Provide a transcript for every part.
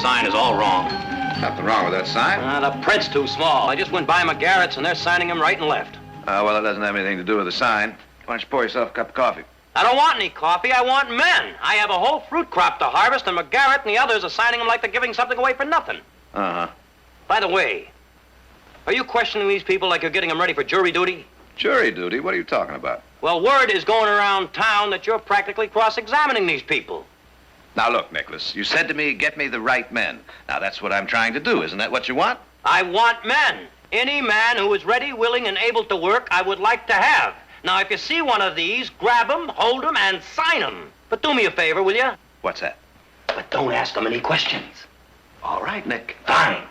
sign is all wrong. Nothing wrong with that sign. The print's too small. I just went by McGarrett's and they're signing him right and left. Well, it doesn't have anything to do with the sign. Why don't you pour yourself a cup of coffee? I don't want any coffee. I want men. I have a whole fruit crop to harvest, and McGarrett and the others are signing them like they're giving something away for nothing. Uh-huh. By the way, are you questioning these people like you're getting them ready for jury duty? Jury duty? What are you talking about? Well, word is going around town that you're practically cross-examining these people. Now, look, Nicholas, you said to me, get me the right men. Now, that's what I'm trying to do. Isn't that what you want? I want men. Any man who is ready, willing, and able to work, I would like to have. Now, if you see one of these, grab them, hold them, and sign them. But do me a favor, will you? What's that? But don't ask them any questions. All right, Nick. Fine.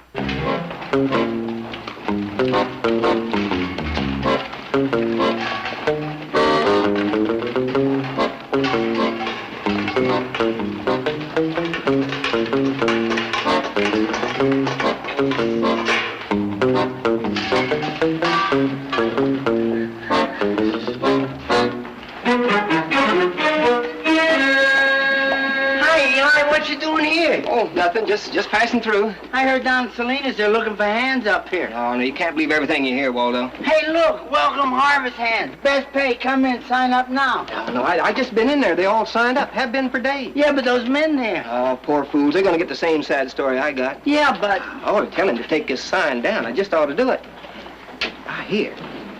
Nothing, just passing through. I heard down at Salinas they're looking for hands up here. Oh, no, you can't believe everything you hear, Waldo. Hey, look, welcome harvest hands. Best pay, come in, sign up now. No, I just been in there. They all signed up, have been for days. Yeah, but those men there. Oh, poor fools. They're gonna get the same sad story I got. Yeah, but... I ought to tell him to take his sign down. I just ought to do it. I hear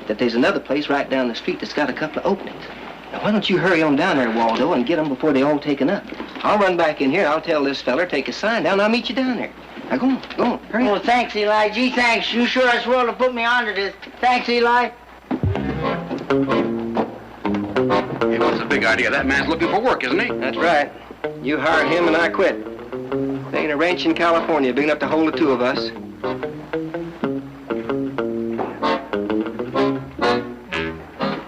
that there's another place right down the street that's got a couple of openings. Now, why don't you hurry on down there, Waldo, and get them before they all taken up? I'll run back in here. I'll tell this feller, take his sign down, and I'll meet you down there. Now, go on, hurry Oh, up. thanks, Eli. Gee, thanks. You sure are swell to put me onto this. Thanks, Eli. Hey, what's the big idea? That man's looking for work, isn't he? That's right. You hire him, and I quit. There ain't a ranch in California big enough to hold the two of us.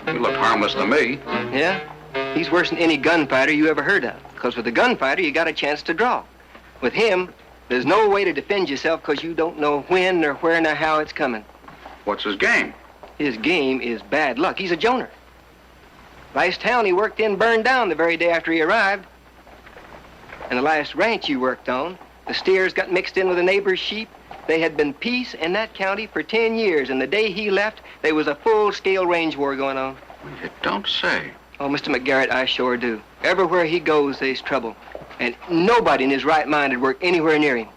You look harmless to me. Yeah? He's worse than any gunfighter you ever heard of. Because with a gunfighter, you got a chance to draw. With him, there's no way to defend yourself because you don't know when or where nor how it's coming. What's his game? His game is bad luck. He's a Jonah. Last town he worked in burned down the very day after he arrived. And the last ranch you worked on, the steers got mixed in with the neighbor's sheep. They had been peace in that county for 10 years, and the day he left, there was a full-scale range war going on. You don't say. Oh, Mr. McGarrett, I sure do. Everywhere he goes, there's trouble. And nobody in his right mind would work anywhere near him.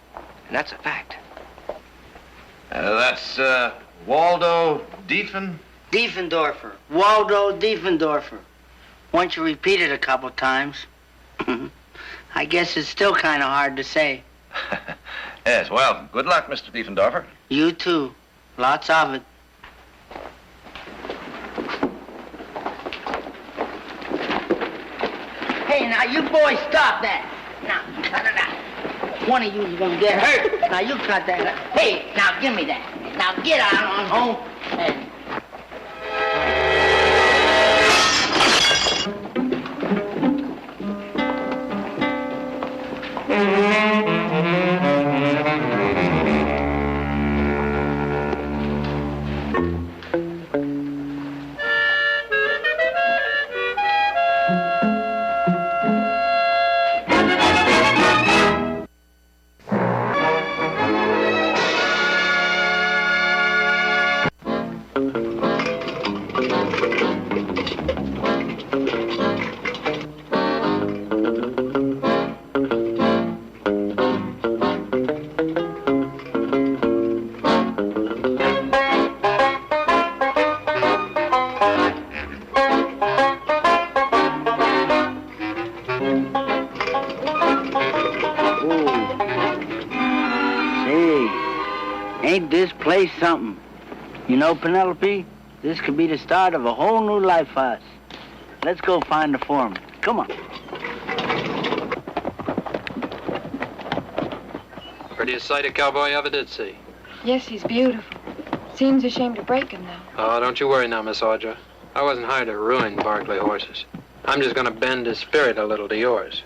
And that's a fact. That's Waldo Diefen? Diefendorfer. Waldo Diefendorfer. Once you repeat it a couple times. I guess it's still kind of hard to say. Yes, well, good luck, Mr. Diefendorfer. You too. Lots of it. Hey, now, you boys stop that. Now, cut it out. One of you's gonna get hurt. Now, you cut that out. Hey, now, give me that. Now, get out on home and... Ain't this place something? You know, Penelope, this could be the start of a whole new life for us. Let's go find the foreman. Come on. Prettiest sight a cowboy ever did see. Yes, he's beautiful. Seems a shame to break him, though. Oh, don't you worry now, Miss Audra. I wasn't hired to ruin Barclay horses. I'm just gonna bend his spirit a little to yours.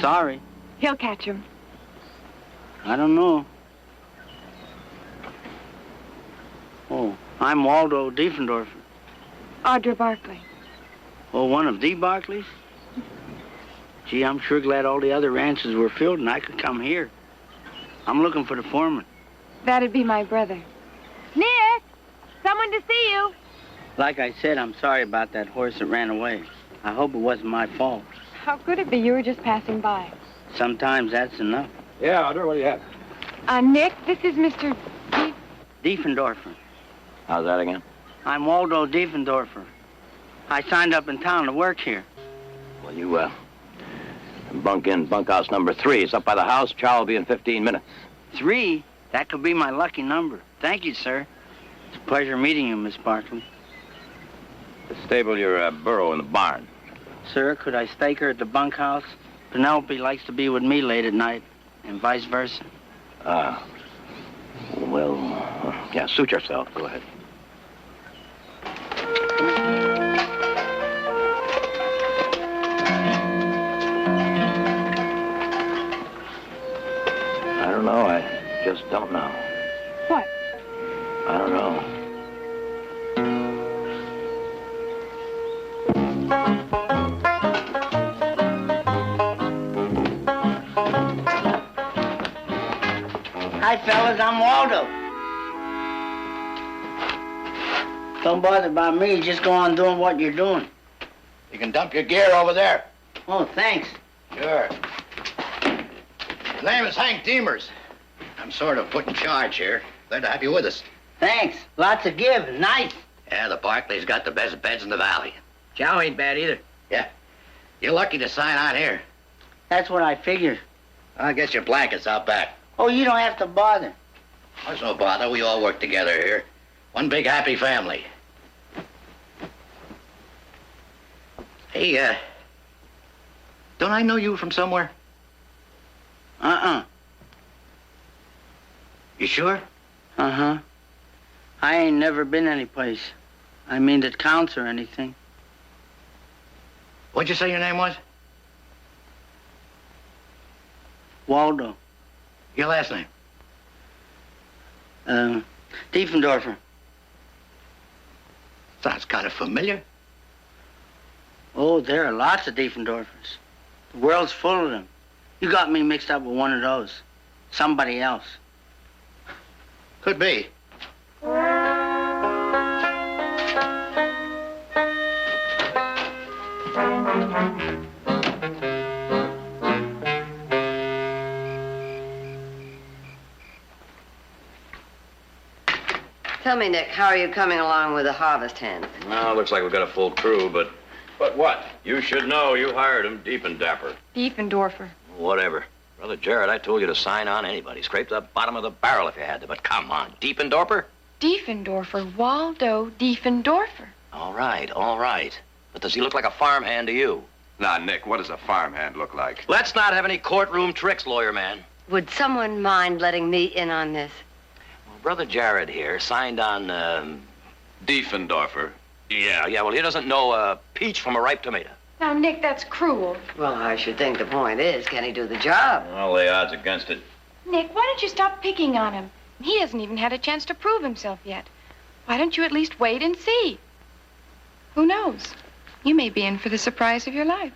sorry. He'll catch him. I don't know. Oh, I'm Waldo Diefendorfer. Audra Barkley. Oh, one of the Barkleys? Gee, I'm sure glad all the other ranches were filled and I could come here. I'm looking for the foreman. That'd be my brother. Nick! Someone to see you. Like I said, I'm sorry about that horse that ran away. I hope it wasn't my fault. How could it be? You were just passing by. Sometimes that's enough. Yeah, Audra, what do you have? Nick, this is Mr. Diefendorfer. How's that again? I'm Waldo Diefendorfer. I signed up in town to work here. Well, you, bunk in bunkhouse number 3. It's up by the house. Chow will be in 15 minutes. 3? That could be my lucky number. Thank you, sir. It's a pleasure meeting you, Miss Barkley. Stable your burro in the barn. Sir, could I stake her at the bunkhouse? Penelope likes to be with me late at night, and vice versa. Well, yeah, suit yourself. Go ahead. I don't know. I just don't know. What? I don't know. Hi, fellas, I'm Waldo. Don't bother about me, just go on doing what you're doing. You can dump your gear over there. Oh, thanks. Sure. My name is Hank Demers. I'm sort of put in charge here. Glad to have you with us. Thanks. Lots of give. Nice. Yeah, the Barclays got the best beds in the valley. Chow ain't bad either. Yeah. You're lucky to sign on here. That's what I figured. I'll get your blankets out back. Oh, you don't have to bother. There's no bother. We all work together here. One big happy family. Hey, don't I know you from somewhere? You sure? Uh-huh. I ain't never been anyplace. I mean that counts or anything. What'd you say your name was? Waldo. Your last name? Diefendorfer. Sounds kind of familiar. Oh, there are lots of Diefendorfers. The world's full of them. You got me mixed up with one of those. Somebody else. Could be. Tell me, Nick, how are you coming along with the harvest hands? Well, looks like we've got a full crew, but... But what? You should know. You hired him, deep and dapper. Diefendorfer. Whatever. Brother Jared, I told you to sign on anybody. Scrape the bottom of the barrel if you had to, but come on. Deep and Dorper? Diefendorfer. Waldo Diefendorfer. All right, all right. But does he look like a farmhand to you? Now, Nick, what does a farmhand look like? Let's not have any courtroom tricks, lawyer man. Would someone mind letting me in on this? Well, Brother Jared here signed on, Diefendorfer. Yeah, well, he doesn't know a peach from a ripe tomato. Now, Nick, that's cruel. Well, I should think the point is, can he do the job? Well, the odds against it. Nick, why don't you stop picking on him? He hasn't even had a chance to prove himself yet. Why don't you at least wait and see? Who knows? You may be in for the surprise of your life.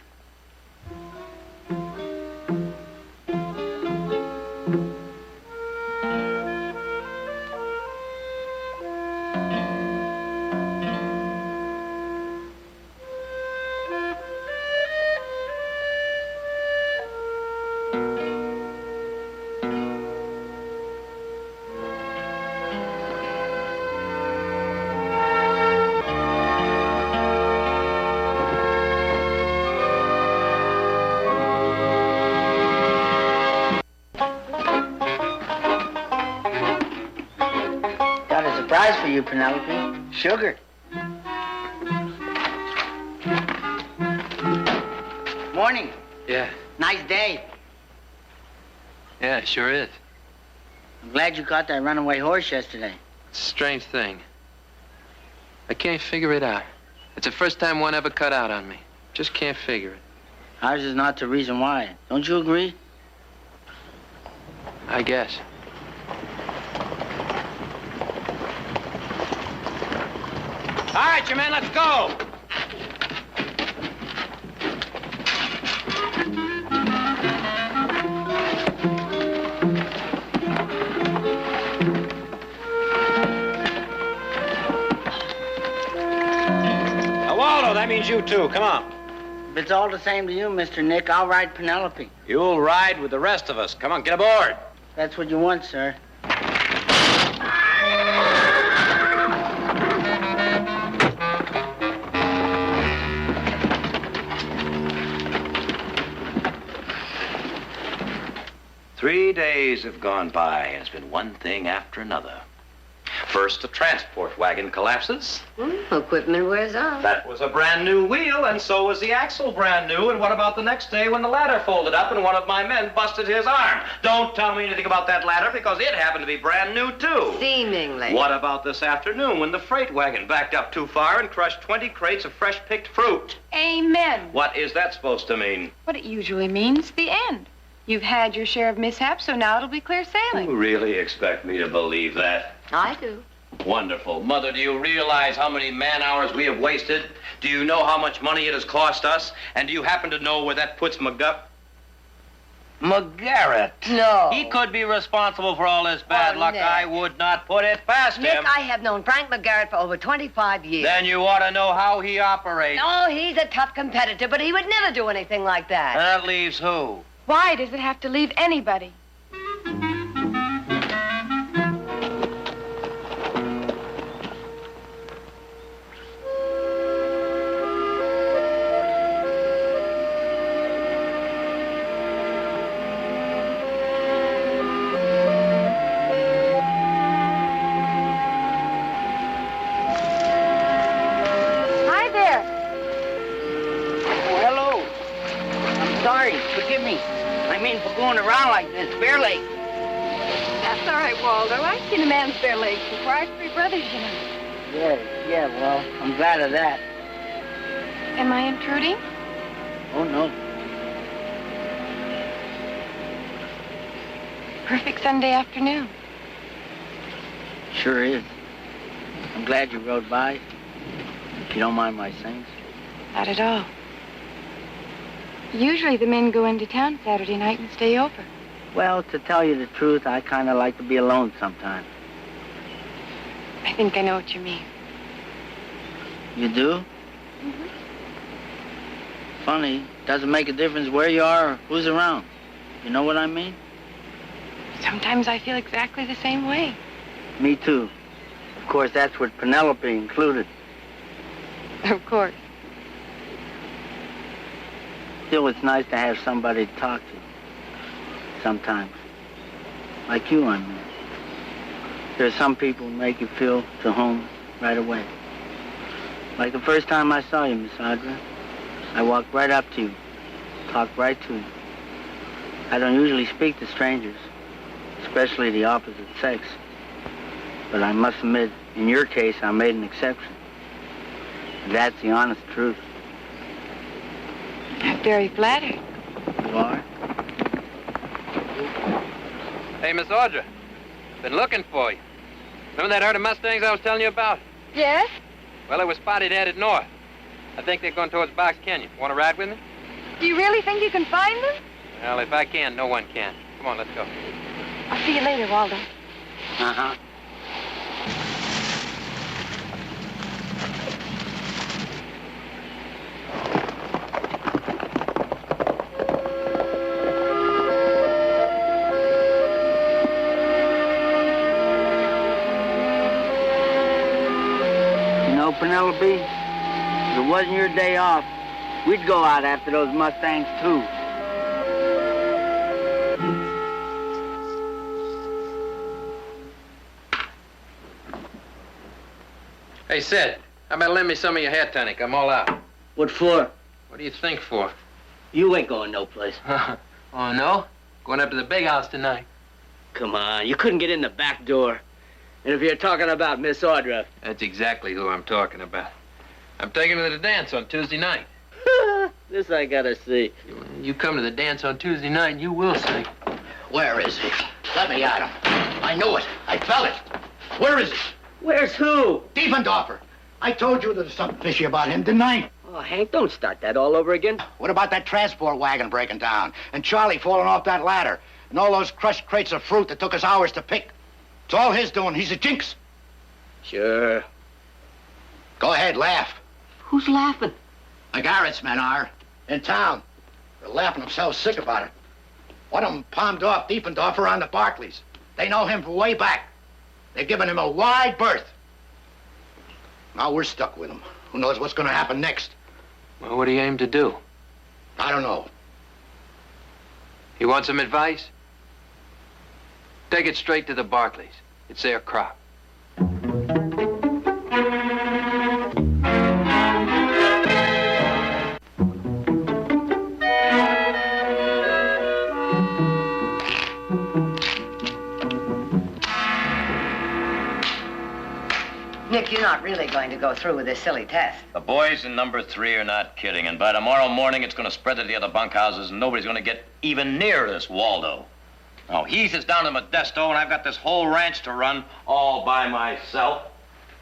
Surprise for you, Penelope. Sugar. Morning. Yeah. Nice day. Yeah, it sure is. I'm glad you caught that runaway horse yesterday. It's a strange thing. I can't figure it out. It's the first time one ever cut out on me. Just can't figure it. Ours is not the reason why. Don't you agree? I guess. All right, you men, let's go. Now, Waldo, that means you too. Come on. If it's all the same to you, Mr. Nick, I'll ride Penelope. You'll ride with the rest of us. Come on, get aboard. That's what you want, sir. 3 days have gone by, and it's been one thing after another. First, the transport wagon collapses. Equipment wears off. That was a brand new wheel, and so was the axle brand new. And what about the next day when the ladder folded up and one of my men busted his arm? Don't tell me anything about that ladder, because it happened to be brand new, too. Seemingly. What about this afternoon when the freight wagon backed up too far and crushed 20 crates of fresh-picked fruit? Amen. What is that supposed to mean? What it usually means, the end. You've had your share of mishaps, so now it'll be clear sailing. You really expect me to believe that? I do. Wonderful. Mother, do you realize how many man-hours we have wasted? Do you know how much money it has cost us? And do you happen to know where that puts McGarrett? No. He could be responsible for all this bad luck. Nick. I would not put it past Nick, him. I have known Frank McGarrett for over 25 years. Then you ought to know how he operates. No, he's a tough competitor, but he would never do anything like that. That leaves who? Why does it have to leave anybody? Hi there. Oh, hello. I'm sorry. Forgive me. I mean, for going around like this, bare legs. That's all right, Waldo. I've seen a man's bare legs before. I have 3 brothers, you know. Yeah, well, I'm glad of that. Am I intruding? Oh, no. Perfect Sunday afternoon. Sure is. I'm glad you rode by. If you don't mind my saying so. Not at all. Usually the men go into town Saturday night and stay over. Well, to tell you the truth, I kind of like to be alone sometimes. I think I know what you mean. You do? Mm-hmm. Funny. Doesn't make a difference where you are or who's around. You know what I mean? Sometimes I feel exactly the same way. Me too. Of course, that's what Penelope included. Of course. Still, it's nice to have somebody to talk to. Sometimes. Like you, I mean. There's some people who make you feel to home right away. Like the first time I saw you, Miss Audra. I walked right up to you. Talked right to you. I don't usually speak to strangers, especially the opposite sex. But I must admit, in your case, I made an exception. That's the honest truth. I'm very flattered. You are? Hey, Miss Audra. Been looking for you. Remember that herd of Mustangs I was telling you about? Yes? Well, they were spotted headed north. I think they're going towards Box Canyon. Want to ride with me? Do you really think you can find them? Well, if I can, no one can. Come on, let's go. I'll see you later, Waldo. Uh-huh. You know, Penelope, if it wasn't your day off, we'd go out after those Mustangs, too. Hey, Sid, how about lend me some of your hair tonic? I'm all out. What for? What do you think for? You ain't going no place. Oh, no? Going up to the big house tonight. Come on, you couldn't get in the back door. And if you're talking about Miss Audra... That's exactly who I'm talking about. I'm taking her to the dance on Tuesday night. This I gotta see. You come to the dance on Tuesday night and you will see. Where is he? Let me at him. I knew it. I felt it. Where is he? Where's who? Diefendorfer. I told you there was something fishy about him, didn't I? Oh, Hank, don't start that all over again. What about that transport wagon breaking down? And Charlie falling off that ladder? And all those crushed crates of fruit that took us hours to pick? It's all his doing. He's a jinx. Sure. Go ahead, laugh. Who's laughing? The Garrett's men are. In town. They're laughing themselves sick about it. One of them palmed off Diefendorfer on the Barclays. They know him from way back. They're giving him a wide berth. Now we're stuck with him. Who knows what's going to happen next? Well, what do you aim to do? I don't know. You want some advice? Take it straight to the Barclays. It's their crop. Nick, you're not really going to go through with this silly test. The boys in number 3 are not kidding, and by tomorrow morning it's going to spread to the other bunkhouses, and nobody's going to get even near this Waldo. Now, Heath is down in Modesto, and I've got this whole ranch to run all by myself.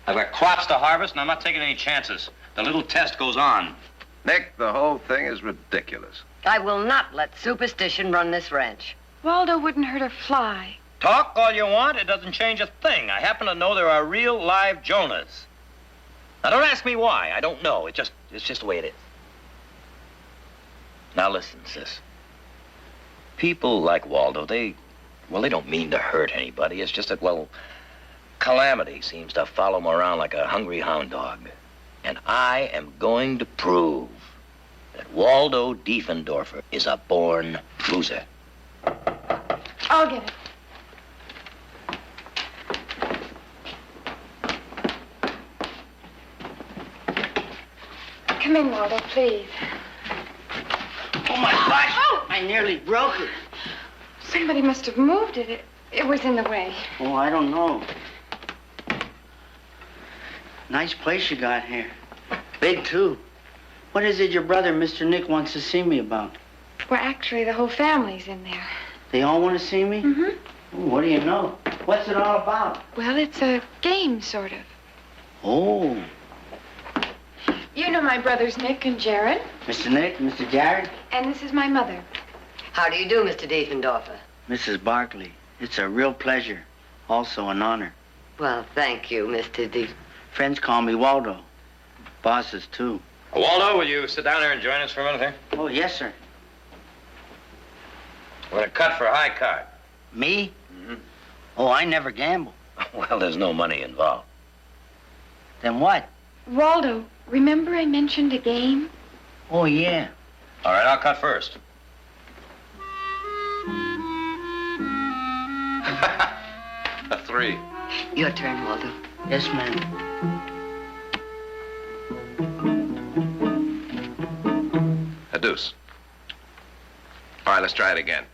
I've got crops to harvest, and I'm not taking any chances. The little test goes on. Nick, the whole thing is ridiculous. I will not let superstition run this ranch. Waldo wouldn't hurt a fly. Talk all you want, it doesn't change a thing. I happen to know there are real live Jonahs. Now, don't ask me why. I don't know. It's just the way it is. Now, listen, sis. People like Waldo, they don't mean to hurt anybody. It's just that, well, calamity seems to follow him around like a hungry hound dog. And I am going to prove that Waldo Diefendorfer is a born loser. I'll get it. Come in, Waldo, please. Oh, my gosh! Oh. I nearly broke it. Somebody must have moved it. It was in the way. Oh, I don't know. Nice place you got here. Big, too. What is it your brother, Mr. Nick, wants to see me about? Well, actually, the whole family's in there. They all want to see me? Mm-hmm. Ooh, what do you know? What's it all about? Well, it's a game, sort of. Oh. You know my brothers, Nick and Jared. Mr. Nick, Mr. Jared? And this is my mother. How do you do, Mr. Diefendorfer? Mrs. Barkley, it's a real pleasure. Also an honor. Well, thank you, Mr. Dief. Friends call me Waldo. Bosses, too. Waldo, will you sit down here and join us for a minute here? Oh, yes, sir. We're going to cut for high card. Me? Mm-hmm. Oh, I never gamble. Well, there's no money involved. Then what? Waldo, remember I mentioned a game? Oh, yeah. All right, I'll cut first. A 3. Your turn, Waldo. Yes, ma'am. A deuce. All right, let's try it again.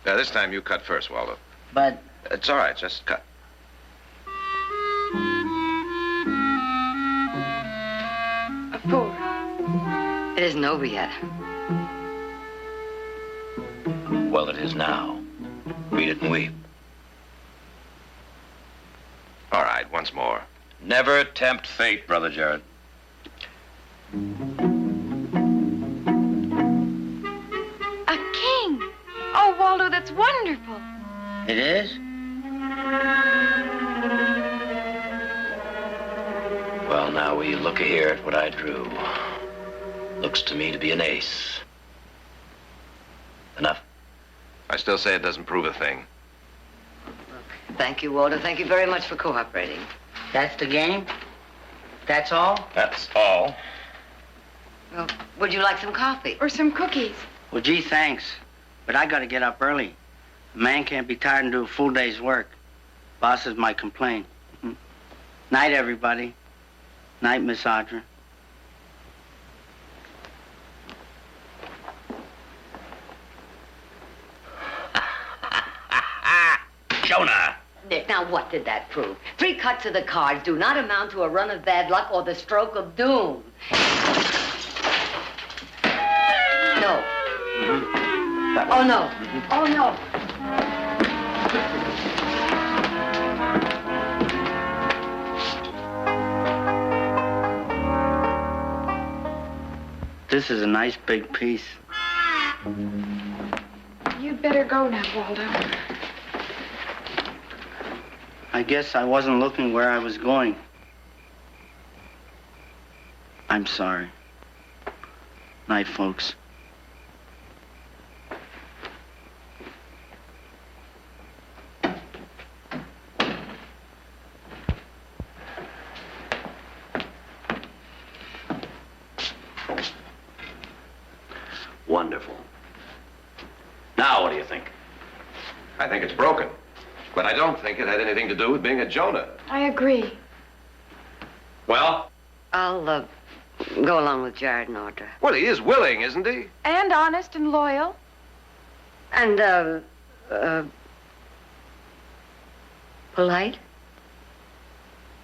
This time you cut first, Waldo. But... It's all right, just cut. A 4. It isn't over yet. Well, it is now. Read it and weep. All right, once more. Never tempt fate, Brother Jared. A king! Oh, Waldo, that's wonderful. It is? Well, now, will you look here at what I drew? Looks to me to be an ace. Enough? I still say it doesn't prove a thing. Thank you, Waldo. Thank you very much for cooperating. That's the game? That's all? That's all. Well, would you like some coffee? Or some cookies. Well, gee, thanks. But I gotta get up early. A man can't be tired and do a full day's work. Bosses might complain. Night, everybody. Night, Miss Audra. Jonah! Nick, now what did that prove? 3 cuts of the cards do not amount to a run of bad luck or the stroke of doom. No. Mm-hmm. Oh, no. Oh, no. This is a nice big piece. You'd better go now, Waldo. I guess I wasn't looking where I was going. I'm sorry. Night, folks. Wonderful. Now, what do you think? I think it's broken. But I don't think it had anything to do with being a Jonah. I agree. Well? I'll go along with Jared and Audra. Well, he is willing, isn't he? And honest and loyal. And, polite?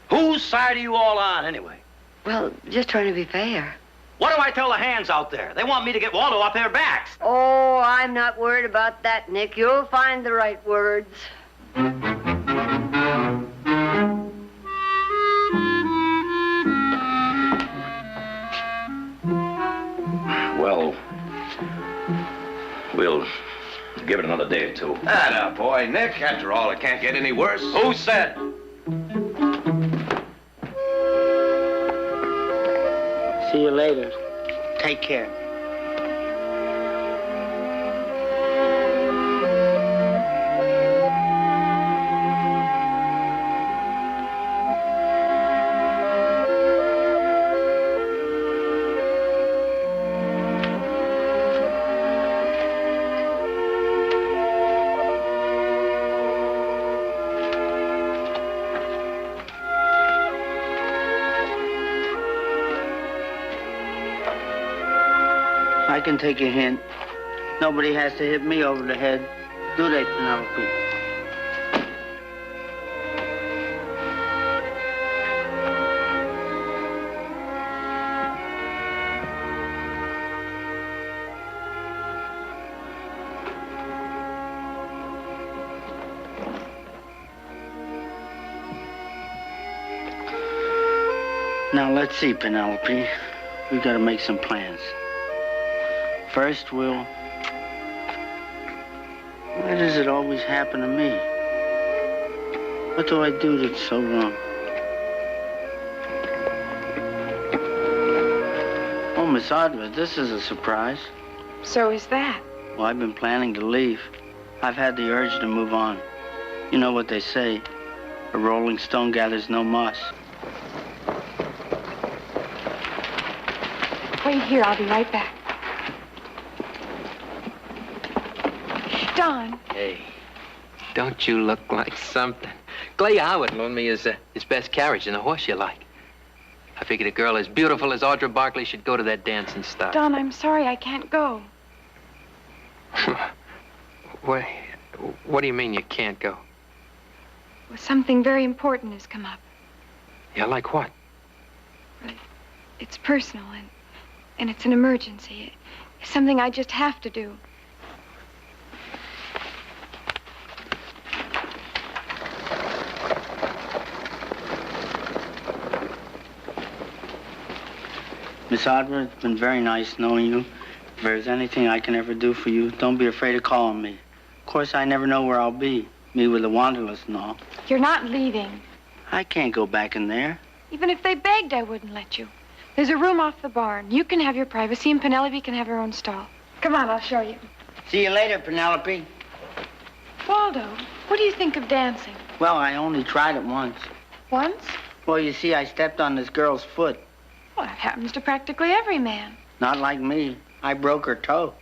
Whose side are you all on, anyway? Well, just trying to be fair. What do I tell the hands out there? They want me to get Waldo off their backs. Oh, I'm not worried about that, Nick. You'll find the right words. Well, we'll give it another day or two. Ah, boy, Nick. After all, it can't get any worse. Who said? See you later. Take care. I can take a hint. Nobody has to hit me over the head, do they, Penelope? Now, let's see, Penelope. We've got to make some plans. First, why does it always happen to me? What do I do that's so wrong? Oh, Miss Audra, this is a surprise. So is that. Well, I've been planning to leave. I've had the urge to move on. You know what they say, a rolling stone gathers no moss. Wait here, I'll be right back. Don. Hey, don't you look like something? Clay Howard loaned me his best carriage and a horse you like. I figured a girl as beautiful as Audra Barkley should go to that dance and stuff. Don, I'm sorry I can't go. What do you mean you can't go? Well, something very important has come up. Yeah, like what? It's personal and it's an emergency. It's something I just have to do. Miss Audra, it's been very nice knowing you. If there's anything I can ever do for you, don't be afraid to call on me. Of course, I never know where I'll be. Me with the wanderlust and all. You're not leaving. I can't go back in there. Even if they begged, I wouldn't let you. There's a room off the barn. You can have your privacy, and Penelope can have her own stall. Come on, I'll show you. See you later, Penelope. Waldo, what do you think of dancing? Well, I only tried it once. Once? Well, you see, I stepped on this girl's foot. Well, that happens to practically every man. Not like me. I broke her toe.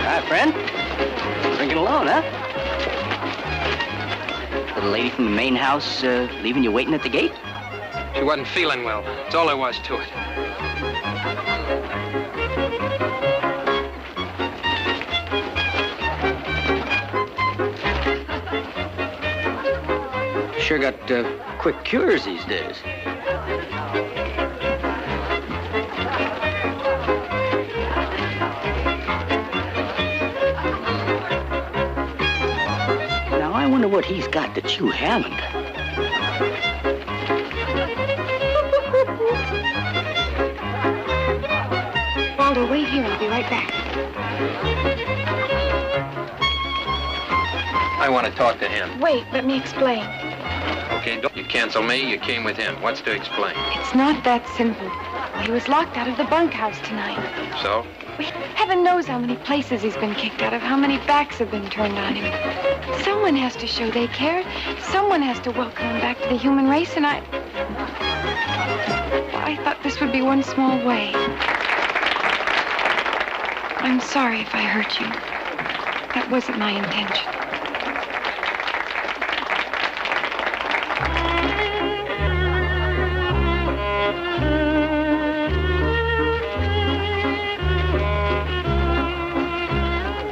Hi, friend. Drinking alone, huh? Little lady from the main house leaving you waiting at the gate? She wasn't feeling well. That's all there was to it. Sure got quick cures these days. Now, I wonder what he's got that you haven't. Waldo, wait here. I'll be right back. I want to talk to him. Wait, let me explain. Okay, don't you cancel me. You came with him. What's to explain? It's not that simple. He was locked out of the bunkhouse tonight. So? Heaven knows how many places he's been kicked out of, how many backs have been turned on him. Someone has to show they cared. Someone has to welcome him back to the human race, and I thought this would be one small way. I'm sorry if I hurt you. That wasn't my intention.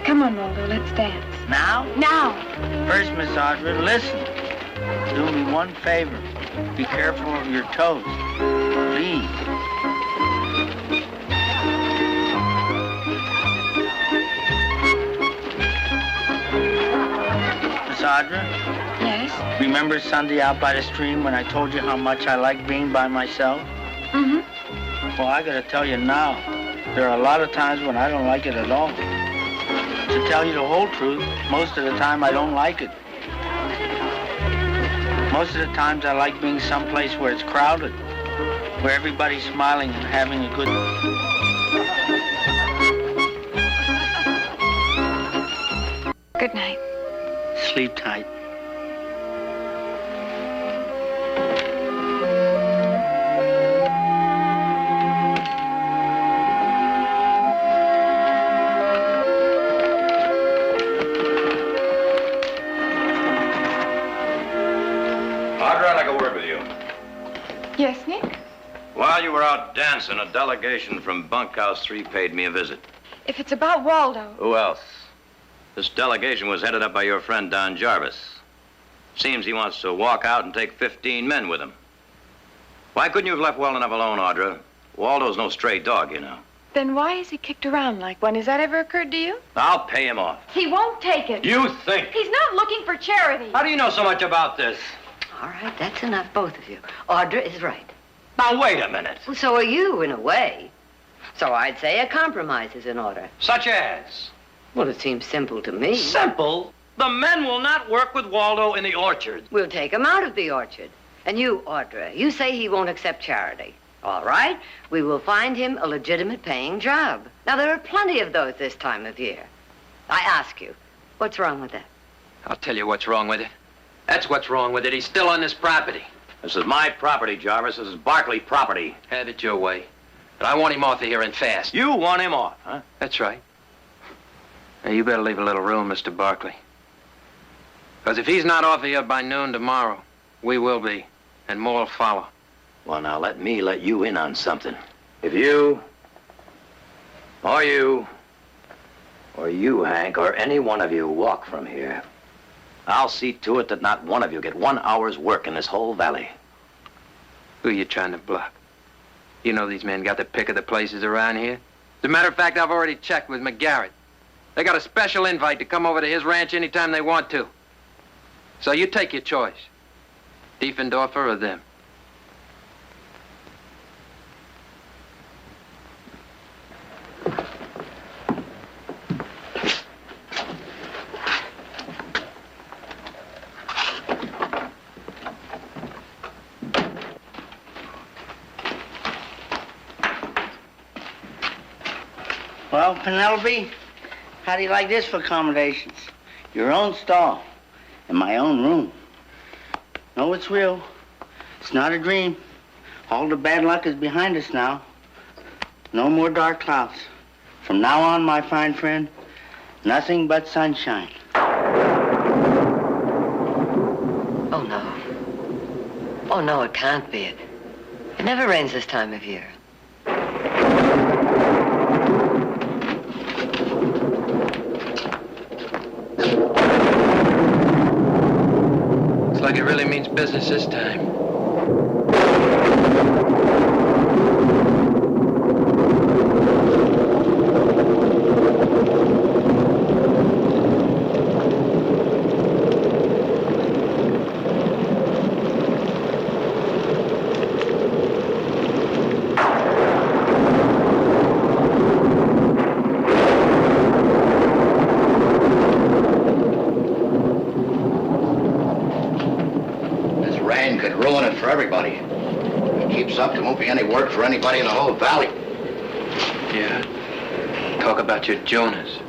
Come on, Waldo, let's dance. Now? Now! First, Miss Audra, listen. Do me one favor. Be careful of your toes. Please. Miss Audra? Yes? Remember Sunday out by the stream when I told you how much I like being by myself? Mm-hmm. Well, I gotta tell you now, there are a lot of times when I don't like it at all. To tell you the whole truth, most of the time I don't like it. Most of the times I like being someplace where it's crowded, where everybody's smiling and having a good... Good night. Sleep tight. Yes, Nick? While you were out dancing, a delegation from Bunkhouse 3 paid me a visit. If it's about Waldo... Who else? This delegation was headed up by your friend Don Jarvis. Seems he wants to walk out and take 15 men with him. Why couldn't you have left well enough alone, Audra? Waldo's no stray dog, you know. Then why is he kicked around like one? Has that ever occurred to you? I'll pay him off. He won't take it. You think? He's not looking for charity. How do you know so much about this? All right, that's enough, both of you. Audra is right. Now, wait a minute. Well, so are you, in a way. So I'd say a compromise is in order. Such as? Well, it seems simple to me. Simple? The men will not work with Waldo in the orchard. We'll take him out of the orchard. And you, Audra, you say he won't accept charity. All right, we will find him a legitimate paying job. Now, there are plenty of those this time of year. I ask you, what's wrong with that? I'll tell you what's wrong with it. That's what's wrong with it. He's still on this property. This is my property, Jarvis. This is Barkley property. Have it your way. But I want him off of here and fast. You want him off, huh? That's right. Now, you better leave a little room, Mr. Barkley. Because if he's not off of here by noon tomorrow, we will be. And more will follow. Well, now, let me let you in on something. If you, or you, Hank, or any one of you walk from here, I'll see to it that not one of you get 1 hour's work in this whole valley. Who are you trying to bluff? You know these men got the pick of the places around here. As a matter of fact, I've already checked with McGarrett. They got a special invite to come over to his ranch anytime they want to. So you take your choice. Diefendorfer or them. Well, Penelope, how do you like this for accommodations? Your own stall in my own room. No, it's real. It's not a dream. All the bad luck is behind us now. No more dark clouds. From now on, my fine friend, nothing but sunshine. Oh, no. Oh, no, it can't be it. It never rains this time of year. Looks like it really means business this time. For everybody. It keeps up, there won't be any work for anybody in the whole valley. Yeah. Talk about your Jonahs.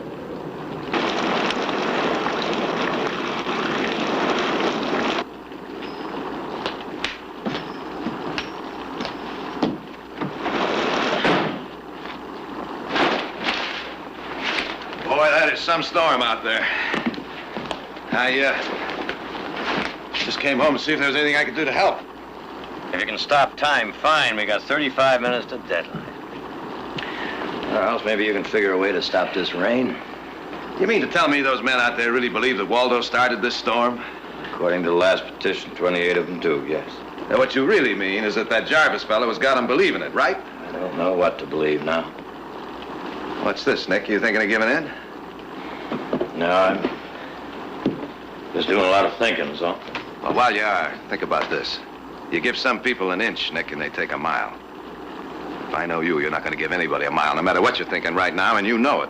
Boy, that is some storm out there. I just came home to see if there was anything I could do to help. If you can stop time, fine. We got 35 minutes to deadline. Or else maybe you can figure a way to stop this rain. You mean to tell me those men out there really believe that Waldo started this storm? According to the last petition, 28 of them do, yes. Now, what you really mean is that Jarvis fellow has got them believing it, right? I don't know what to believe now. What's this, Nick? You thinking of giving in? No, I'm just doing a lot of thinking, so. Well, while you are, think about this. You give some people an inch, Nick, and they take a mile. If I know you, you're not going to give anybody a mile, no matter what you're thinking right now, and you know it.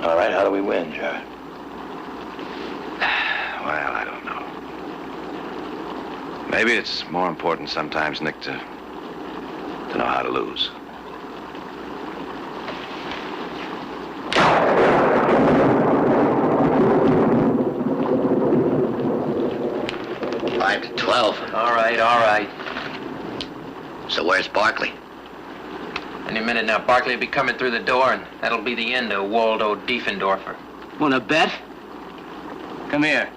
All right, how do we win, Jared? Well, I don't know. Maybe it's more important sometimes, Nick, to know how to lose. Five to 12. All right, all right. So where's Barkley? Any minute now, Barkley will be coming through the door, and that'll be the end of Waldo Diefendorfer. Wanna bet? Come here.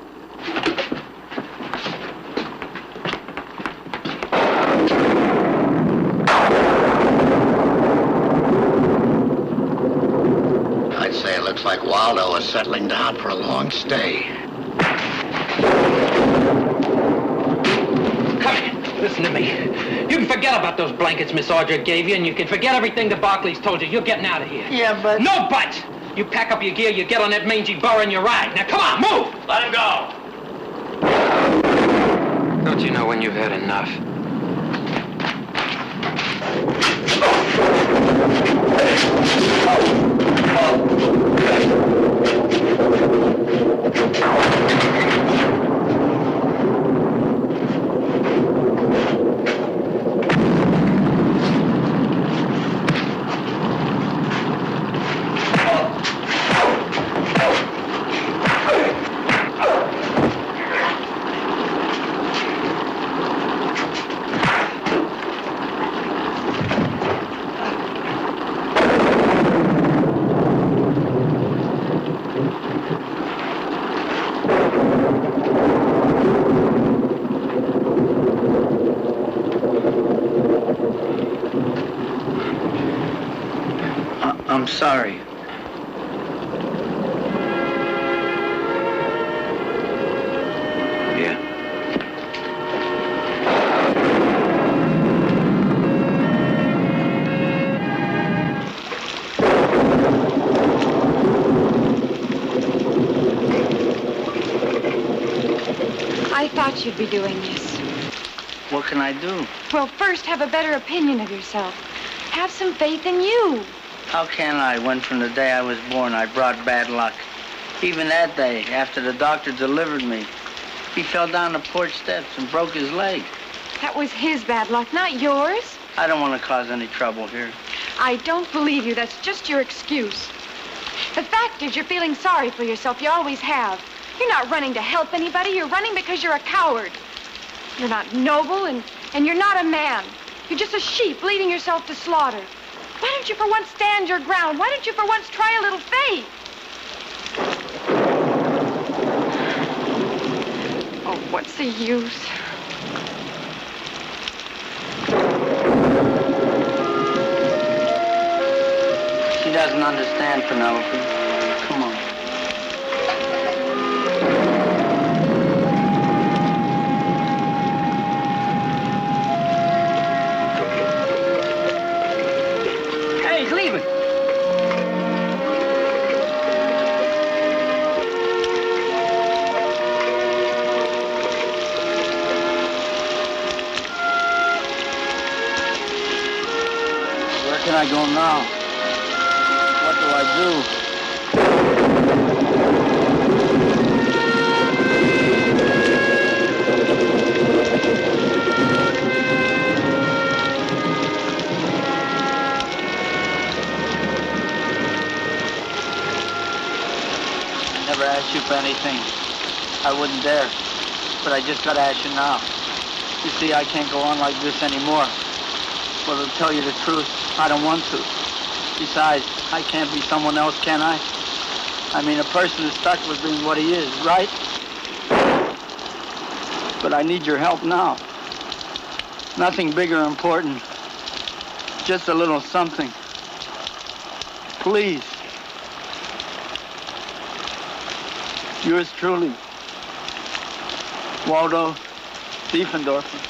I'd say it looks like Waldo is settling down for a long stay. Listen to me. You can forget about those blankets Miss Audrey gave you, and you can forget everything that Barkley's told you. You're getting out of here. Yeah, but... No buts! You pack up your gear, you get on that mangy burr, and you ride. Now, come on, move! Let him go. Don't you know when you've had enough? I'm sorry. Yeah. I thought you'd be doing this. What can I do? Well, first, have a better opinion of yourself. Have some faith in you. How can I, when from the day I was born I brought bad luck? Even that day, after the doctor delivered me, he fell down the porch steps and broke his leg. That was his bad luck, not yours. I don't want to cause any trouble here. I don't believe you. That's just your excuse. The fact is, you're feeling sorry for yourself. You always have. You're not running to help anybody. You're running because you're a coward. You're not noble, and you're not a man. You're just a sheep leading yourself to slaughter. Why don't you for once stand your ground? Why don't you for once try a little faith? Oh, what's the use? understand, Penelope. Come on. Hey, he's leaving. Where can I go now? What do I do? I never asked you for anything. I wouldn't dare. But I just gotta ask you now. You see, I can't go on like this anymore. Well, to tell you the truth, I don't want to. Besides, I can't be someone else, can I? I mean, a person is stuck with being what he is, right? But I need your help now. Nothing big or important. Just a little something. Please. Yours truly, Waldo Diefendorfer.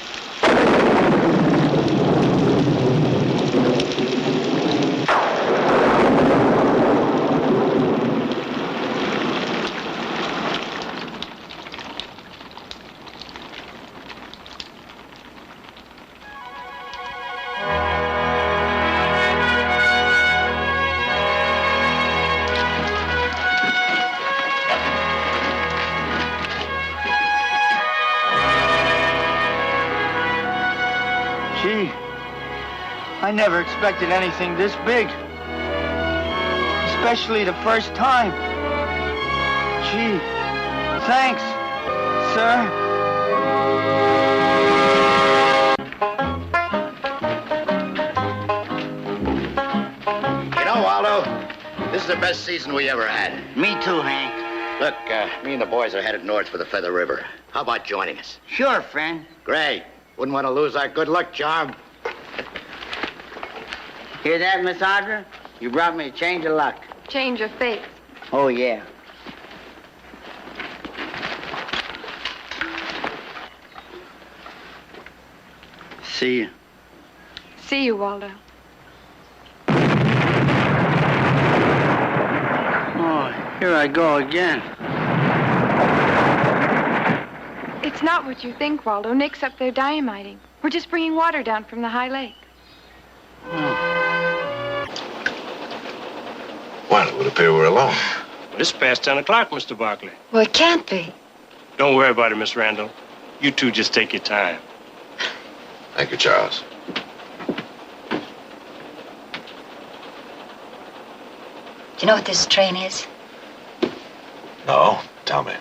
Gee, I never expected anything this big. Especially the first time. Gee, thanks, sir. You know, Waldo, this is the best season we ever had. Me too, Hank. Look, me and the boys are headed north for the Feather River. How about joining us? Sure, friend. Great. Wouldn't want to lose our good luck charm. Hear that, Miss Audra? You brought me a change of luck. Change of faith. Oh, yeah. See you. See you, Waldo. Oh, here I go again. It's not what you think, Waldo. Nick's up there dynamiting. We're just bringing water down from the high lake. Well, it would appear we're alone. It's past 10 o'clock, Mr. Barkley. Well, it can't be. Don't worry about it, Miss Randall. You two just take your time. Thank you, Charles. Do you know what this train is? No, tell me.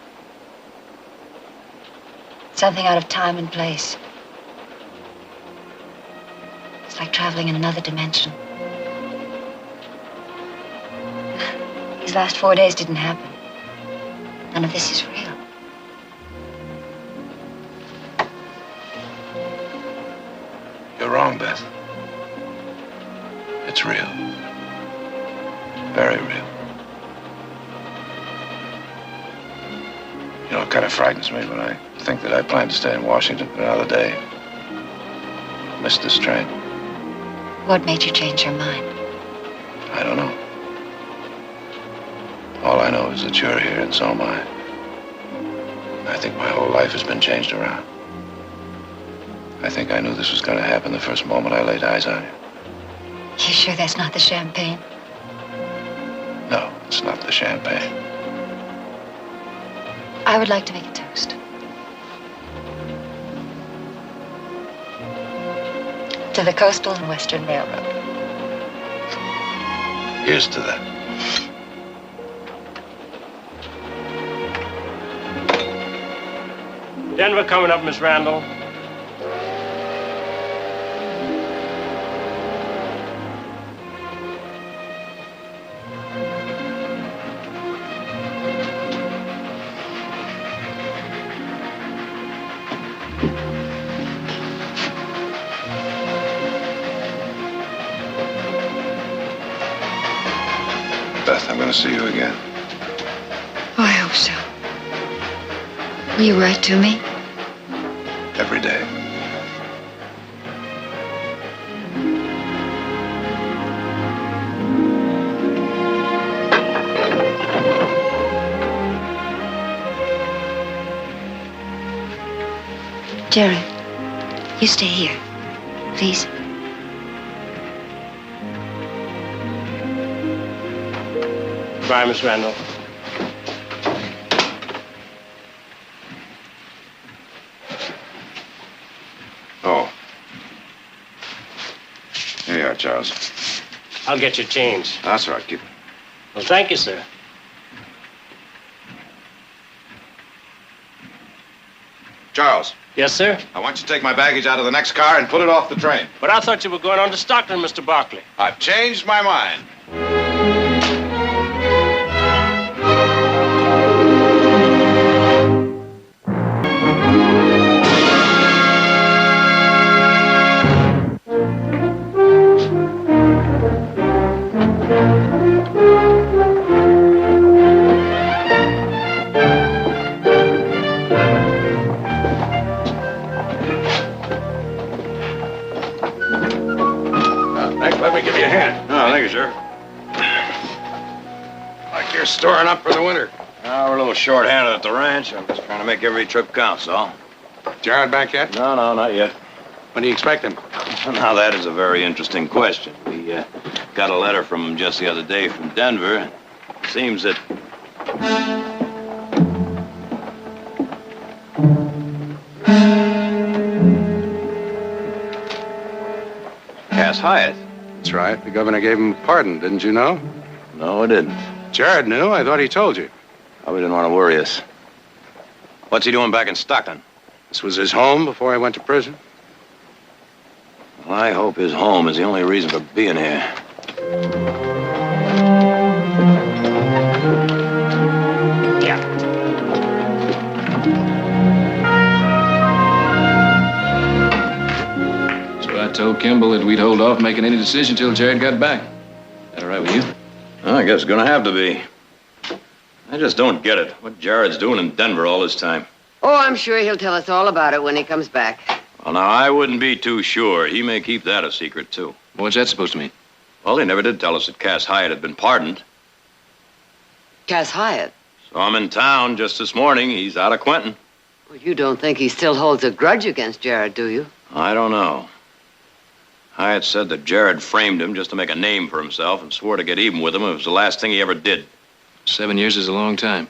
Something out of time and place. It's like traveling in another dimension. These last 4 days didn't happen. None of this is real. You're wrong, Beth. It's real. Very real. You know, it kind of frightens me when I think that I plan to stay in Washington another day. Miss this train. What made you change your mind? I don't know. All I know is that you're here and so am I. I think my whole life has been changed around. I think I knew this was going to happen the first moment I laid eyes on you. You sure that's not the champagne? No, it's not the champagne. I would like to make a toast. To the Coastal and Western Railroad. Here's to that. Denver coming up, Miss Randall. to see you again. Oh, I hope so. Will you write to me? Every day. Jerry, you stay here, please. Goodbye, Miss Randall. Oh. Here you are, Charles. I'll get your change. That's all right. Keep it. Well, thank you, sir. Charles. Yes, sir? I want you to take my baggage out of the next car and put it off the train. But I thought you were going on to Stockton, Mr. Barkley. I've changed my mind. Let me give you a hand. Oh, thank you, sir. Like you're storing up for the winter. We're a little short-handed at the ranch. I'm just trying to make every trip count, so. Jared back yet? No, not yet. When do you expect him? Now, that is a very interesting question. We got a letter from him just the other day from Denver. Seems that... Cass Hyatt. That's right. The governor gave him a pardon, didn't you know? No, I didn't. Jared knew. I thought he told you. Probably didn't want to worry us. What's he doing back in Stockton? This was his home before I went to prison. Well, I hope his home is the only reason for being here. I told Kimball that we'd hold off making any decision till Jared got back. That all right with you? Well, I guess it's gonna have to be. I just don't get it. What Jared's doing in Denver all this time. Oh, I'm sure he'll tell us all about it when he comes back. Well, now, I wouldn't be too sure. He may keep that a secret, too. What's that supposed to mean? Well, they never did tell us that Cass Hyatt had been pardoned. Cass Hyatt? Saw him in town just this morning. He's out of Quentin. Well, you don't think he still holds a grudge against Jared, do you? I don't know. Hyatt said that Jared framed him just to make a name for himself and swore to get even with him. It was the last thing he ever did. 7 years is a long time.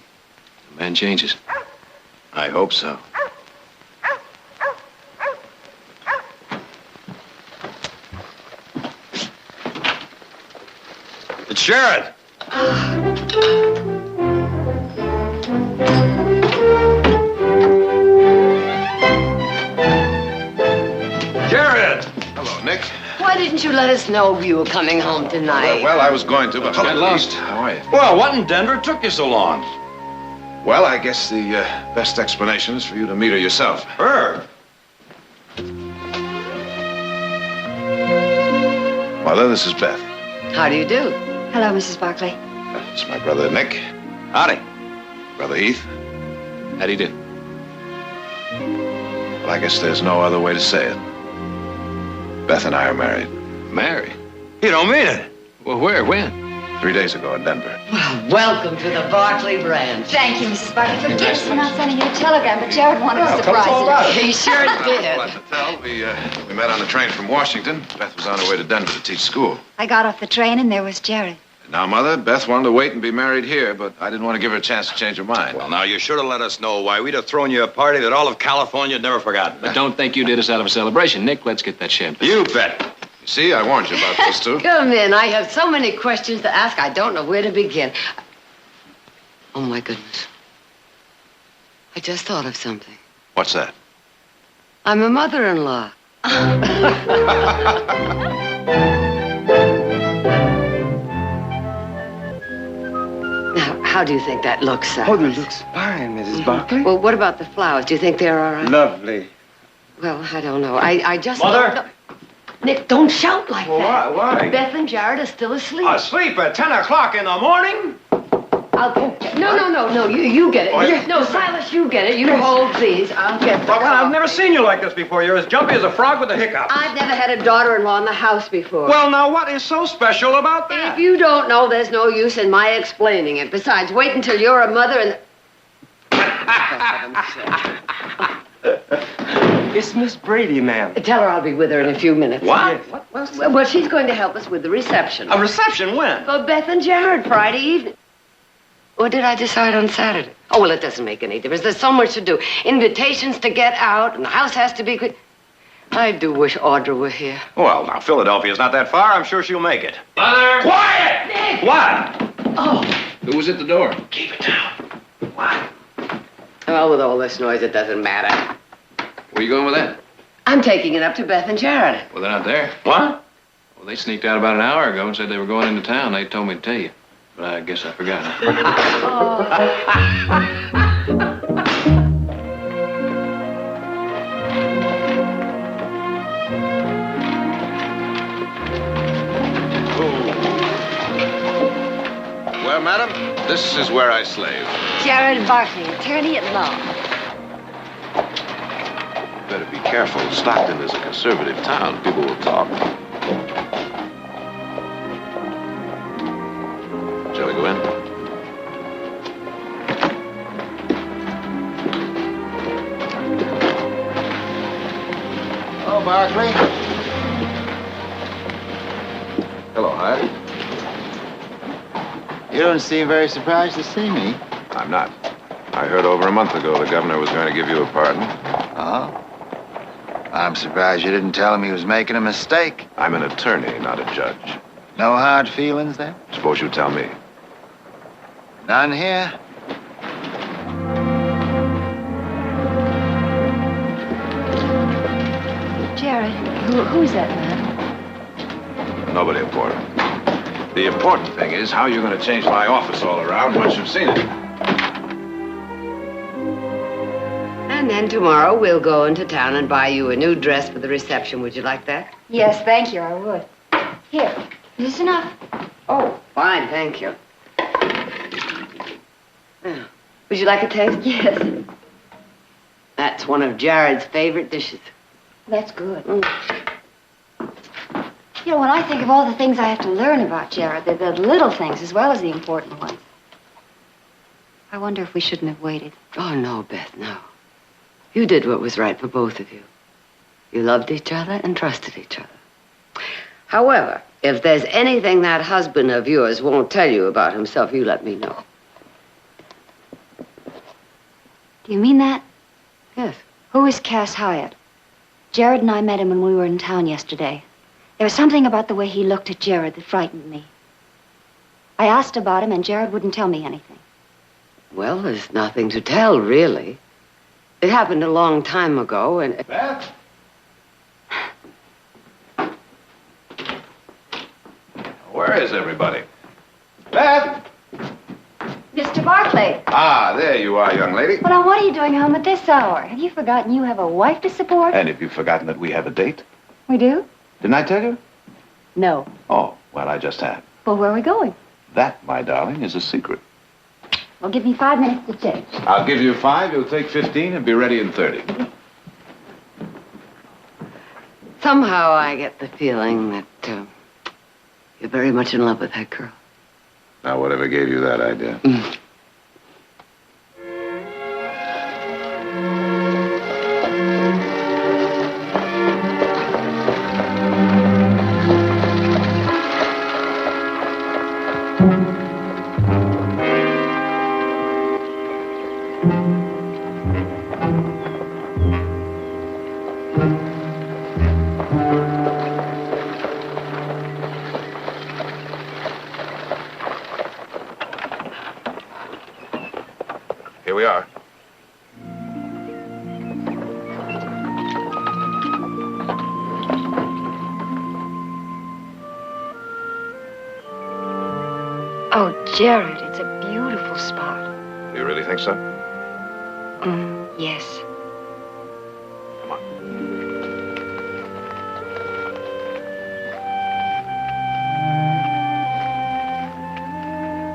A man changes. I hope so. It's Jared. Jared! Hello, Nick. Why didn't you let us know you were coming home tonight? Well, I was going to, but... Got lost. How are you? Well, what in Denver took you so long? Well, I guess the best explanation is for you to meet her yourself. Her? Mother, this is Beth. How do you do? Hello, Mrs. Barkley. It's my brother, Nick. Howdy. Brother Heath. How'd he do? Well, I guess there's no other way to say it. Beth and I are married. Married? You don't mean it. Well, where? When? 3 days ago in Denver. Well, welcome to the Barkley branch. Thank you, Mrs. Barkley. Forgive us for not sending you a telegram, but Jared wanted to surprise you. He sure did. Glad to tell. We met on the train from Washington. Beth was on her way to Denver to teach school. I got off the train, and there was Jared. Now, Mother, Beth wanted to wait and be married here, but I didn't want to give her a chance to change her mind. Well, now, you should have let us know why. We'd have thrown you a party that all of California had never forgotten. But don't think you did us out of a celebration. Nick, let's get that champagne. You bet. You see, I warned you about those two. Come in. I have so many questions to ask, I don't know where to begin. Oh, my goodness. I just thought of something. What's that? I'm a mother-in-law. Now, how do you think that looks, Cyrus? Oh, it looks fine, Mrs. Barkley. Well, what about the flowers? Do you think they're all right? Lovely. Well, I don't know. I just... Mother? Nick, don't shout like Well, that. why? Beth and Jared are still asleep. Asleep at 10 o'clock in the morning? I'll get it. No. You get it. Oh, No, Silas, you get it. You hold these. I'll get the Well, I've never seen you like this before. You're as jumpy as a frog with the hiccups. I've never had a daughter-in-law in the house before. Well, now, what is so special about that? If you don't know, there's no use in my explaining it. Besides, wait until you're a mother and... It's Miss Brady, ma'am. Tell her I'll be with her in a few minutes. What? Well, she's going to help us with the reception. A reception? When? For Beth and Jared, Friday evening. Or did I decide on Saturday? Oh, well, it doesn't make any difference. There's so much to do. Invitations to get out, and the house has to be quick. I do wish Audra were here. Well, now, Philadelphia's not that far. I'm sure she'll make it. Mother! Quiet! Nick! What? Oh. Who was at the door? Keep it down. What? Well, with all this noise, it doesn't matter. Where are you going with that? I'm taking it up to Beth and Jared. Well, they're not there. What? Well, they sneaked out about an hour ago and said they were going into town. They told me to tell you. But I guess I forgot. Well, madam, this is where I slave. Jared Barkley, attorney at law. Better be careful. Stockton is a conservative town. People will talk. Shall we go in? Hello, Barkley. Hello, Hyde. You don't seem very surprised to see me. I'm not. I heard over a month ago the governor was going to give you a pardon. Oh? I'm surprised you didn't tell him he was making a mistake. I'm an attorney, not a judge. No hard feelings then? Suppose you tell me. None here. Jared, who's that man? Nobody important. The important thing is how you're going to change my office all around once you've seen it. And then tomorrow we'll go into town and buy you a new dress for the reception. Would you like that? Yes, thank you, I would. Here, is this enough? Oh, fine, thank you. Would you like a taste? Yes. That's one of Jared's favorite dishes. That's good. You know, when I think of all the things I have to learn about Jared, they're the little things as well as the important ones. I wonder if we shouldn't have waited. Oh, no, Beth, no. You did what was right for both of you. You loved each other and trusted each other. However, if there's anything that husband of yours won't tell you about himself, you let me know. Do you mean that? Yes. Who is Cass Hyatt? Jared and I met him when we were in town yesterday. There was something about the way he looked at Jared that frightened me. I asked about him, and Jared wouldn't tell me anything. Well, there's nothing to tell, really. It happened a long time ago, and... Beth? Where is everybody? Beth? Mr. Barkley. Ah, there you are, young lady. Well, now, what are you doing home at this hour? Have you forgotten you have a wife to support? And have you forgotten that we have a date? We do? Didn't I tell you? No. Oh, well, I just have. Well, where are we going? That, my darling, is a secret. Well, give me 5 minutes to change. I'll give you 5, you'll take 15, and be ready in 30. Somehow I get the feeling that you're very much in love with that girl. Now, whatever gave you that idea? Here we are. Oh, Jared, it's a beautiful spot. You really think so? Yes.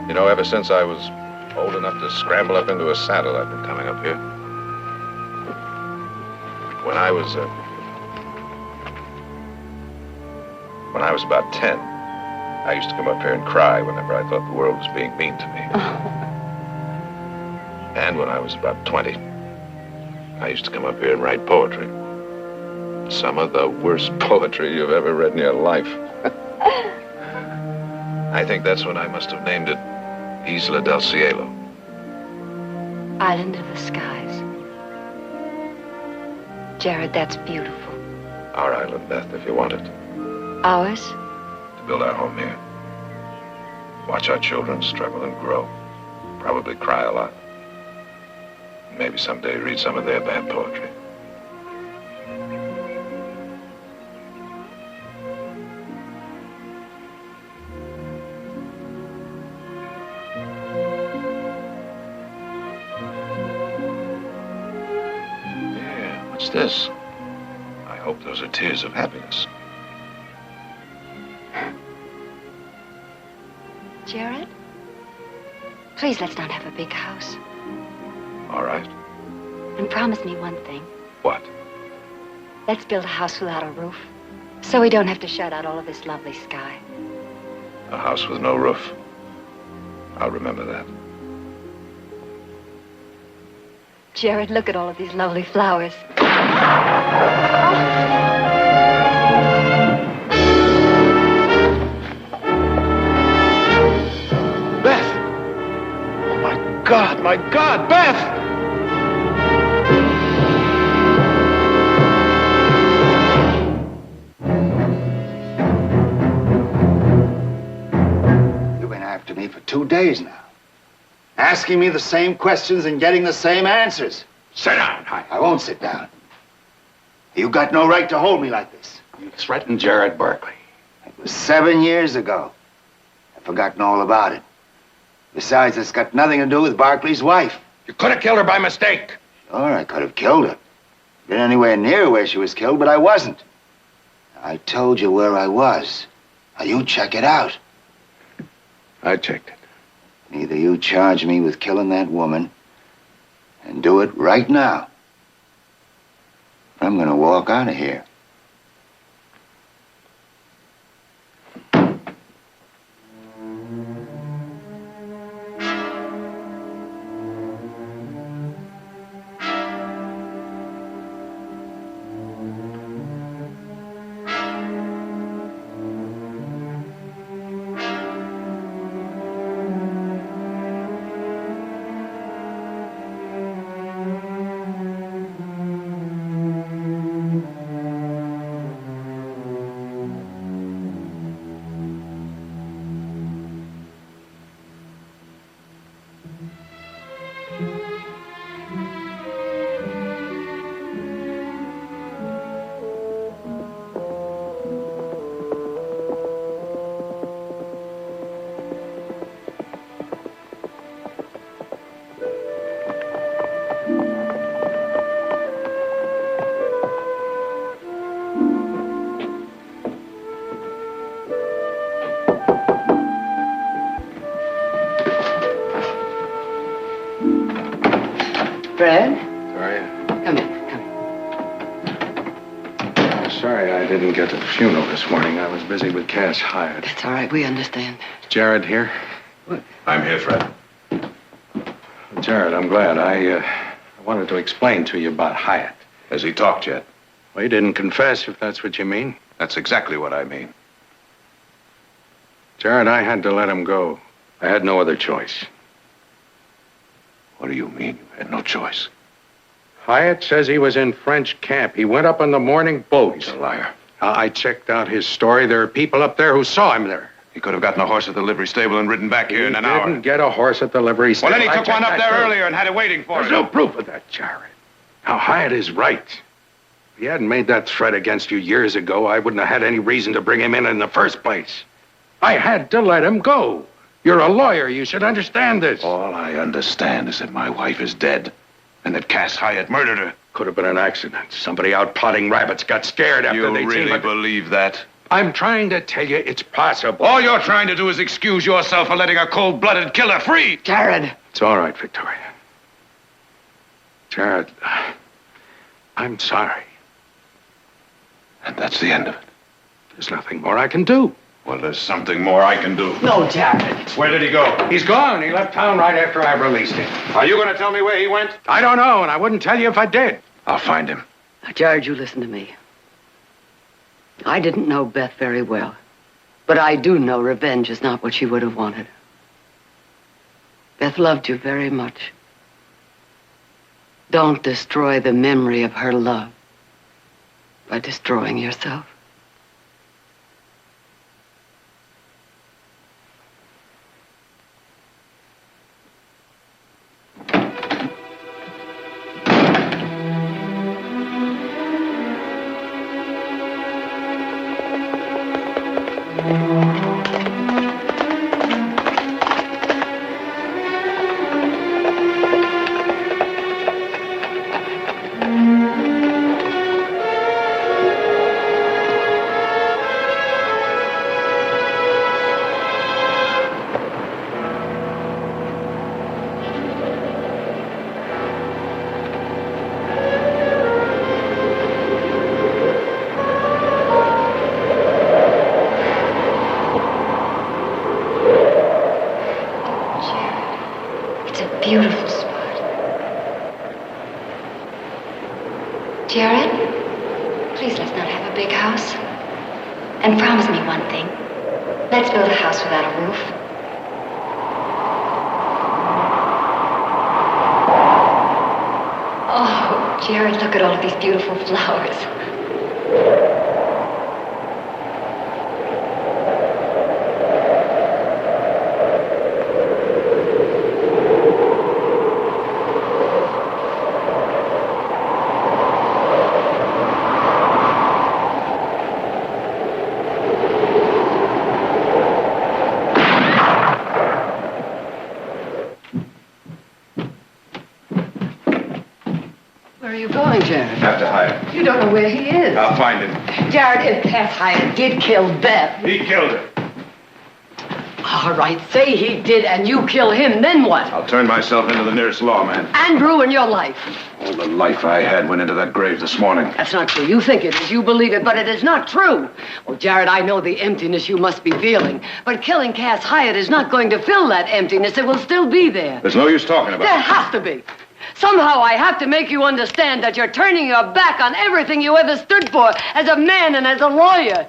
You know, ever since I was enough to scramble up into a saddle, I've been coming up here. When I was about 10, I used to come up here and cry whenever I thought the world was being mean to me. And when I was about 20, I used to come up here and write poetry. Some of the worst poetry you've ever read in your life. I think that's when I must have named it Isla del Cielo. Island of the skies. Jared, that's beautiful. Our island, Beth, if you want it. Ours? To build our home here. Watch our children struggle and grow. Probably cry a lot. Maybe someday read some of their bad poetry. Yeah, what's this? I hope those are tears of happiness. Jared? Please, let's not have a big house. All right. And promise me one thing. What? Let's build a house without a roof, so we don't have to shut out all of this lovely sky. A house with no roof. I'll remember that. Jared, look at all of these lovely flowers. Beth! Oh, my God, Beth! You've been after me for 2 days now. Asking me the same questions and getting the same answers. Sit down, Hyatt. I won't sit down. You got no right to hold me like this. You threatened Jared Berkeley. It was 7 years ago. I've forgotten all about it. Besides, it's got nothing to do with Barkley's wife. You could have killed her by mistake. Sure, I could have killed her. Been anywhere near where she was killed, but I wasn't. I told you where I was. Now you check it out. I checked it. Either you charge me with killing that woman, and do it right now. I'm gonna walk out of here. Fred? Sorry. Come in. Sorry I didn't get to the funeral this morning. I was busy with Cass Hyatt. It's all right. We understand. Jared here? What? I'm here, Fred. Jared, I'm glad. I wanted to explain to you about Hyatt. Has he talked yet? Well, he didn't confess, if that's what you mean. That's exactly what I mean. Jared, I had to let him go. I had no other choice. What do you mean you had no choice? Hyatt says he was in French camp. He went up on the morning boat. He's a liar. I checked out his story. There are people up there who saw him there. He could have gotten a horse at the livery stable and ridden back here in an hour. He didn't get a horse at the livery stable. Well, then he took one up there earlier and had it waiting for him. There's no proof of that, Jared. Now, Hyatt is right. If he hadn't made that threat against you years ago, I wouldn't have had any reason to bring him in the first place. I had to let him go. You're a lawyer. You should understand this. All I understand is that my wife is dead and that Cass Hyatt murdered her. Could have been an accident. Somebody out potting rabbits got scared after they You really believe that? I'm trying to tell you it's possible. All you're trying to do is excuse yourself for letting a cold-blooded killer free. Jared. It's all right, Victoria. Jared, I'm sorry. And that's the end of it. There's nothing more I can do. Well, there's something more I can do. No, Jared. Where did he go? He's gone. He left town right after I released him. Are you going to tell me where he went? I don't know, and I wouldn't tell you if I did. I'll find him. Now, Jared, you listen to me. I didn't know Beth very well, but I do know revenge is not what she would have wanted. Beth loved you very much. Don't destroy the memory of her love by destroying yourself. Beautiful spot. Jared, please let's not have a big house. And promise me one thing. Let's build a house without a roof. Oh, Jared, look at all of these beautiful flowers. Where are you going, Jared? After Hyatt. You don't know where he is. I'll find him. Jared, if Cass Hyatt did kill Beth. He killed her. All right, say he did and you kill him, then what? I'll turn myself into the nearest lawman. And ruin your life. All the life I had went into that grave this morning. That's not true. You think it is, you believe it, but it is not true. Oh, Jared, I know the emptiness you must be feeling, but killing Cass Hyatt is not going to fill that emptiness. It will still be there. There's no use talking about There it. has to be. Somehow I have to make you understand that you're turning your back on everything you ever stood for as a man and as a lawyer.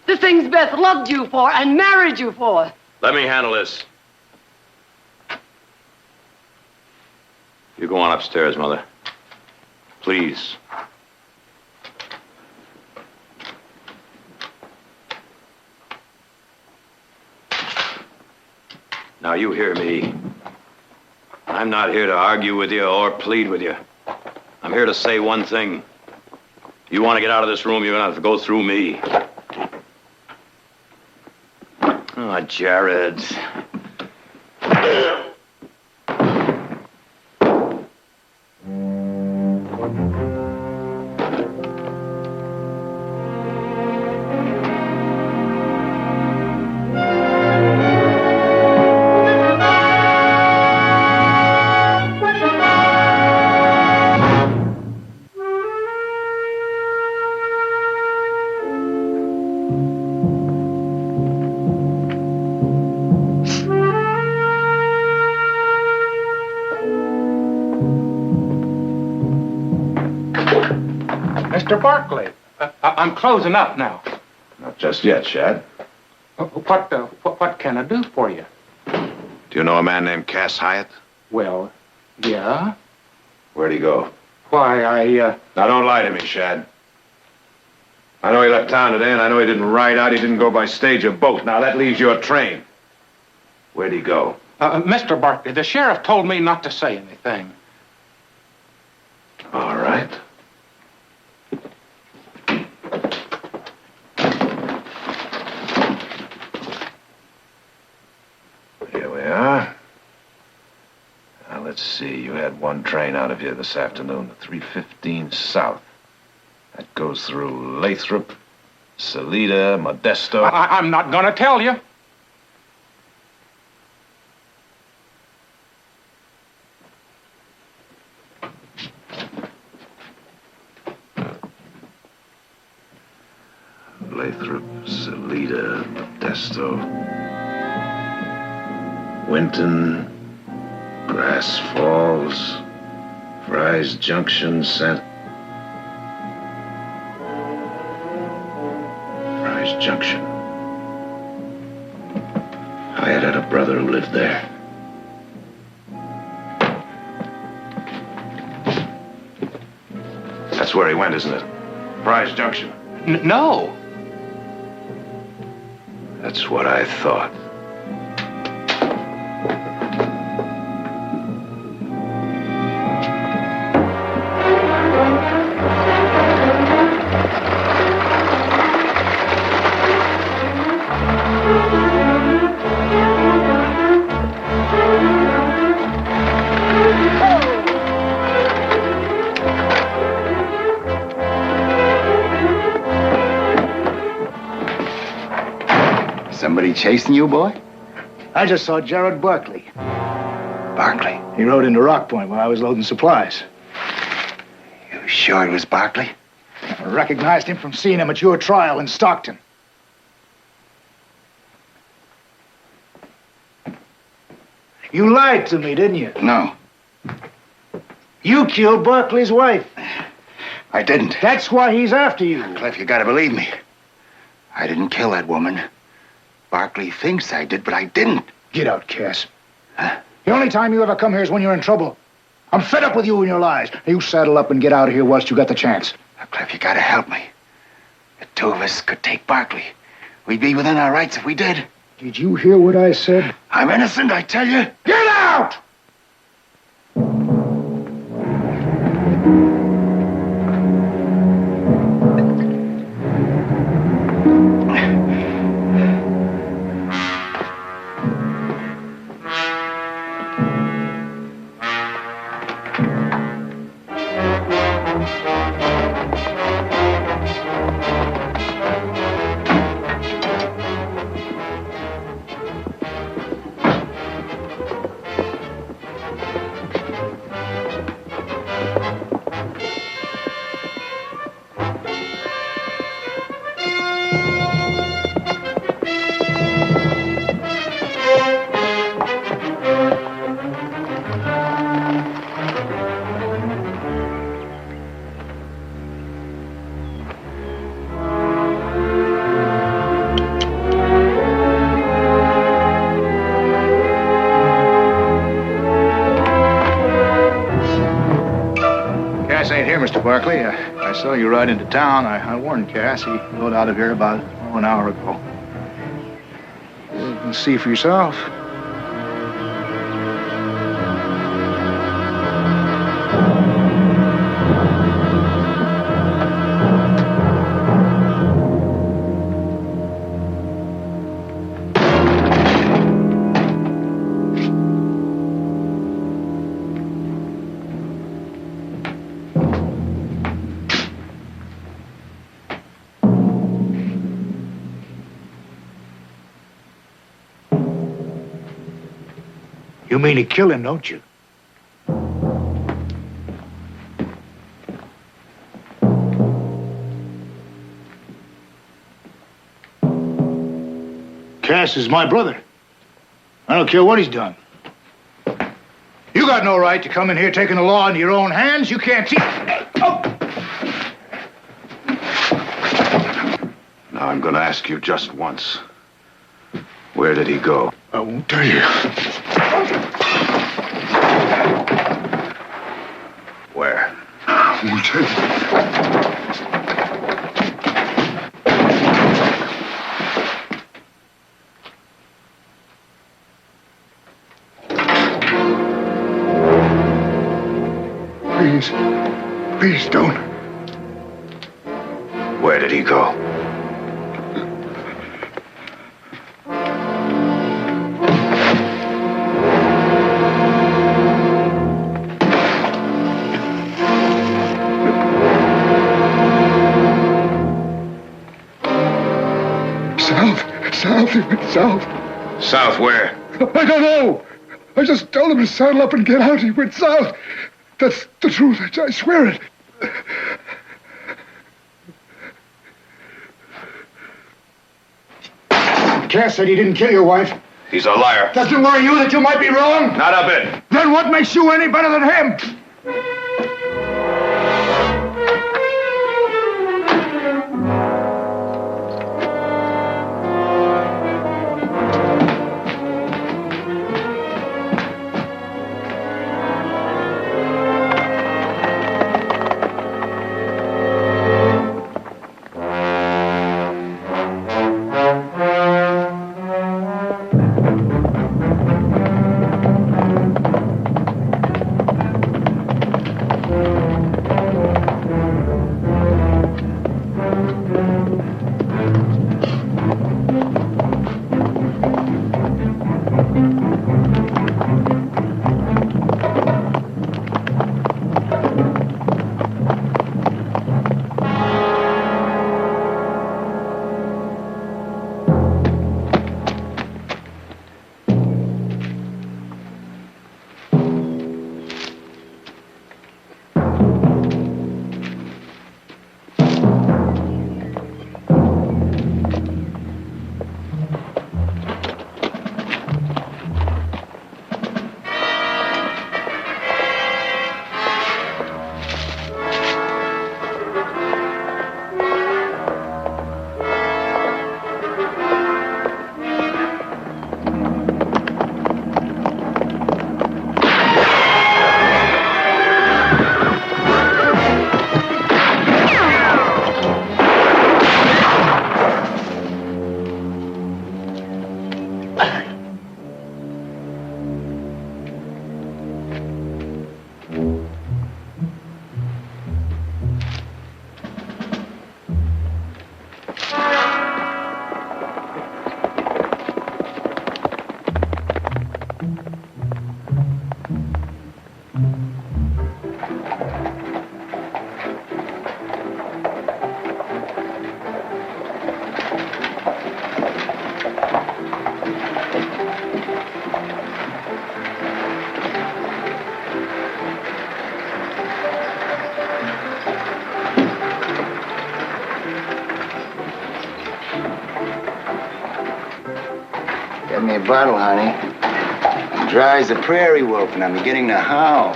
The things Beth loved you for and married you for. Let me handle this. You go on upstairs, Mother. Please. Now, you hear me. I'm not here to argue with you or plead with you. I'm here to say one thing. You want to get out of this room, you're going to have to go through me. Oh, Jared. Mr. Barkley, I'm closing up now. Not just yet, Shad. What can I do for you? Do you know a man named Cass Hyatt? Well, yeah. Where'd he go? Why, Now, don't lie to me, Shad. I know he left town today, and I know he didn't ride out. He didn't go by stage or boat. Now, that leaves you a train. Where'd he go? Mr. Barkley, the sheriff told me not to say anything. All right. Here we are. Now, let's see. You had one train out of here this afternoon, the 315 South. That goes through Lathrop, Salida, Modesto. I'm not going to tell you. Lathrop, Salida, Modesto, Winton, Grass Falls, Fry's Junction, Fry's Junction. Hyatt had a brother who lived there. That's where he went, isn't it? Fry's Junction. No. That's what I thought. Somebody chasing you, boy? I just saw Jared Barkley. Barkley? He rode into Rock Point while I was loading supplies. You sure it was Barkley? I recognized him from seeing him at your trial in Stockton. You lied to me, didn't you? No. You killed Barkley's wife. I didn't. That's why he's after you. Cliff, you gotta believe me. I didn't kill that woman. Barkley thinks I did, but I didn't. Get out, Cass. Huh? The only time you ever come here is when you're in trouble. I'm fed up with you and your lies. You saddle up and get out of here whilst you got the chance. Now, Cliff, you gotta help me. The two of us could take Barkley. We'd be within our rights if we did. Did you hear what I said? I'm innocent, I tell you. Get out! Ain't here, Mr. Barkley. I saw you ride into town. I warned Cass. He rode out of here about an hour ago. You can see for yourself. You mean to kill him, don't you? Cass is my brother. I don't care what he's done. You got no right to come in here taking the law into your own hands. You can't see... Oh. Now I'm gonna ask you just once. Where did he go? I won't tell you. Where? I won't tell you. Please. Please don't. Where did he go? He went south. South where? I don't know. I just told him to saddle up and get out. He went south. That's the truth. I swear it. Cass said he didn't kill your wife. He's a liar. Doesn't worry you that you might be wrong? Not a bit. Then what makes you any better than him? Get me a bottle, honey. I'm dry as a prairie wolf, and I'm beginning to howl.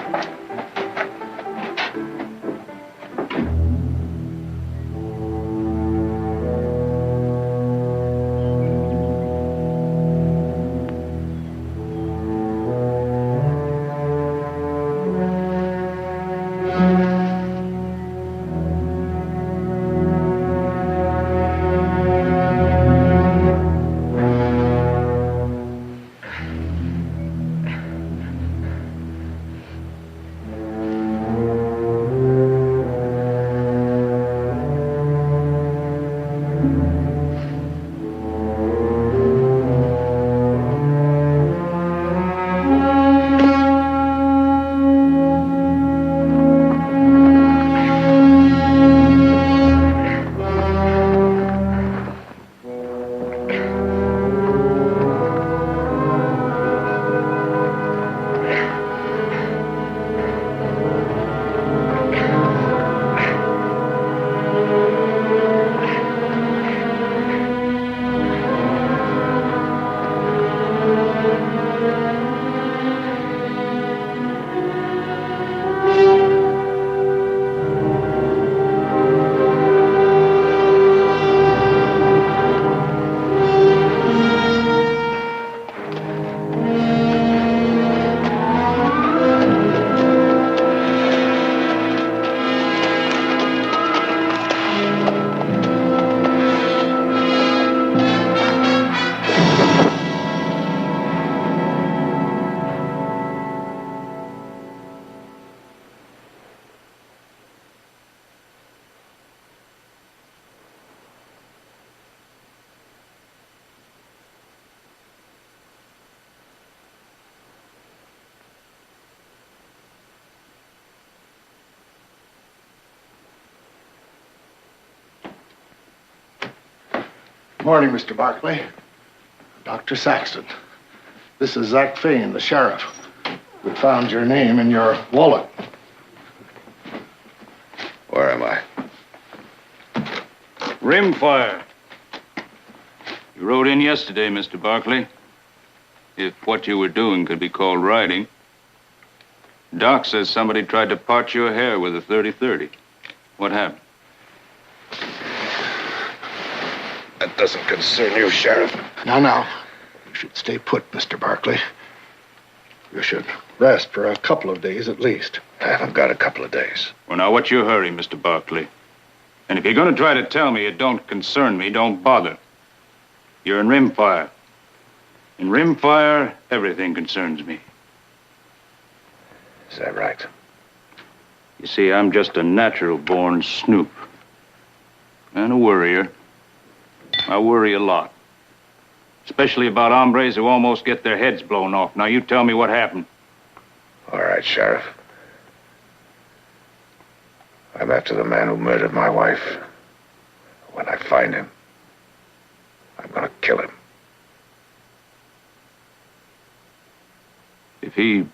Morning, Mr. Barkley. Dr. Saxton. This is Zach Fain, the sheriff. We found your name in your wallet. Where am I? Rimfire. You rode in yesterday, Mr. Barkley. If what you were doing could be called riding. Doc says somebody tried to part your hair with a 30-30. What happened? That doesn't concern you, Sheriff. Now. You should stay put, Mr. Barkley. You should rest for a couple of days at least. I haven't got a couple of days. Well, now, what's your hurry, Mr. Barkley? And if you're going to try to tell me it don't concern me, don't bother. You're in Rimfire. In Rimfire, everything concerns me. Is that right? You see, I'm just a natural-born snoop. And a worrier. I worry a lot. Especially about hombres who almost get their heads blown off. Now, you tell me what happened. All right, Sheriff. I'm after the man who murdered my wife. When I find him, I'm gonna kill him. If he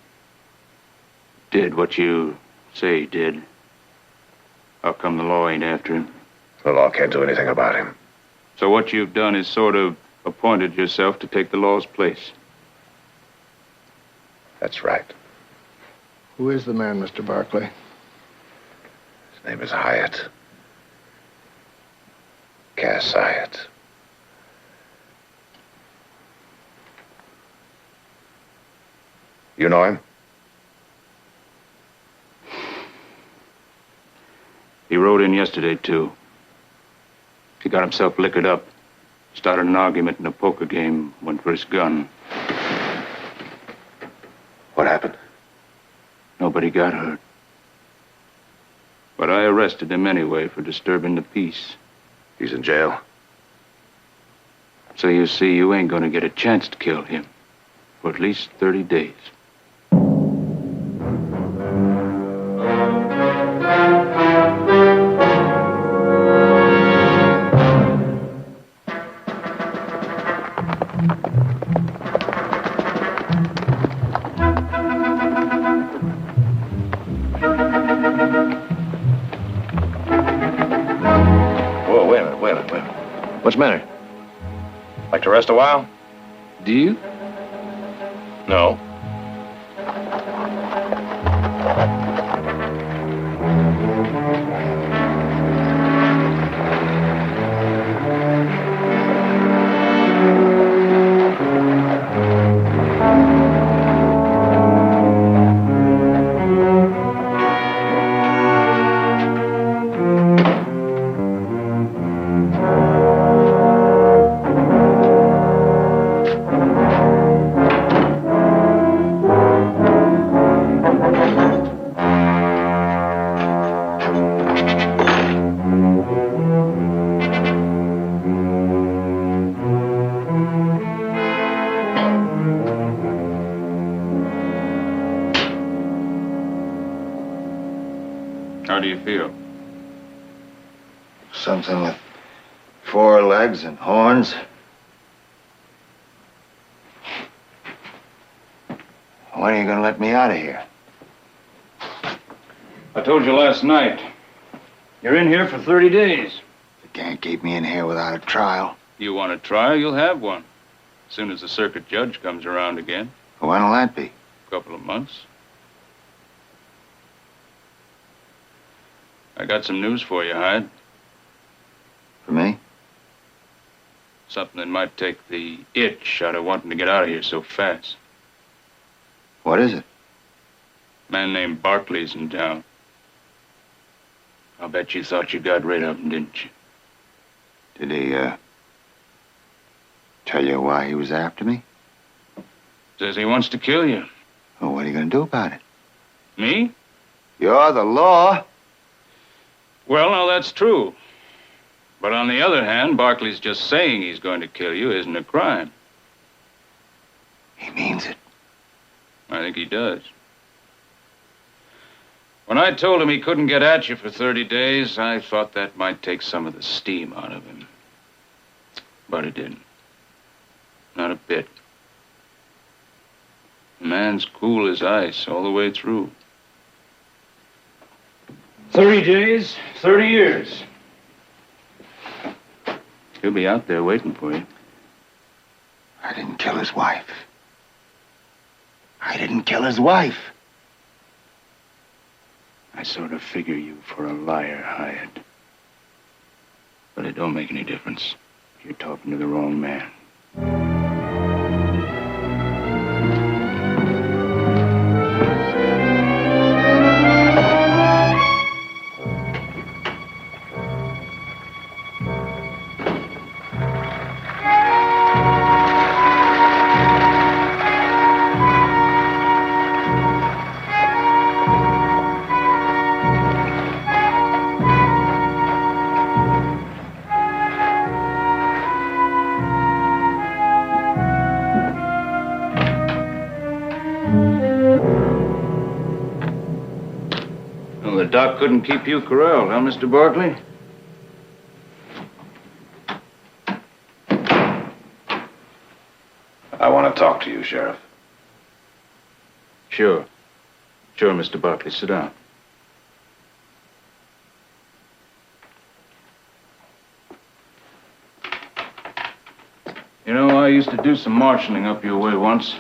did what you say he did, how come the law ain't after him? The law can't do anything about him. So what you've done is sort of appointed yourself to take the law's place. That's right. Who is the man, Mr. Barkley? His name is Hyatt. Cass Hyatt. You know him? He rode in yesterday, too. He got himself liquored up. Started an argument in a poker game, went for his gun. What happened? Nobody got hurt. But I arrested him anyway for disturbing the peace. He's in jail? So you see, you ain't gonna get a chance to kill him for at least 30 days. What's the matter? Like to rest a while? Do you? No. How do you feel? Something with 4 legs and horns. When are you going to let me out of here? I told you last night. You're in here for 30 days. You can't keep me in here without a trial. You want a trial, you'll have one. As soon as the circuit judge comes around again. When'll that be? A couple of months. I got some news for you, Hyde. For me? Something that might take the itch out of wanting to get out of here so fast. What is it? A man named Barkley's in town. I'll bet you thought you got rid of him, didn't you? Did he, tell you why he was after me? Says he wants to kill you. Well, what are you going to do about it? Me? You're the law. Well, now, that's true. But on the other hand, Barkley's just saying he's going to kill you isn't a crime. He means it. I think he does. When I told him he couldn't get at you for 30 days, I thought that might take some of the steam out of him. But it didn't. Not a bit. The man's cool as ice all the way through. 30 days, 30 years. He'll be out there waiting for you. didn't kill his wife. I didn't kill his wife. I sort of figure you for a liar, Hyatt. But it don't make any difference. You're talking to the wrong man. Well, the doc couldn't keep you corralled, huh, Mr. Barkley? I want to talk to you, Sheriff. Sure. Sure, Mr. Barkley. Sit down. You know, I used to do some marshaling up your way once.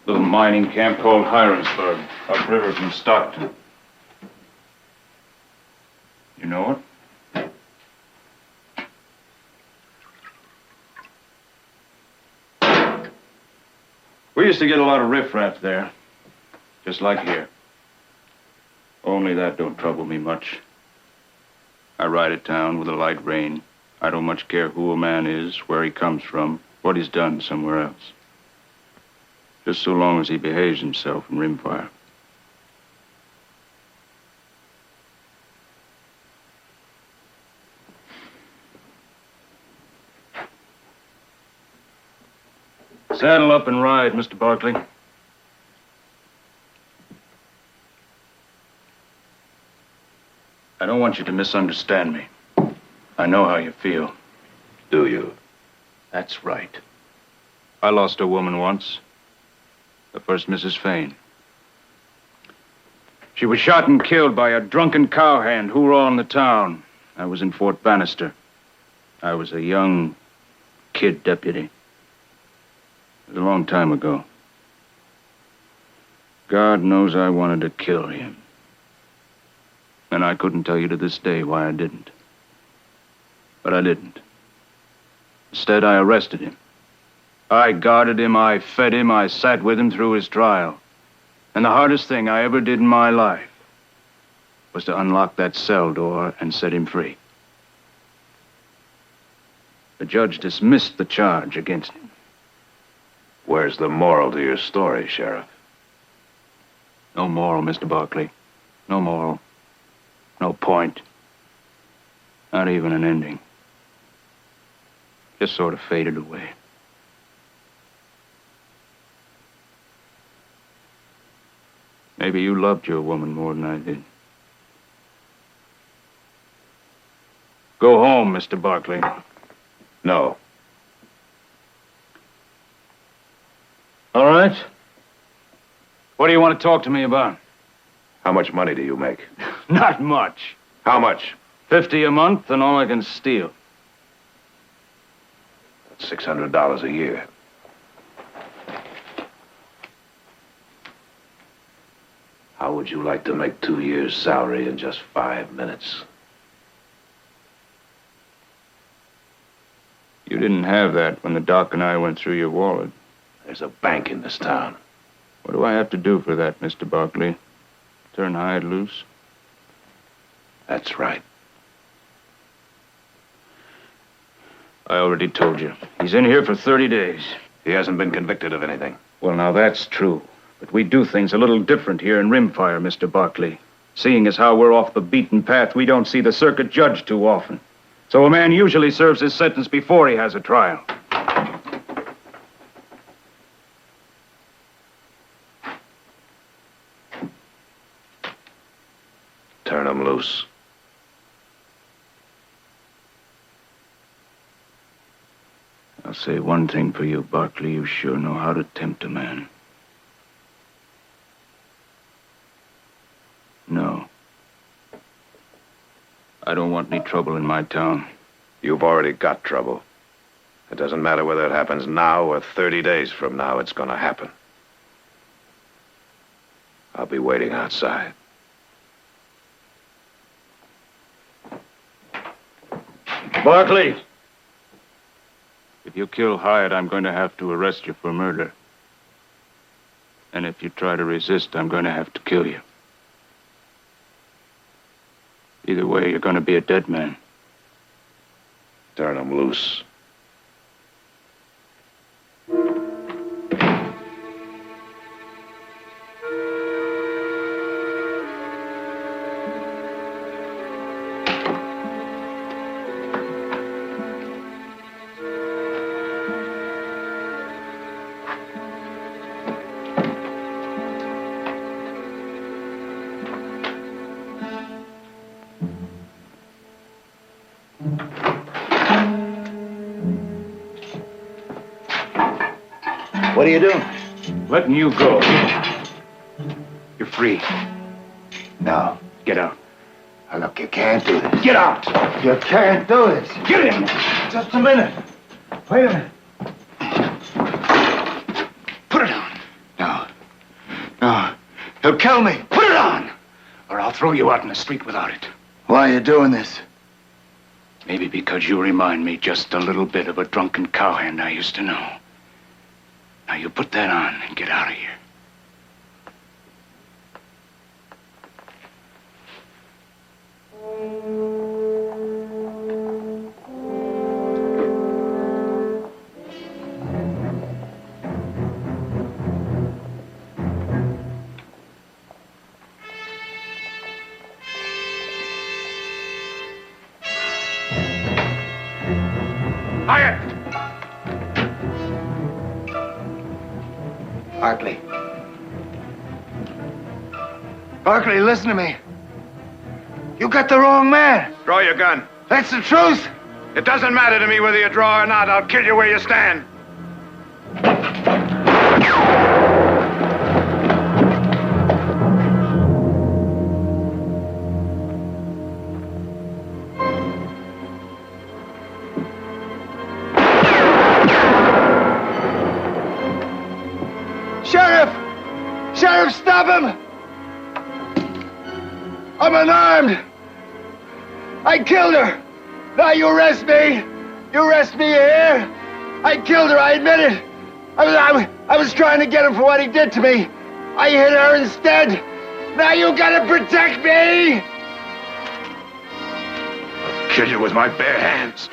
Little mining camp called Hironsburg, upriver from Stockton. You know it? We used to get a lot of riffraff there, just like here. Only that don't trouble me much. I ride at town with a light rein. I don't much care who a man is, where he comes from, what he's done somewhere else. Just so long as he behaves himself in rimfire. Saddle up and ride, Mr. Barkley. I don't want you to misunderstand me. I know how you feel. Do you? That's right. I lost a woman once. The first Mrs. Fane. She was shot and killed by a drunken cowhand hoorah in the town. I was in Fort Bannister. I was a young kid deputy. It was a long time ago. God knows I wanted to kill him. And I couldn't tell you to this day why I didn't. But I didn't. Instead, I arrested him. I guarded him, I fed him, I sat with him through his trial. And the hardest thing I ever did in my life was to unlock that cell door and set him free. The judge dismissed the charge against him. Where's the moral to your story, Sheriff? No moral, Mr. Barkley. No moral. No point. Not even an ending. Just sort of faded away. Maybe you loved your woman more than I did. Go home, Mr. Barkley. No. All right. What do you want to talk to me about? How much money do you make? Not much. How much? $50 a month and all I can steal. That's $600 a year. How would you like to make 2 years' salary in just 5 minutes? You didn't have that when the doc and I went through your wallet. There's a bank in this town. What do I have to do for that, Mr. Barkley? Turn Hyde loose? That's right. I already told you. He's in here for 30 days. He hasn't been convicted of anything. Well, now that's true. But we do things a little different here in Rimfire, Mr. Barkley. Seeing as how we're off the beaten path, we don't see the circuit judge too often. So a man usually serves his sentence before he has a trial. Turn him loose. I'll say one thing for you, Barkley. You sure know how to tempt a man. No. I don't want any trouble in my town. You've already got trouble. It doesn't matter whether it happens now or 30 days from now, it's gonna happen. I'll be waiting outside. Barkley! If you kill Hyatt, I'm going to have to arrest you for murder. And if you try to resist, I'm going to have to kill you. Either way, you're going to be a dead man. Turn him loose. What are you doing? Letting you go. You're free. No. Get out. Now, look, you can't do this. Get out! You can't do this. Get in! Just a minute. Wait a minute. Put it on. No. No. He'll kill me. Put it on! Or I'll throw you out in the street without it. Why are you doing this? Maybe because you remind me just a little bit of a drunken cowhand I used to know. Now you put that on and get out of here. Barkley. Barkley, listen to me. You got the wrong man. Draw your gun. That's the truth. It doesn't matter to me whether you draw or not. I'll kill you where you stand. Sheriff, stop him! I'm unarmed. I killed her. Now you arrest me. You arrest me here. I killed her, I admit it. I was trying to get him for what he did to me. I hit her instead. Now you gotta protect me. I'll kill you with my bare hands.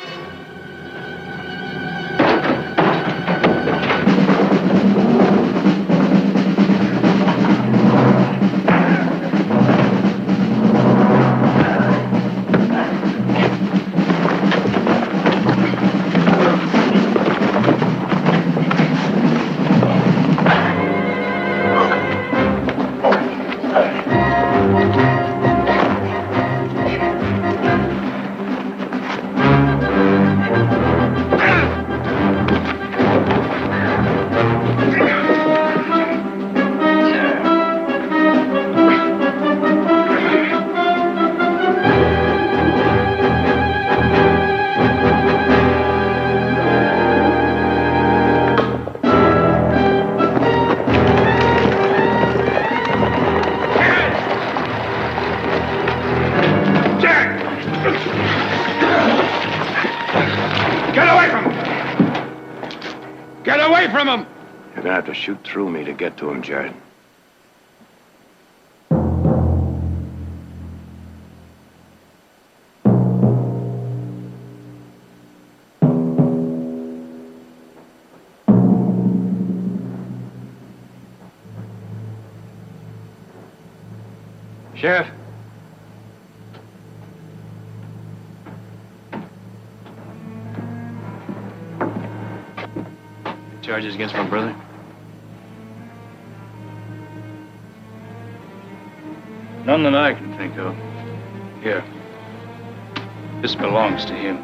From him! You're gonna have to shoot through me to get to him, Jared. Sheriff. Charges against my brother? None that I can think of. Here. This belongs to him.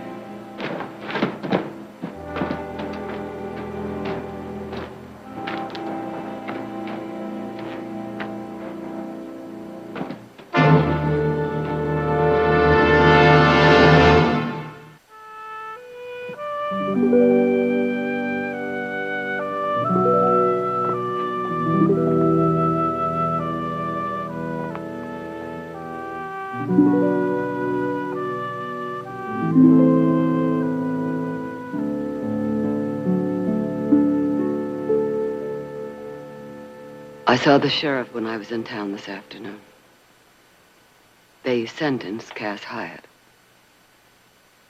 I saw the sheriff when I was in town this afternoon. They sentenced Cass Hyatt.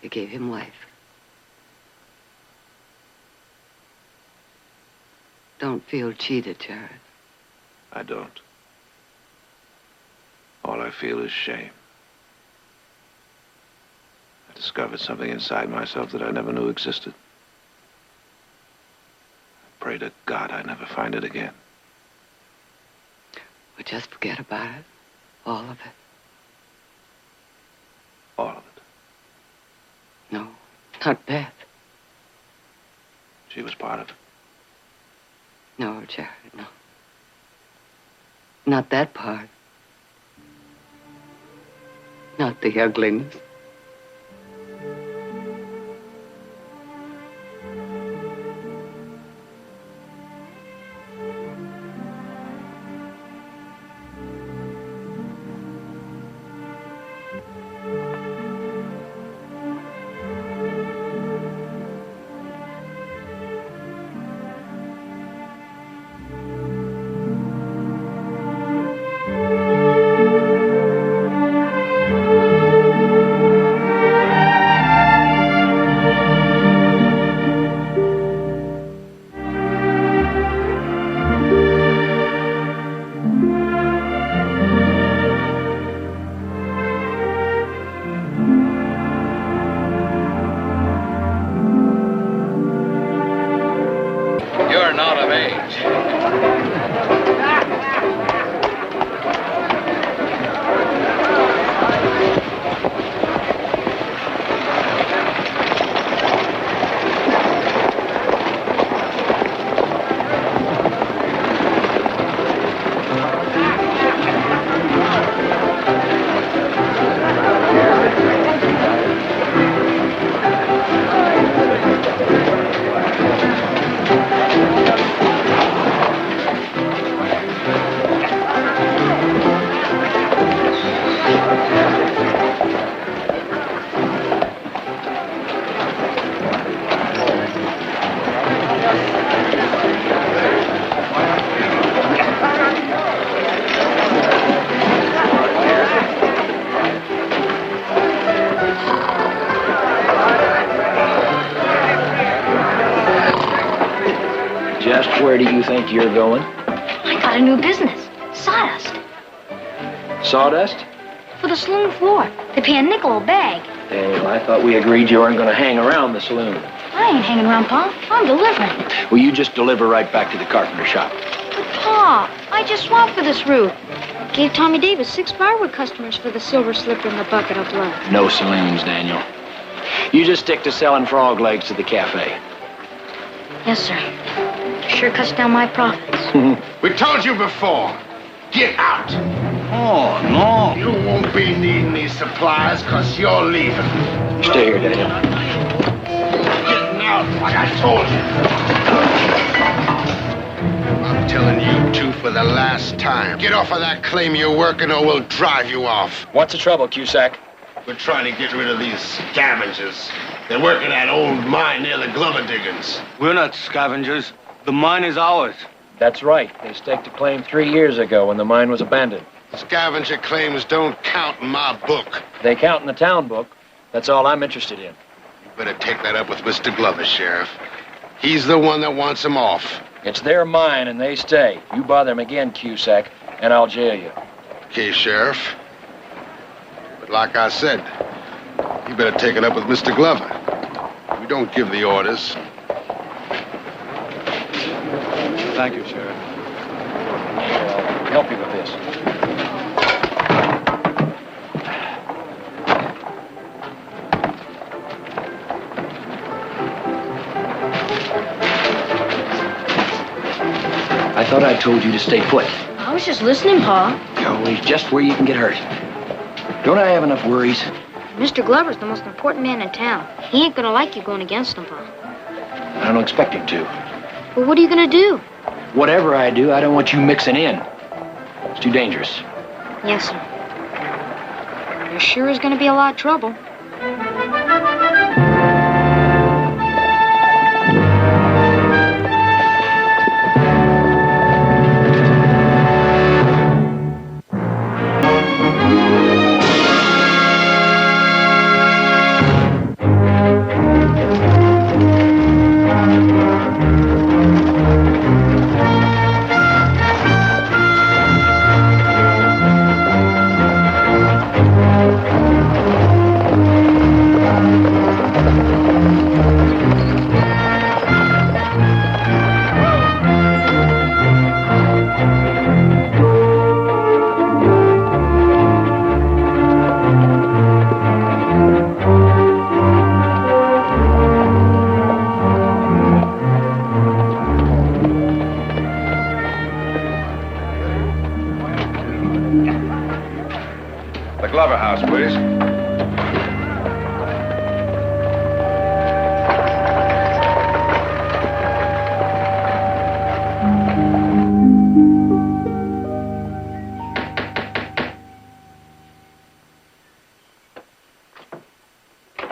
They gave him life. Don't feel cheated, Jared. I don't. All I feel is shame. I discovered something inside myself that I never knew existed. I pray to God I never find it again. Well, just forget about it. All of it. All of it. No, not Beth. She was part of it. No, Jared, no. Not that part. Not the ugliness. You're not of age. Just where do you think you're going? I got a new business. Sawdust. Sawdust? For the saloon floor. They pay a nickel a bag. Hey, well, I thought we agreed you weren't going to hang around the saloon. I ain't hanging around, Pa. I'm delivering. Well, you just deliver right back to the carpenter shop. But, Pa, I just swapped for this roof. Gave Tommy Davis 6 firewood customers for the silver slipper and the bucket of blood. No saloons, Daniel. You just stick to selling frog legs to the cafe. Yes, sir. Sure cuts down my profits. We told you before. Get out. Oh, no. You won't be needing these supplies because you're leaving. Stay here, Daniel. Getting out like I told you. I'm telling you two for the last time. Get off of that claim you're working or we'll drive you off. What's the trouble, Cusack? We're trying to get rid of these scavengers. They work in that old mine near the Glover diggings. We're not scavengers. The mine is ours. That's right. They staked a claim 3 years ago when the mine was abandoned. Scavenger claims don't count in my book. They count in the town book. That's all I'm interested in. You better take that up with Mr. Glover, Sheriff. He's the one that wants them off. It's their mine and they stay. You bother them again, Cusack, and I'll jail you. Okay, Sheriff. But like I said, you better take it up with Mr. Glover. We don't give the orders. Thank you, Sheriff. I'll help you with this. I thought I told you to stay put. I was just listening, Pa. You're always just where you can get hurt. Don't I have enough worries? Mr. Glover's the most important man in town. He ain't gonna like you going against him, Pa. I don't expect him to. Well, what are you gonna do? Whatever I do, I don't want you mixing in. It's too dangerous. Yes, sir. There sure is gonna be a lot of trouble.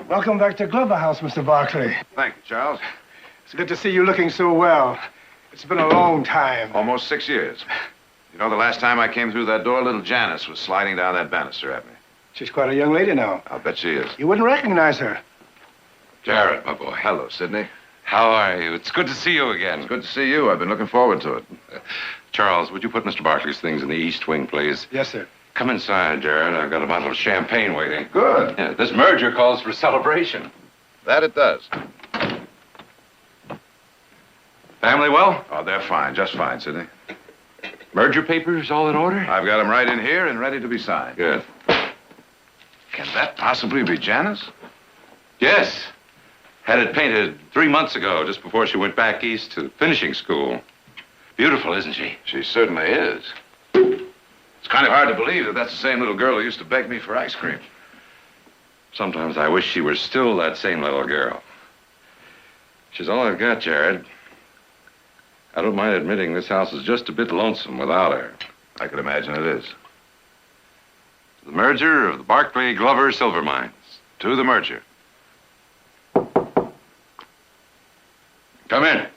Welcome back to Glover House, Mr. Barkley. Thank you, Charles. It's good to see you looking so well. It's been a long time. Almost 6 years. You know, the last time I came through that door, little Janice was sliding down that banister at me. She's quite a young lady now. I'll bet she is. You wouldn't recognize her. Jared, my boy. Hello, Sidney. How are you? It's good to see you again. It's good to see you. I've been looking forward to it. Charles, would you put Mr. Barkley's things in the east wing, please? Yes, sir. Come inside, Jared. I've got a bottle of champagne waiting. Good. Yeah, this merger calls for celebration. That it does. Family well? Oh, they're fine. Just fine, Sidney. Merger papers all in order? I've got them right in here and ready to be signed. Good. Can that possibly be Janice? Yes. Had it painted 3 months ago, just before she went back east to finishing school. Beautiful, isn't she? She certainly is. It's kind of hard to believe that that's the same little girl who used to beg me for ice cream. Sometimes I wish she were still that same little girl. She's all I've got, Jared. I don't mind admitting this house is just a bit lonesome without her. I could imagine it is. The merger of the Barkley Glover silver mines. To the merger. Come in.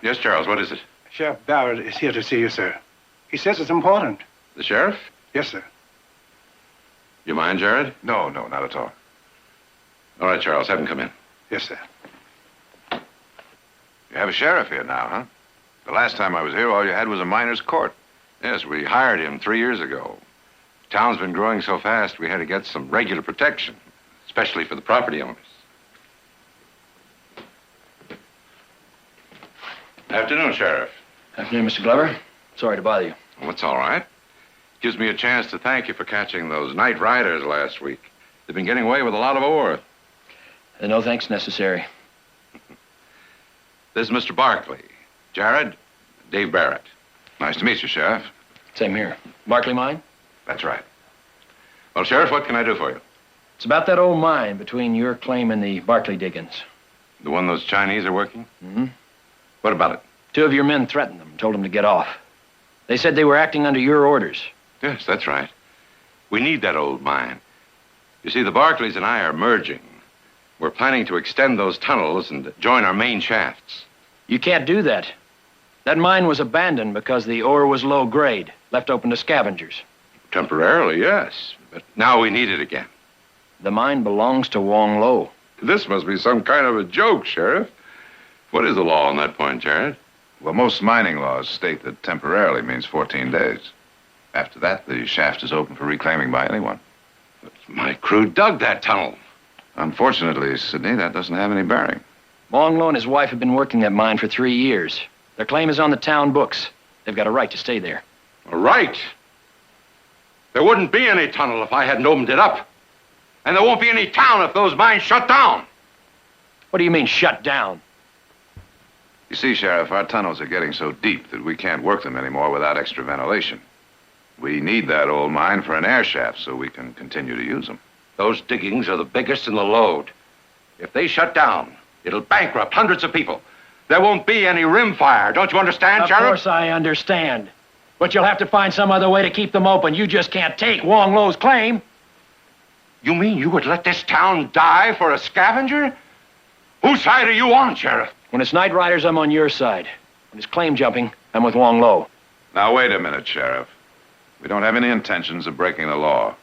Yes, Charles, what is it? Sheriff Barrett is here to see you, sir. He says it's important. The sheriff? Yes, sir. You mind, Jared? No, not at all. All right, Charles, have him come in. Yes, sir. You have a sheriff here now, huh? The last time I was here, all you had was a miner's court. Yes, we hired him 3 years ago. Town's been growing so fast, we had to get some regular protection, especially for the property owners. Afternoon, Sheriff. Afternoon, Mr. Glover. Sorry to bother you. Well, it's all right. Gives me a chance to thank you for catching those night riders last week. They've been getting away with a lot of ore. No thanks necessary. This is Mr. Barkley. Jared, Dave Barrett. Nice to meet you, Sheriff. Same here. Barkley mine? That's right. Well, Sheriff, what can I do for you? It's about that old mine between your claim and the Barkley diggings. The one those Chinese are working? Mm-hmm. What about it? 2 of your men threatened them, told them to get off. They said they were acting under your orders. Yes, that's right. We need that old mine. You see, the Barkleys and I are merging. We're planning to extend those tunnels and join our main shafts. You can't do that. That mine was abandoned because the ore was low grade, left open to scavengers. Temporarily, yes. But now we need it again. The mine belongs to Wong Lo. This must be some kind of a joke, Sheriff. What is the law on that point, Jared? Well, most mining laws state that temporarily means 14 days. After that, the shaft is open for reclaiming by anyone. But my crew dug that tunnel. Unfortunately, Sidney, that doesn't have any bearing. Wong Lo and his wife have been working that mine for 3 years. Their claim is on the town books. They've got a right to stay there. A right? There wouldn't be any tunnel if I hadn't opened it up. And there won't be any town if those mines shut down. What do you mean, shut down? You see, Sheriff, our tunnels are getting so deep that we can't work them anymore without extra ventilation. We need that old mine for an air shaft so we can continue to use them. Those diggings are the biggest in the lode. If they shut down, it'll bankrupt hundreds of people. There won't be any rim fire. Don't you understand, Sheriff? Of course I understand. But you'll have to find some other way to keep them open. You just can't take Wong Lo's claim. You mean you would let this town die for a scavenger? Whose side are you on, Sheriff? When it's night riders, I'm on your side. When it's claim jumping, I'm with Wong Lo. Now, wait a minute, Sheriff. We don't have any intentions of breaking the law.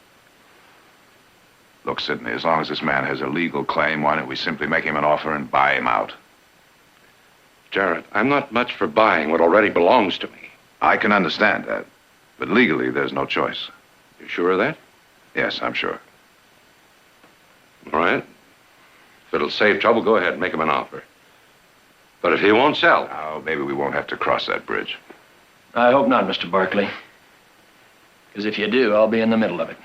Look, Sidney, as long as this man has a legal claim, why don't we simply make him an offer and buy him out? Jared, I'm not much for buying what already belongs to me. I can understand that. But legally, there's no choice. You sure of that? Yes, I'm sure. All right. If it'll save trouble, go ahead and make him an offer. But if he won't sell... Oh, maybe we won't have to cross that bridge. I hope not, Mr. Barkley. Because if you do, I'll be in the middle of it.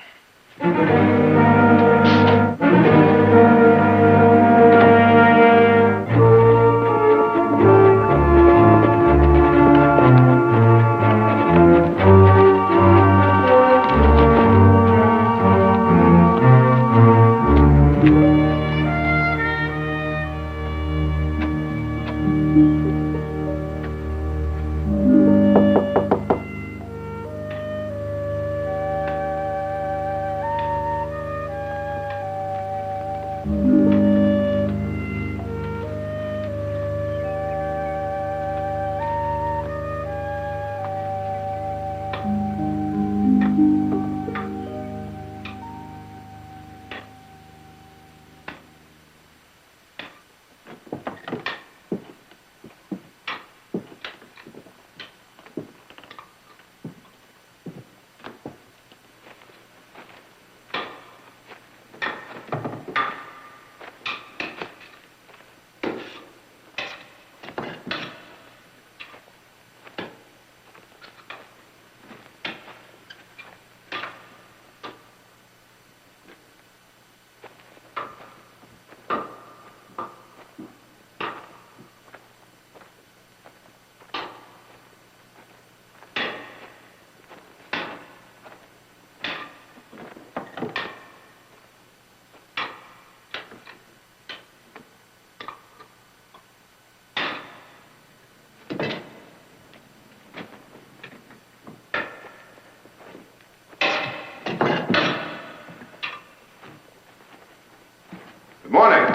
Good morning.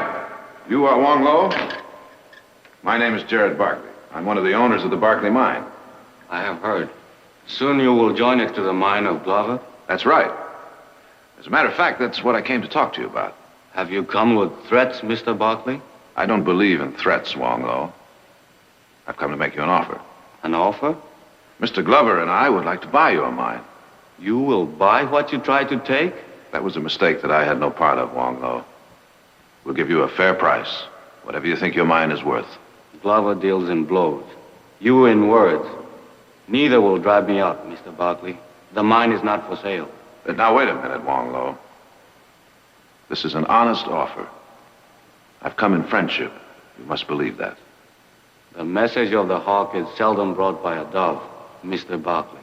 You are Wong Lo? My name is Jared Barkley. I'm one of the owners of the Barkley mine. I have heard. Soon you will join it to the mine of Glover? That's right. As a matter of fact, that's what I came to talk to you about. Have you come with threats, Mr. Barkley? I don't believe in threats, Wong Lo. I've come to make you an offer. An offer? Mr. Glover and I would like to buy your mine. You will buy what you tried to take? That was a mistake that I had no part of, Wong Lo. We'll give you a fair price, whatever you think your mine is worth. Glover deals in blows. You in words. Neither will drive me out, Mr. Barkley. The mine is not for sale. Now, wait a minute, Wong Lo. This is an honest offer. I've come in friendship. You must believe that. The message of the hawk is seldom brought by a dove, Mr. Barkley.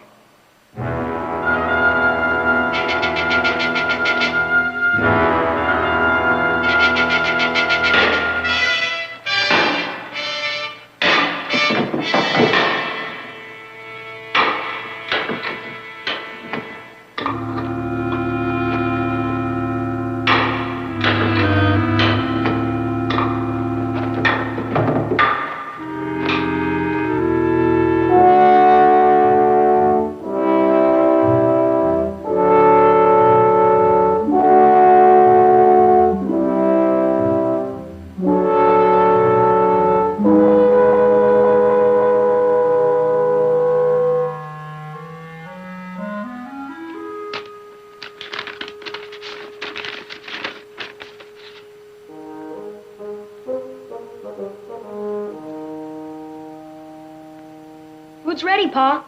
Food's ready, Pa.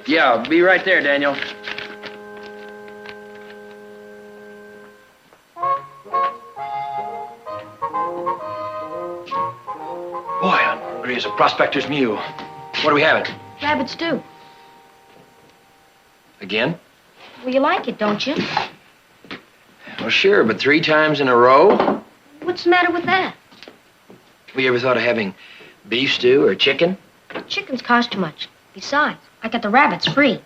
Yeah, I'll be right there, Daniel. Boy, I'm hungry as a prospector's mule. What are we having? Rabbit stew. Again? Well, you like it, don't you? Well, sure, but 3 times in a row? What's the matter with that? Well, you ever thought of having beef stew or chicken? Chickens cost too much. Besides, I got the rabbits free.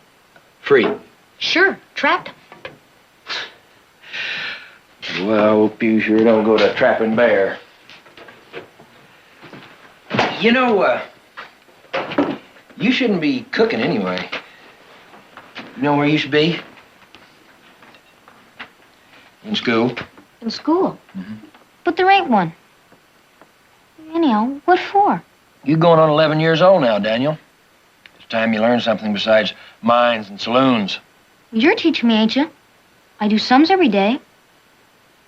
Free? Sure, trapped 'em. Well, I hope you sure don't go to trapping bear. You know, you shouldn't be cooking anyway. You know where you should be? In school. In school? But there ain't one. Anyhow, what for? You're going on 11 years old now, Daniel. It's time you learn something besides mines and saloons. You're teaching me, ain't you? I do sums every day.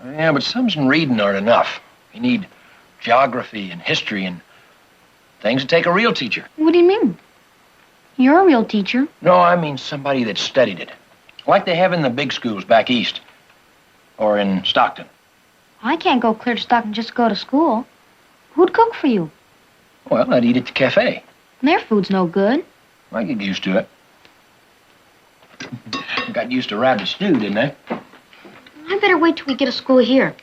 Yeah, but sums and reading aren't enough. You need geography and history and things that take a real teacher. What do you mean? You're a real teacher. No, I mean somebody that studied it. Like they have in the big schools back east. Or in Stockton. I can't go clear to Stockton just to go to school. Who'd cook for you? Well, I'd eat at the cafe. Their food's no good. I get used to it. Got used to rabbit stew, didn't I? I better wait till we get a school here.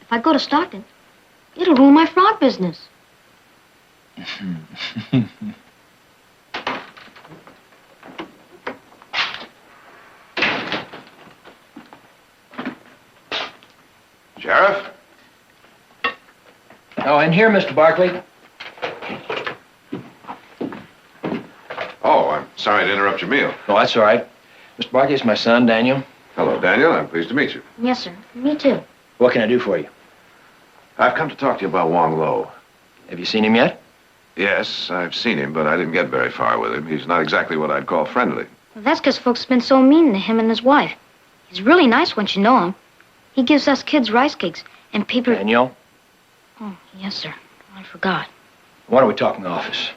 If I go to Stockton, it'll ruin my frog business. Sheriff? Oh, in here, Mr. Barkley. Oh, I'm sorry to interrupt your meal. Oh, that's all right. Mr. Barkley, it's my son, Daniel. Hello, Daniel. I'm pleased to meet you. Yes, sir. Me too. What can I do for you? I've come to talk to you about Wong Lo. Have you seen him yet? Yes, I've seen him, but I didn't get very far with him. He's not exactly what I'd call friendly. Well, that's because folks have been so mean to him and his wife. He's really nice once you know him. He gives us kids rice cakes, and people... Daniel? Oh, yes, sir. I forgot. Why don't we talk in the office?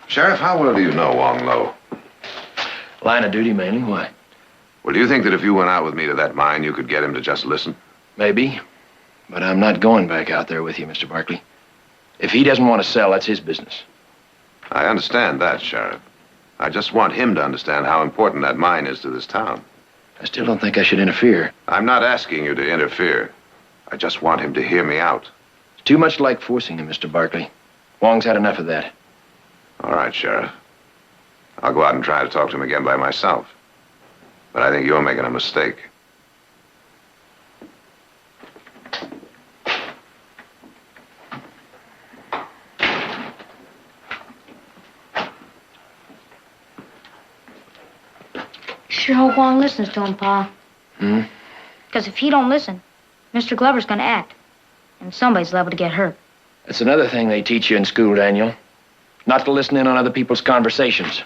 Sheriff, how well do you know Wong Lo? Line of duty, mainly. Why? Well, do you think that if you went out with me to that mine, you could get him to just listen? Maybe. But I'm not going back out there with you, Mr. Barkley. If he doesn't want to sell, that's his business. I understand that, Sheriff. I just want him to understand how important that mine is to this town. I still don't think I should interfere. I'm not asking you to interfere. I just want him to hear me out. It's too much like forcing him, Mr. Barkley. Wong's had enough of that. All right, Sheriff. I'll go out and try to talk to him again by myself. But I think you're making a mistake. Sure hope Wong listens to him, Pa. Hmm? Because if he don't listen, Mr. Glover's gonna act. And somebody's liable to get hurt. That's another thing they teach you in school, Daniel. Not to listen in on other people's conversations.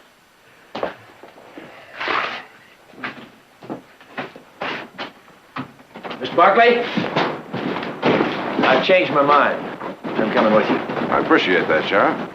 Mr. Barkley? I've changed my mind. I'm coming with you. I appreciate that, Sheriff.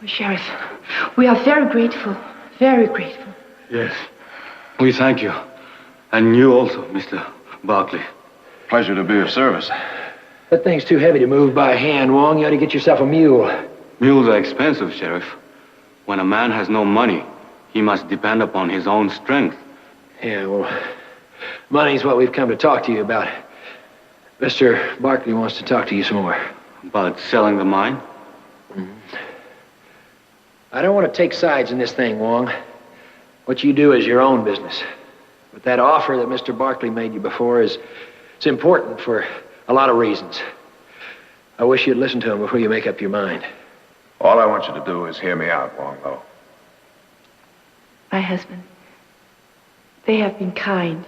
Sheriff, we are very grateful, very grateful. Yes, we thank you. And you also, Mr. Barkley. Pleasure to be of service. That thing's too heavy to move by hand, Wong. You ought to get yourself a mule. Mules are expensive, Sheriff. When a man has no money, he must depend upon his own strength. Yeah, well, money's what we've come to talk to you about. Mr. Barkley wants to talk to you some more. About selling the mine? Mm-hmm. I don't want to take sides in this thing, Wong. What you do is your own business. But that offer that Mr. Barkley made you before it's important for a lot of reasons. I wish you'd listen to him before you make up your mind. All I want you to do is hear me out, Wong Lo. My husband, they have been kind.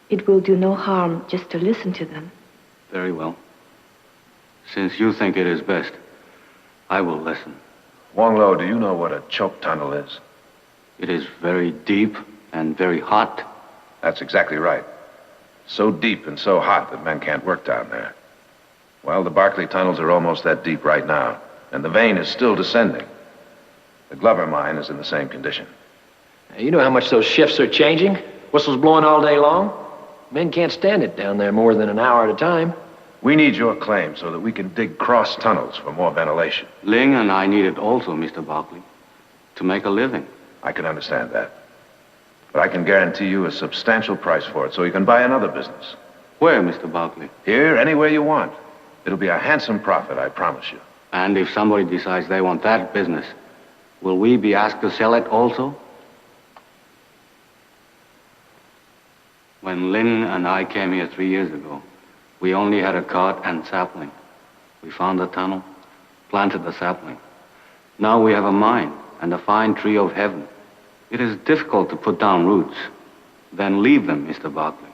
It will do no harm just to listen to them. Very well. Since you think it is best, I will listen. Wong Lo, do you know what a choke tunnel is? It is very deep and very hot. That's exactly right. So deep and so hot that men can't work down there. Well, the Barkley tunnels are almost that deep right now, and the vein is still descending. The Glover mine is in the same condition. You know how much those shifts are changing? Whistles blowing all day long. Men can't stand it down there more than an hour at a time. We need your claim so that we can dig cross tunnels for more ventilation. Ling and I need it also, Mr. Barkley, to make a living. I can understand that. But I can guarantee you a substantial price for it so you can buy another business. Where, Mr. Barkley? Here, anywhere you want. It'll be a handsome profit, I promise you. And if somebody decides they want that business, will we be asked to sell it also? When Lynn and I came here 3 years ago, we only had a cart and sapling. We found a tunnel, planted the sapling. Now we have a mine and a fine tree of heaven. It is difficult to put down roots, then leave them, Mr. Barkley.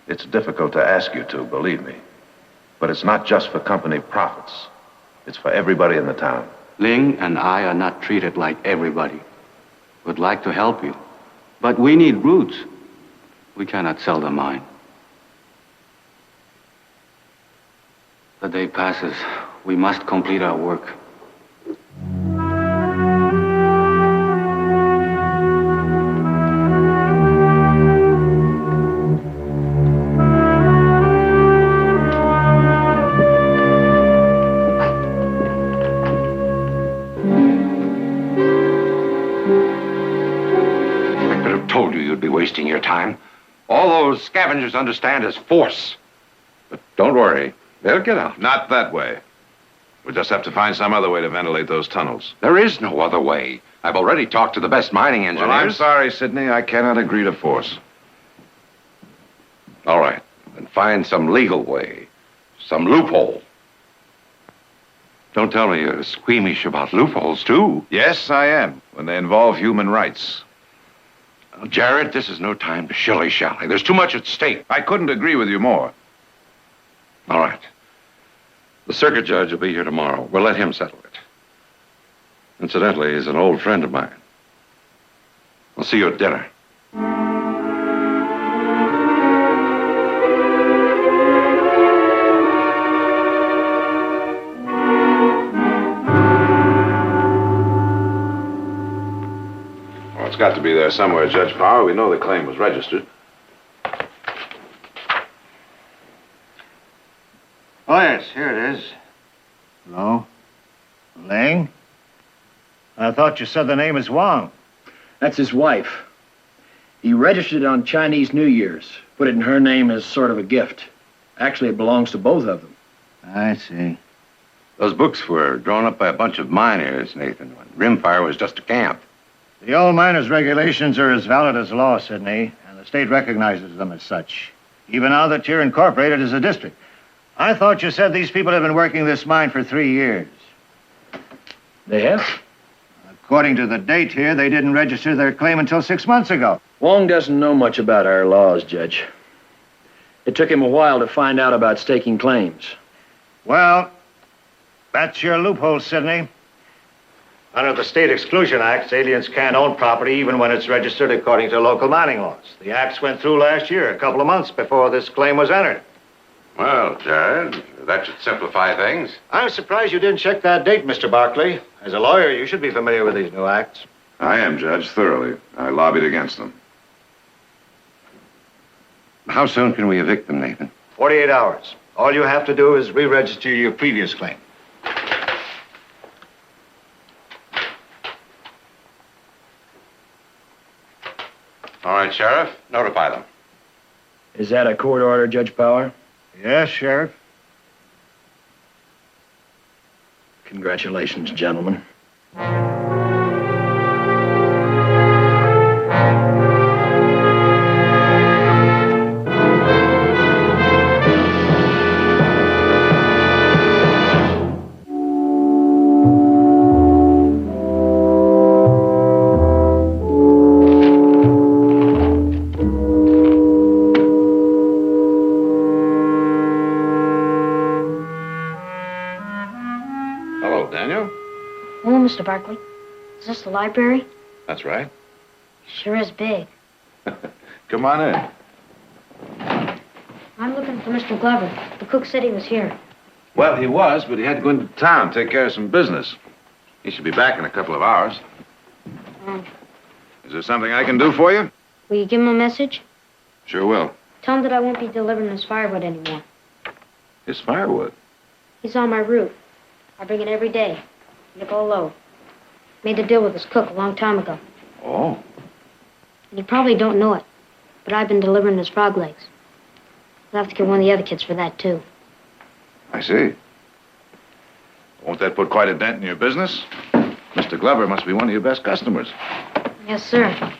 It's difficult to ask you to, believe me. But it's not just for company profits. It's for everybody in the town. Ling and I are not treated like everybody. Would like to help you, but we need roots. We cannot sell the mine. The day passes. We must complete our work. I could have told you you'd be wasting your time. All those scavengers understand is force. But don't worry. They'll get out. Not that way. We'll just have to find some other way to ventilate those tunnels. There is no other way. I've already talked to the best mining engineers. Well, I'm sorry, Sidney. I cannot agree to force. All right. Then find some legal way. Some loophole. Don't tell me you're squeamish about loopholes, too. Yes, I am, when they involve human rights. Now, Jared, this is no time to shilly-shally. There's too much at stake. I couldn't agree with you more. All right. The circuit judge will be here tomorrow. We'll let him settle it. Incidentally, he's an old friend of mine. I'll see you at dinner. Well, it's got to be there somewhere, Judge Power. We know the claim was registered. Oh, yes, here it is. Hello? Ling? I thought you said the name is Wang. That's his wife. He registered it on Chinese New Year's. Put it in her name as sort of a gift. Actually, it belongs to both of them. I see. Those books were drawn up by a bunch of miners, Nathan, when Rimfire was just a camp. The old miners' regulations are as valid as law, Sidney, and the state recognizes them as such, even now that you're incorporated as a district. I thought you said these people have been working this mine for 3 years. They have? According to the date here, they didn't register their claim until 6 months ago. Wong doesn't know much about our laws, Judge. It took him a while to find out about staking claims. Well, that's your loophole, Sidney. Under the State Exclusion Act, aliens can't own property even when it's registered according to local mining laws. The acts went through last year, a couple of months before this claim was entered. Well, Jared, that should simplify things. I'm surprised you didn't check that date, Mr. Barkley. As a lawyer, you should be familiar with these new acts. I am, Judge, thoroughly. I lobbied against them. How soon can we evict them, Nathan? 48 hours. All you have to do is re-register your previous claim. All right, Sheriff, notify them. Is that a court order, Judge Power? Yes, Sheriff. Congratulations, gentlemen. Mr. Barkley. Is this the library? That's right. Sure is big. Come on in. I'm looking for Mr. Glover. The cook said he was here. Well, he was, but he had to go into town, take care of some business. He should be back in a couple of hours. Oh. Is there something I can do for you? Will you give him a message? Sure will. Tell him that I won't be delivering his firewood anymore. His firewood? He's on my roof. I bring it every day. And it go low. Made a deal with his cook a long time ago. Oh. And you probably don't know it, but I've been delivering his frog legs. I'll have to get one of the other kids for that, too. I see. Won't that put quite a dent in your business? Mr. Glover must be one of your best customers. Yes, sir.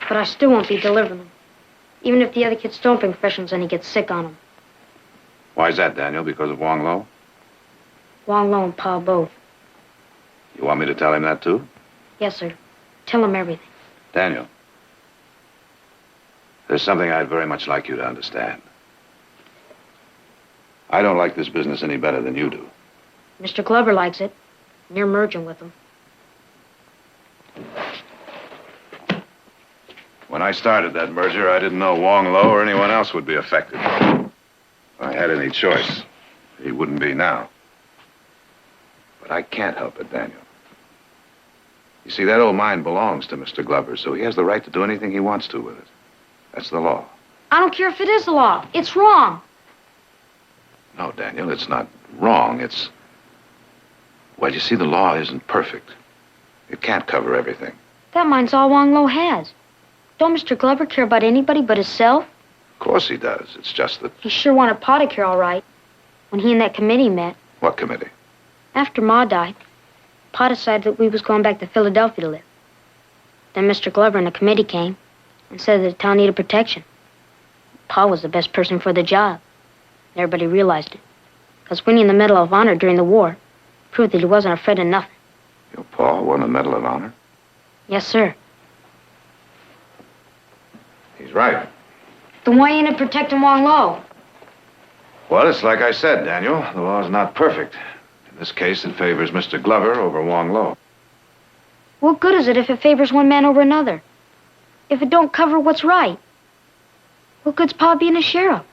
But I still won't be delivering them. Even if the other kids don't bring fresh ones and he gets sick on them. Why is that, Daniel? Because of Wong Lo? Wong Lo and Pa both. You want me to tell him that, too? Yes, sir. Tell him everything. Daniel, there's something I'd very much like you to understand. I don't like this business any better than you do. Mr. Glover likes it, and you're merging with him. When I started that merger, I didn't know Wong Lo or anyone else would be affected. If I had any choice, he wouldn't be now. But I can't help it, Daniel. You see, that old mine belongs to Mr. Glover, so he has the right to do anything he wants to with it. That's the law. I don't care if it is the law. It's wrong. No, Daniel, it's not wrong. It's... Well, you see, the law isn't perfect. It can't cover everything. That mine's all Wong Lo has. Don't Mr. Glover care about anybody but himself? Of course he does. It's just that... He sure wanted Pa to care all right when he and that committee met. What committee? After Ma died, Pa decided that we was going back to Philadelphia to live. Then Mr. Glover and the committee came and said that the town needed protection. Pa was the best person for the job. And everybody realized it. Because winning the Medal of Honor during the war proved that he wasn't afraid of nothing. Your Pa won the Medal of Honor? Yes, sir. He's right. Then why ain't it protecting Wong Lo? Well, it's like I said, Daniel. The law's not perfect. In this case, it favors Mr. Glover over Wong Lo. What good is it if it favors one man over another? If it don't cover what's right? What good's Pa being a sheriff?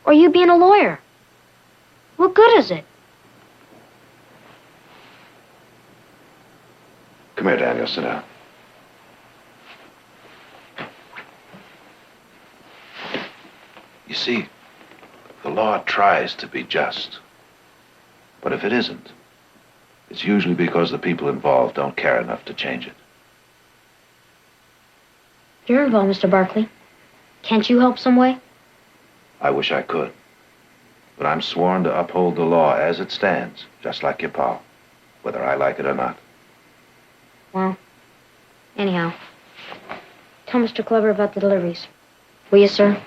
Or you being a lawyer? What good is it? Come here, Daniel. Sit down. You see, the law tries to be just. But if it isn't, it's usually because the people involved don't care enough to change it. You're involved, Mr. Barkley. Can't you help some way? I wish I could. But I'm sworn to uphold the law as it stands, just like your pa, whether I like it or not. Well, anyhow, tell Mr. Glover about the deliveries. Will you, sir?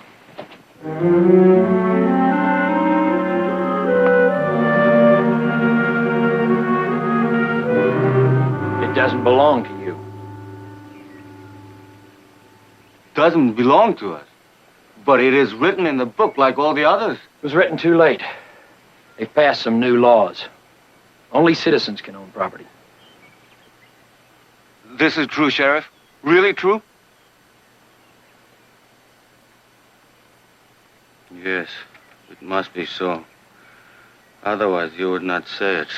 It doesn't belong to you. Doesn't belong to us. But it is written in the book like all the others. It was written too late. They passed some new laws. Only citizens can own property. This is true, Sheriff? Really true? Yes, it must be so. Otherwise, you would not say it.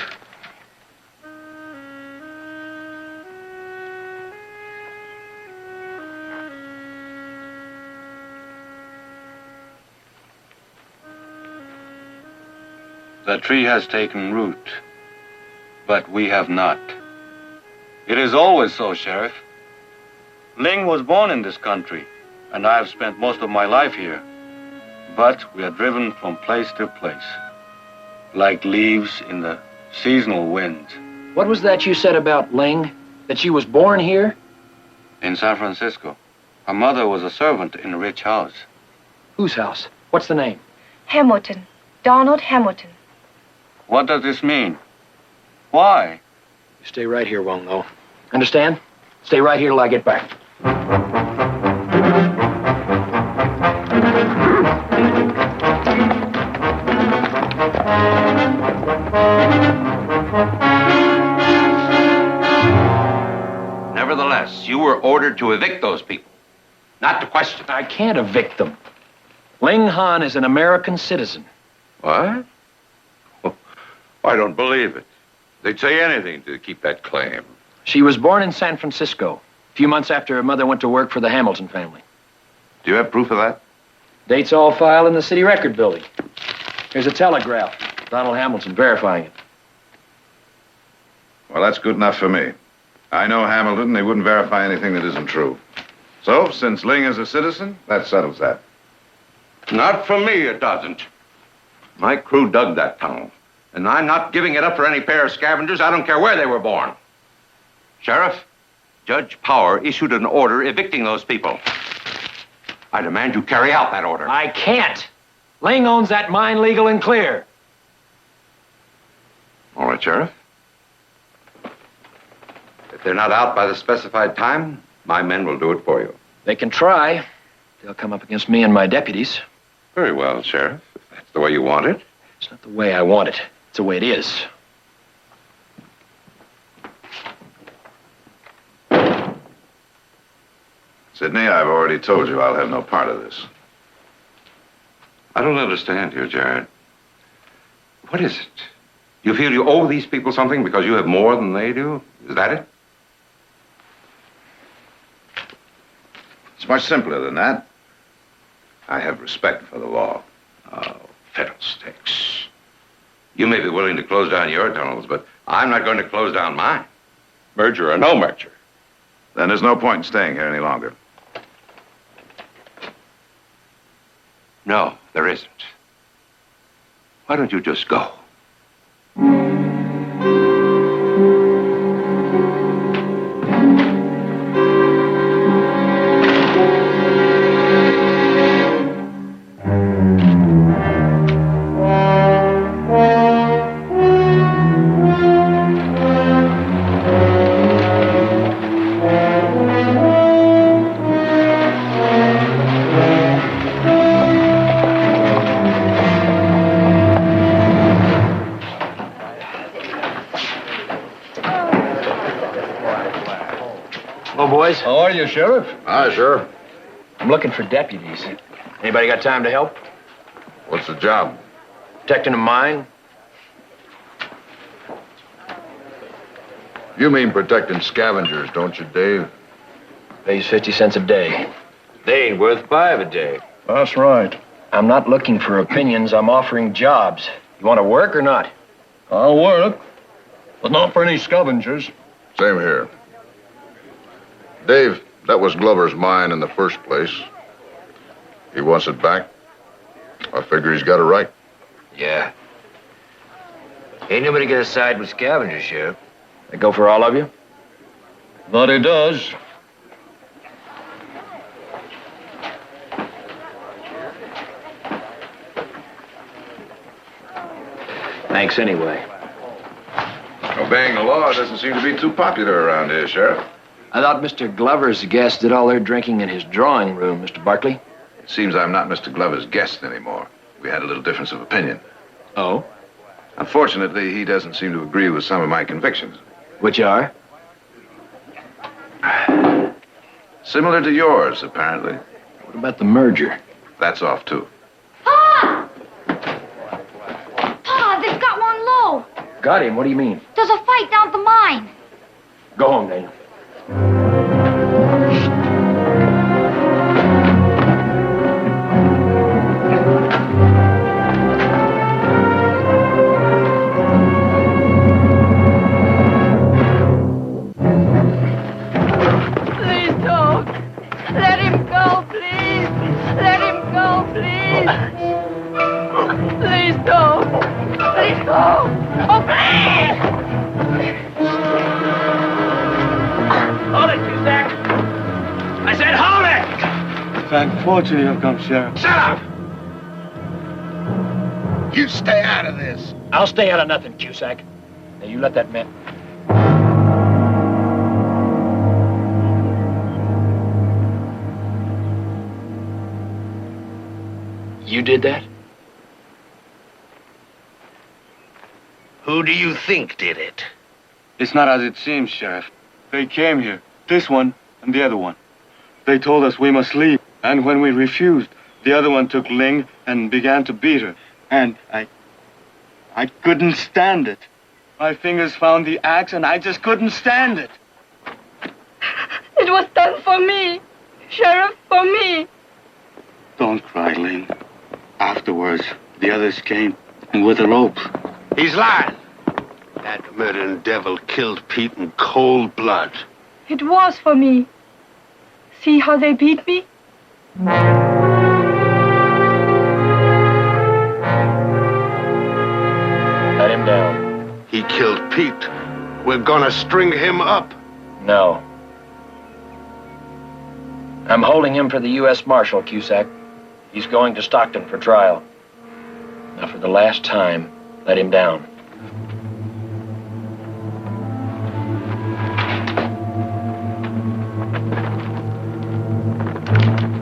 The tree has taken root, but we have not. It is always so, Sheriff. Ling was born in this country, and I have spent most of my life here. But we are driven from place to place, like leaves in the seasonal winds. What was that you said about Ling? That she was born here? In San Francisco. Her mother was a servant in a rich house. Whose house? What's the name? Hamilton. Donald Hamilton. What does this mean? Why? You stay right here, Wong Lo. Understand? Stay right here till I get back. Nevertheless, you were ordered to evict those people, not to question. I can't evict them. Ling Han is an American citizen. What? Oh, I don't believe it. They'd say anything to keep that claim. She was born in San Francisco, a few months after her mother went to work for the Hamilton family. Do you have proof of that? Dates all filed in the city record building. Here's a telegraph. Donald Hamilton verifying it. Well, that's good enough for me. I know Hamilton. They wouldn't verify anything that isn't true. So, since Ling is a citizen, that settles that. Not for me, it doesn't. My crew dug that tunnel, and I'm not giving it up for any pair of scavengers. I don't care where they were born. Sheriff, Judge Power issued an order evicting those people. I demand you carry out that order. I can't. Ling owns that mine legal and clear. All right, Sheriff. If they're not out by the specified time, my men will do it for you. They can try. They'll come up against me and my deputies. Very well, Sheriff. If that's the way you want it. It's not the way I want it. It's the way it is. Sidney, I've already told you I'll have no part of this. I don't understand here, Jared. What is it? You feel you owe these people something because you have more than they do? Is that it? It's much simpler than that. I have respect for the law. Oh, fiddlesticks. You may be willing to close down your tunnels, but I'm not going to close down mine. Merger or no merger. Then there's no point in staying here any longer. No, there isn't. Why don't you just go? Boys. How are you, Sheriff? Hi, sir. I'm looking for deputies. Anybody got time to help? What's the job? Protecting a mine. You mean protecting scavengers, don't you, Dave? Pays 50 cents a day. They ain't worth 5 a day. That's right. I'm not looking for opinions. I'm offering jobs. You want to work or not? I'll work, but not for any scavengers. Same here. Dave, that was Glover's mine in the first place. He wants it back. I figure he's got a right. Yeah. Ain't nobody gonna side with scavengers, Sheriff. They go for all of you? That he does. Thanks anyway. Obeying the law doesn't seem to be too popular around here, Sheriff. I thought Mr. Glover's guests did all their drinking in his drawing room, Mr. Barkley. It seems I'm not Mr. Glover's guest anymore. We had a little difference of opinion. Oh? Unfortunately, he doesn't seem to agree with some of my convictions. Which are? Similar to yours, apparently. What about the merger? That's off, too. Pa! Pa, they've got one low. Got him? What do you mean? There's a fight down at the mine. Go home, Daniel. Please don't. Let him go, please. Let him go, please. Please don't. Please don't. Oh, please! Hold it, Cusack. I said hold it! Thank fortune you've come, Sheriff. Shut up! You stay out of this. I'll stay out of nothing, Cusack. Now, you let that man... You did that? Who do you think did it? It's not as it seems, Sheriff. They came here, this one and the other one. They told us we must leave, and when we refused, The other one took Ling and began to beat her. And I couldn't stand it. My fingers found the axe and I just couldn't stand it. It was done for me. Sheriff, for me. Don't cry, Ling. Afterwards, the others came with the ropes. He's lying. That murdering devil killed Pete in cold blood. It was for me. See how they beat me? Let him down. He killed Pete. We're gonna string him up. No. I'm holding him for the U.S. Marshal, Cusack. He's going to Stockton for trial. Now, for the last time, let him down.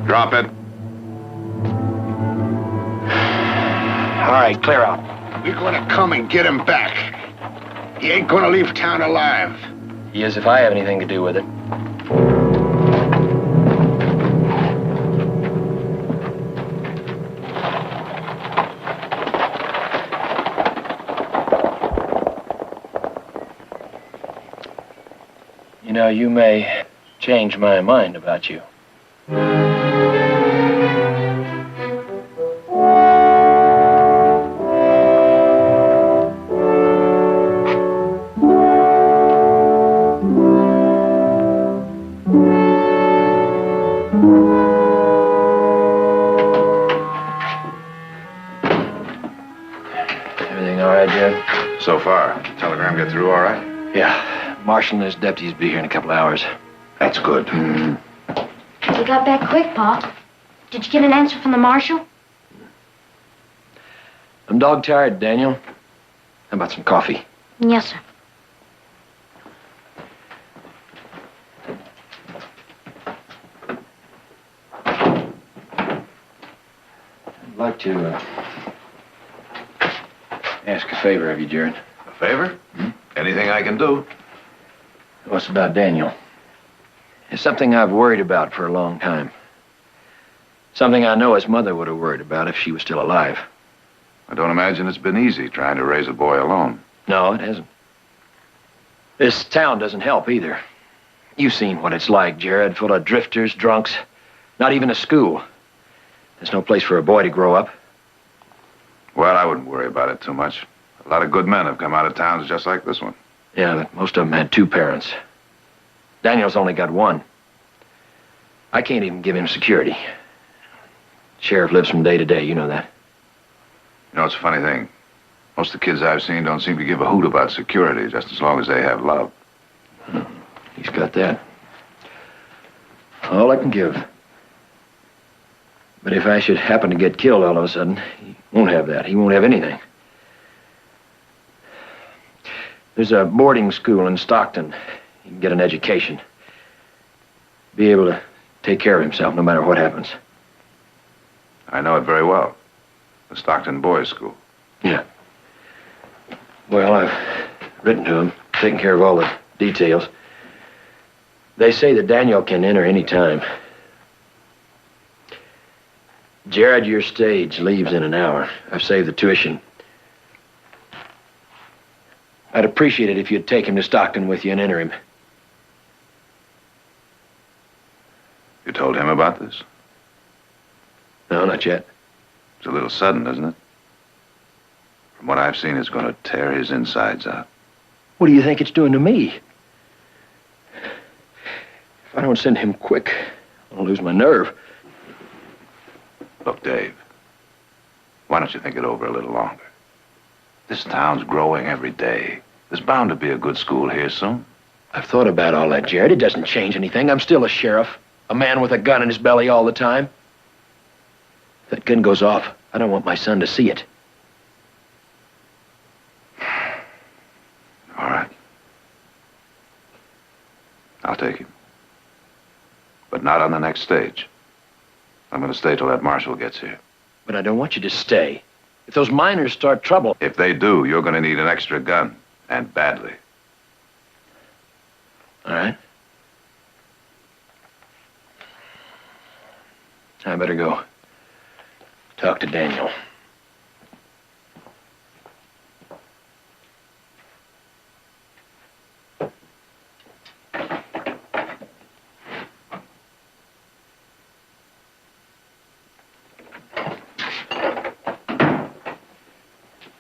Drop it. All right, clear out. We're gonna come and get him back. He ain't gonna leave town alive. He is if I have anything to do with it. You know, you may change my mind about you. Everything all right, Jed? So far. Telegram get through all right? Yeah. Marshal and his deputies will be here in a couple of hours. That's good. You got back quick, Pa. Did you get an answer from the marshal? I'm dog-tired, Daniel. How about some coffee? Yes, sir. I'd like to ask a favor of you, Jared. A favor? Anything I can do? What's about Daniel? It's something I've worried about for a long time. Something I know his mother would have worried about if she was still alive. I don't imagine it's been easy trying to raise a boy alone. No, it hasn't. This town doesn't help either. You've seen what it's like, Jared, full of drifters, drunks, not even a school. There's no place for a boy to grow up. Well, I wouldn't worry about it too much. A lot of good men have come out of towns just like this one. Yeah, but most of them had two parents. Daniel's only got one. I can't even give him security. Sheriff lives from day to day, you know that. You know, it's a funny thing. Most of the kids I've seen don't seem to give a hoot about security, just as long as they have love. He's got that. All I can give. But if I should happen to get killed all of a sudden, he won't have that. He won't have anything. There's a boarding school in Stockton. He can get an education. Be able to take care of himself no matter what happens. I know it very well. The Stockton Boys' School. Yeah. Well, I've written to him, taken care of all the details. They say that Daniel can enter any time. Jared, your stage leaves in an hour. I've saved the tuition. I'd appreciate it if you'd take him to Stockton with you and enter him. You told him about this? No, not yet. It's a little sudden, isn't it? From what I've seen, it's going to tear his insides out. What do you think it's doing to me? If I don't send him quick, I'll lose my nerve. Look, Dave, why don't you think it over a little longer? This town's growing every day. There's bound to be a good school here soon. I've thought about all that, Jared. It doesn't change anything. I'm still a sheriff. A man with a gun in his belly all the time. If that gun goes off, I don't want my son to see it. All right. I'll take him. But not on the next stage. I'm going to stay till that marshal gets here. But I don't want you to stay. If those miners start trouble... If they do, you're going to need an extra gun. And badly. All right. I better go. talk to Daniel.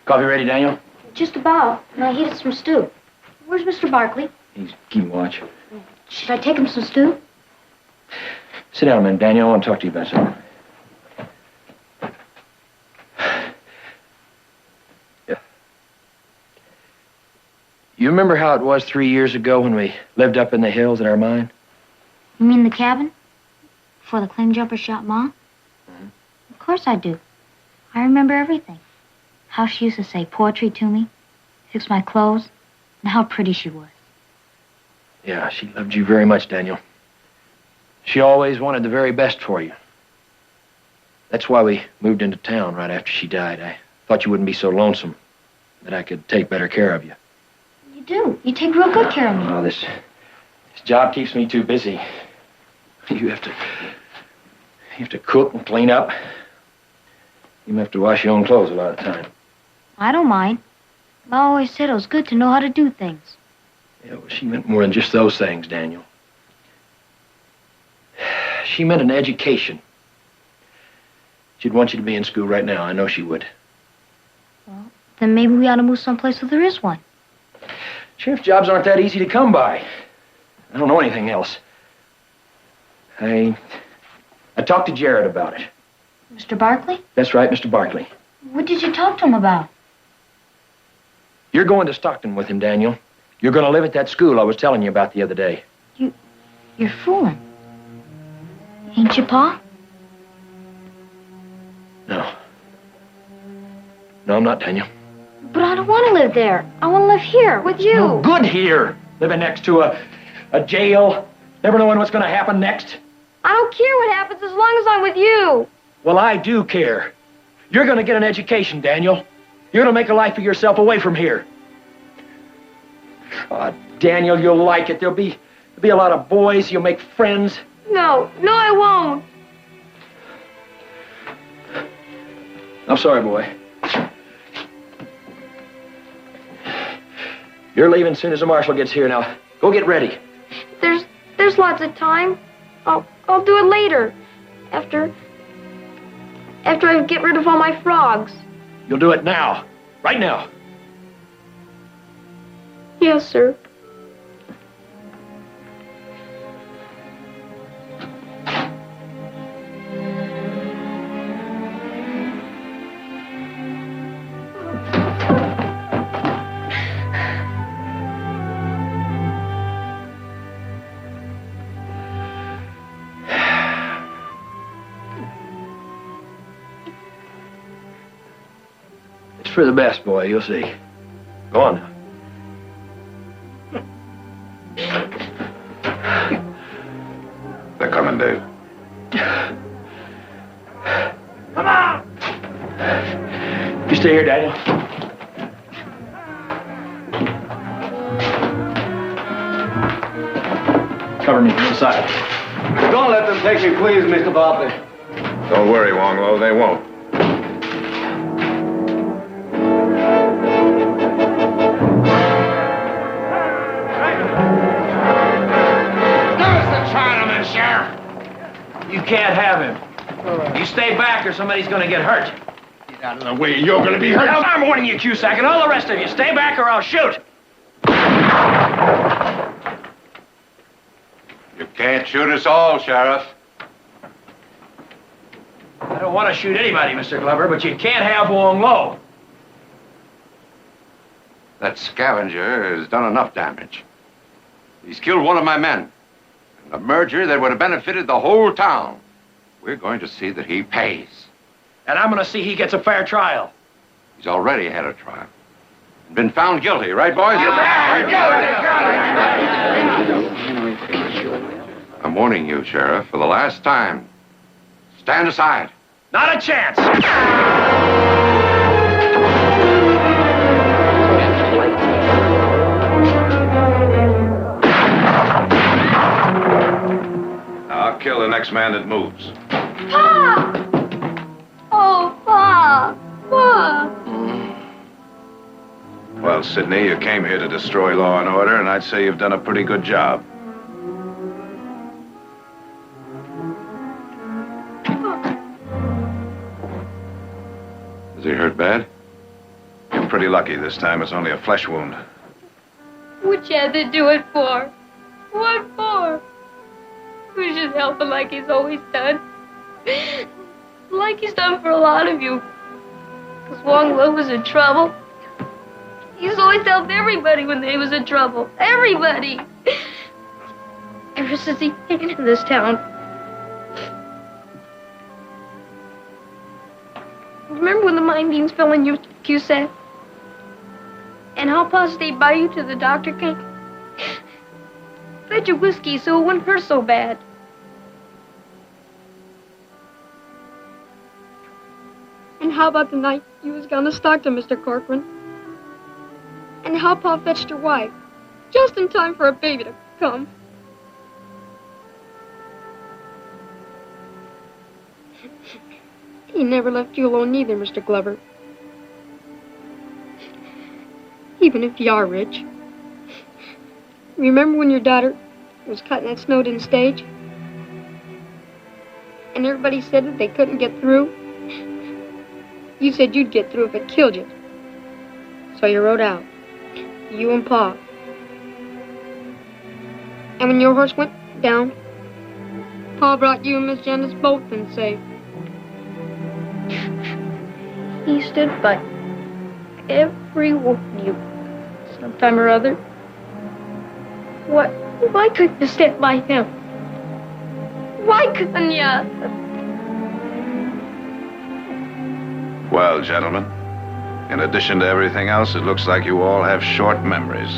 Coffee ready, Daniel? Just about. And I heated some stew. Where's Mr. Barkley? He's keeping watch. Should I take him some stew? Sit down a minute, Daniel. I want to talk to you about something. Yeah. You remember how it was 3 years ago when we lived up in the hills in our mine? You mean the cabin? Before the claim jumper shot Ma? Of course I do. I remember everything. How she used to say poetry to me, fix my clothes, and how pretty she was. Yeah, she loved you very much, Daniel. She always wanted the very best for you. That's why we moved into town right after she died. I thought you wouldn't be so lonesome, that I could take better care of you. You do. You take real good care of me. Oh, this job keeps me too busy. You have to cook and clean up. You have to wash your own clothes a lot of the time. I don't mind. Ma always said it was good to know how to do things. Yeah, well, she meant more than just those things, Daniel. She meant an education. She'd want you to be in school right now. I know she would. Well, then maybe we ought to move someplace where there is one. Sheriff's jobs aren't that easy to come by. I don't know anything else. I talked to Jared about it. Mr. Barkley? That's right, Mr. Barkley. What did you talk to him about? You're going to Stockton with him, Daniel. You're going to live at that school I was telling you about the other day. You're fooling. Ain't you, Pa? No. No, I'm not, Daniel. But I don't want to live there. I want to live here with you. No good here. Living next to a jail. Never knowing what's going to happen next. I don't care what happens as long as I'm with you. Well, I do care. You're going to get an education, Daniel. You're going to make a life for yourself away from here. Oh, Daniel, you'll like it. There'll be a lot of boys. You'll make friends. No, I won't. I'm sorry, boy. You're leaving as soon as the marshal gets here. Now, go get ready. There's lots of time. I'll do it later. After I get rid of all my frogs. You'll do it now. Right now. Yes, sir. It's for the best, boy. You'll see. Go on now. They're coming, Dave. Come on! You stay here, Daniel. Cover me from inside. Don't let them take me, please, Mr. Barkley. Don't worry, Wonglow. They won't. You can't have him. You stay back or somebody's going to get hurt. Get out of the way. You're going to be hurt. Now, I'm warning you, Cusack, and all the rest of you. Stay back or I'll shoot. You can't shoot us all, Sheriff. I don't want to shoot anybody, Mr. Glover, but you can't have Wong Lo. That scavenger has done enough damage. He's killed one of my men. A merger that would have benefited the whole town. We're going to see that he pays. And I'm going to see he gets a fair trial. He's already had a trial. Been found guilty, right, boys? I'm warning you, Sheriff, for the last time. Stand aside. Not a chance. I'll kill the next man that moves. Pa! Oh, Pa! Pa! Well, Sidney, you came here to destroy law and order, and I'd say you've done a pretty good job. Is he hurt bad? You're pretty lucky this time. It's only a flesh wound. What you had to do it for? What for? We should help him like he's always done. Like he's done for a lot of you. Because Wong Lo was in trouble. He's always helped everybody when they was in trouble. Everybody. Ever since he came into this town. Remember when the mine beams fell in your Cusack? And how Pa stayed by you till the doctor came? Fed your whiskey so it wouldn't hurt so bad. And how about the night you was gone to Stockton, Mr. Corcoran? And how Pa fetched your wife, just in time for a baby to come. He never left you alone neither, Mr. Glover. Even if you are rich. Remember when your daughter was cutting that Snowden stage? And everybody said that they couldn't get through? You said you'd get through if it killed you. So you rode out. You and Pa. And when your horse went down, Pa brought you and Miss Janice both in safe. He stood by every one of you sometime or other. Why couldn't you stand by him? Why couldn't you? Well, gentlemen, in addition to everything else, it looks like you all have short memories.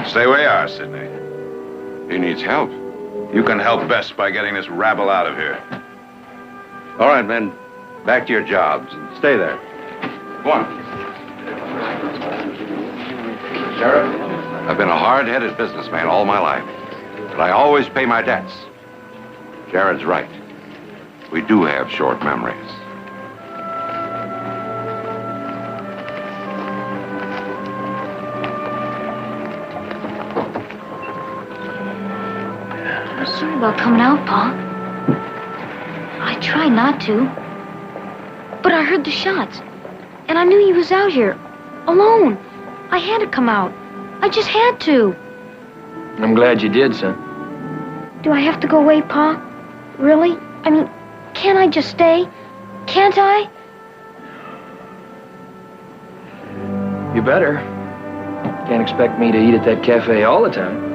Stay where you are, Sidney. He needs help. You can help best by getting this rabble out of here. All right, men. Back to your jobs. And stay there. Go on. Sheriff, I've been a hard-headed businessman all my life. But I always pay my debts. Jared's right. We do have short memories. I'm sorry about coming out, Pa. I tried not to. But I heard the shots. And I knew he was out here. Alone. I had to come out. I just had to. I'm glad you did, son. Do I have to go away, Pa? Really? I mean, can't I just stay? Can't I? You better. Can't expect me to eat at that cafe all the time.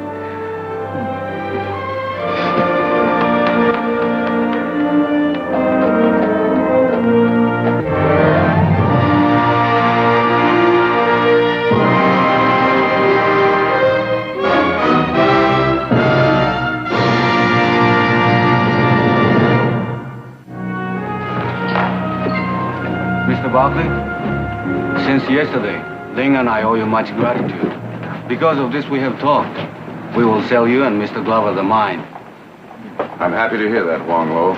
Mr. Barkley, since yesterday, Ling and I owe you much gratitude. Because of this we have talked. We will sell you and Mr. Glover the mine. I'm happy to hear that, Wong Lo.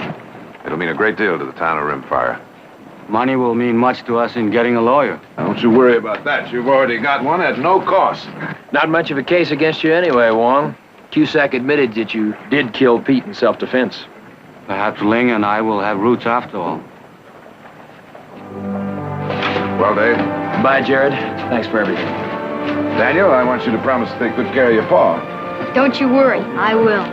It'll mean a great deal to the town of Rimfire. Money will mean much to us in getting a lawyer. Don't you worry about that. You've already got one at no cost. Not much of a case against you anyway, Wong. Cusack admitted that you did kill Pete in self-defense. Perhaps Ling and I will have roots after all. Well, Dave. Bye, Jared. Thanks for everything. Daniel, I want you to promise to take good care of your paw. Don't you worry, I will.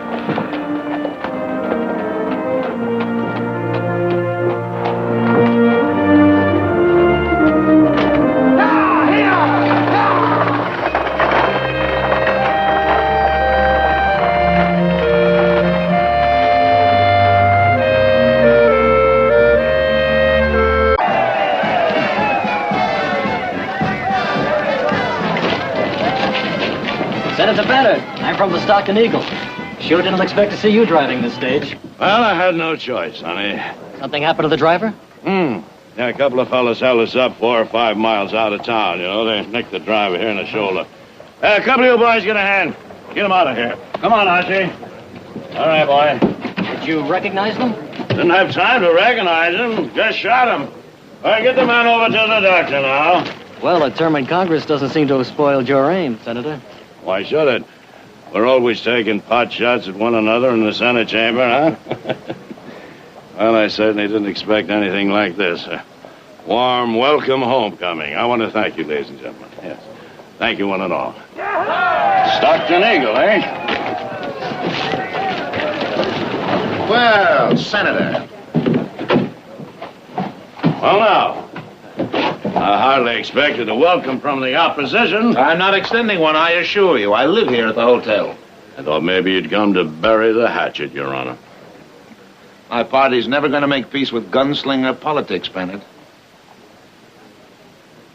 Senator Bennett, I'm from the Stockton Eagle. Sure didn't expect to see you driving this stage. Well, I had no choice, honey. Something happened to the driver? Yeah, a couple of fellas held us up 4 or 5 miles out of town, you know. They nicked the driver here in the shoulder. A couple of you boys get a hand. Get them out of here. Come on, Archie. All right, boy. Did you recognize them? Didn't have time to recognize them. Just shot them. All right, get the man over to the doctor now. Well, a term in Congress doesn't seem to have spoiled your aim, Senator. Why should it? We're always taking pot shots at one another in the Senate chamber, huh? Well, I certainly didn't expect anything like this. A warm welcome homecoming. I want to thank you, ladies and gentlemen. Yes. Thank you one and all. Stockton Eagle, eh? Well, Senator. Well, now. I hardly expected a welcome from the opposition. I'm not extending one, I assure you. I live here at the hotel. I thought maybe you'd come to bury the hatchet, Your Honor. My party's never going to make peace with gunslinger politics, Bennett.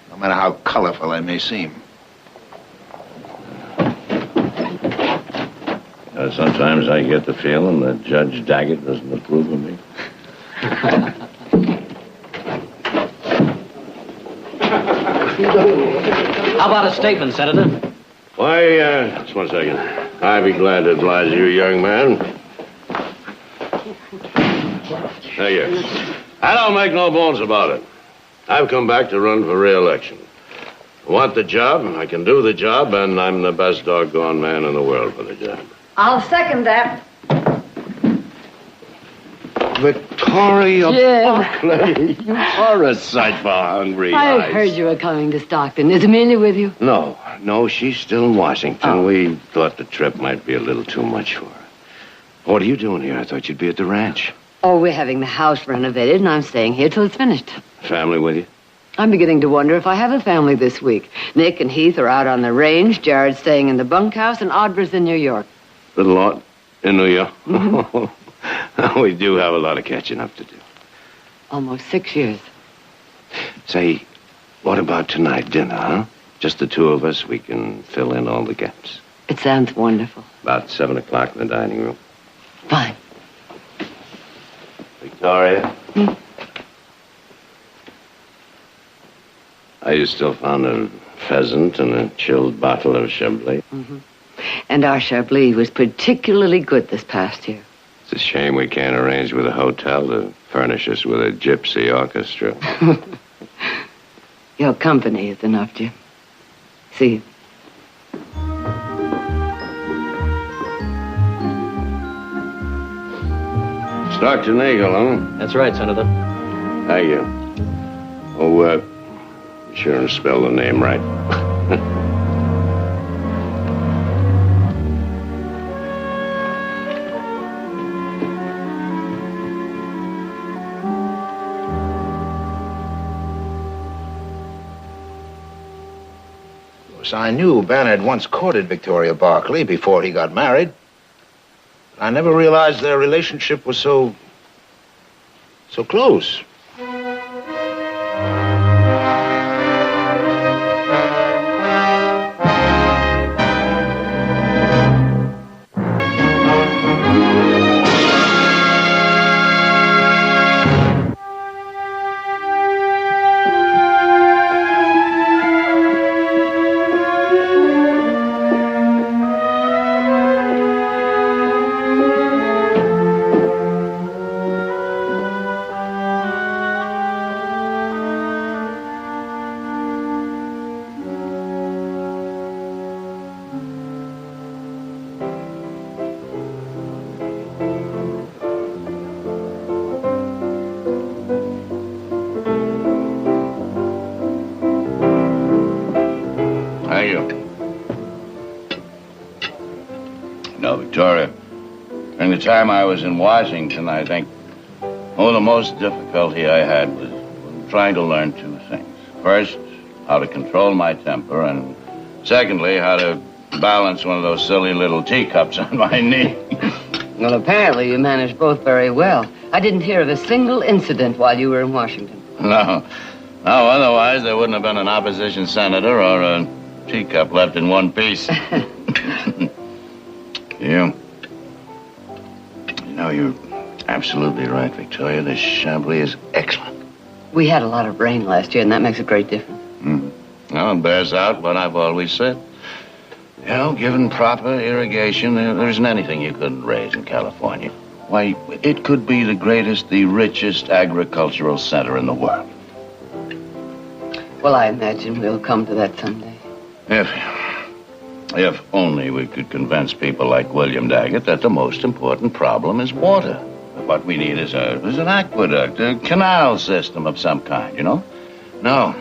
No matter how colorful they may seem. Sometimes I get the feeling that Judge Daggett doesn't approve of me. How about a statement, Senator? Why, just one second. I'd be glad to oblige you, young man. There you. I don't make no bones about it. I've come back to run for re-election. I want the job, I can do the job, and I'm the best doggone man in the world for the job. I'll second that. Victoria Jim. Buckley, you are a sight for hungry I eyes. heard you were coming to Stockton. Is Amelia with you? No, she's still in Washington. We thought the trip might be a little too much for her. What are you doing here? I thought you'd be at the ranch. Oh, we're having the house renovated, and I'm staying here till it's finished. Family with you? I'm beginning to wonder if I have a family this week. Nick and Heath are out on the range, Jared's staying in the bunkhouse, and Audra's in New York. Little lot in New York. Mm-hmm. We do have a lot of catching up to do. Almost 6 years. Say, what about tonight, dinner, huh? Just the two of us, we can fill in all the gaps. It sounds wonderful. About 7 o'clock in the dining room. Fine. Victoria? Are you still fond of pheasant and a chilled bottle of Chablis? Mm-hmm. And our Chablis was particularly good this past year. It's a shame we can't arrange with a hotel to furnish us with a gypsy orchestra. Your company is enough, Jim. See you. Stockton Eagle, huh? That's right, Senator. Thank you. Oh, be sure and spell the name right. I knew Ben had once courted Victoria Barkley before he got married. I never realized their relationship was so close. Victoria, during the time I was in Washington, I think, the most difficulty I had was trying to learn two things. First, how to control my temper, and secondly, how to balance one of those silly little teacups on my knee. Well, apparently you managed both very well. I didn't hear of a single incident while you were in Washington. No, otherwise there wouldn't have been an opposition senator or a teacup left in one piece. You're absolutely right, Victoria. This Chablis is excellent. We had a lot of rain last year, and that makes a great difference. Mm-hmm. Well, it bears out what I've always said. You know, given proper irrigation, there isn't anything you couldn't raise in California. Why, it could be the greatest, the richest agricultural center in the world. Well, I imagine we'll come to that someday. If only we could convince people like William Daggett that the most important problem is water. What we need is an aqueduct, a canal system of some kind, you know? No.